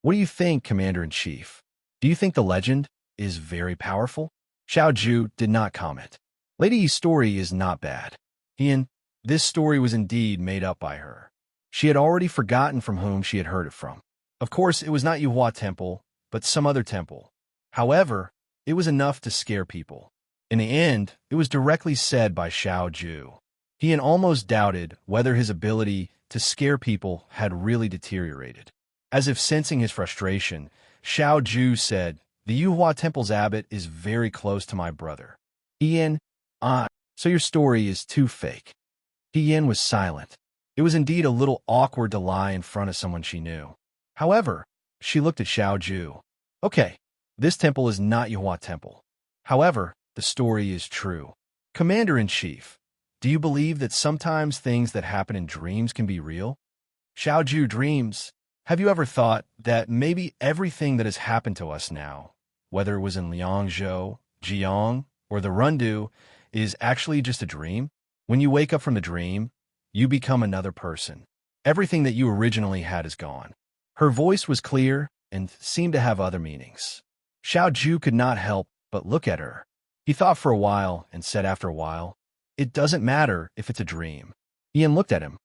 What do you think, Commander-in-Chief? Do you think the legend is very powerful? Xiao Ju did not comment. Lady Yi's story is not bad. He Yin, this story was indeed made up by her. She had already forgotten from whom she had heard it from. Of course, it was not Yuhua Temple, but some other temple. However, it was enough to scare people. In the end, it was directly said by Xiao Ju. He Yin almost doubted whether his ability to scare people had really deteriorated. As if sensing his frustration, Xiao Ju said, the Yuhua Temple's abbot is very close to my brother. He Yin, so your story is too fake. He Yin was silent. It was indeed a little awkward to lie in front of someone she knew. However, she looked at Xiao Ju. Okay, this temple is not Yuhua Temple. However, the story is true. Commander-in-Chief, do you believe that sometimes things that happen in dreams can be real? Xiao Ju dreams. Have you ever thought that maybe everything that has happened to us now, whether it was in Liangzhou, Jiang, or the Rundu, is actually just a dream? When you wake up from the dream, you become another person. Everything that you originally had is gone. Her voice was clear and seemed to have other meanings. Xiao Ju could not help but look at her. He thought for a while and said after a while, it doesn't matter if it's a dream. Ian looked at him.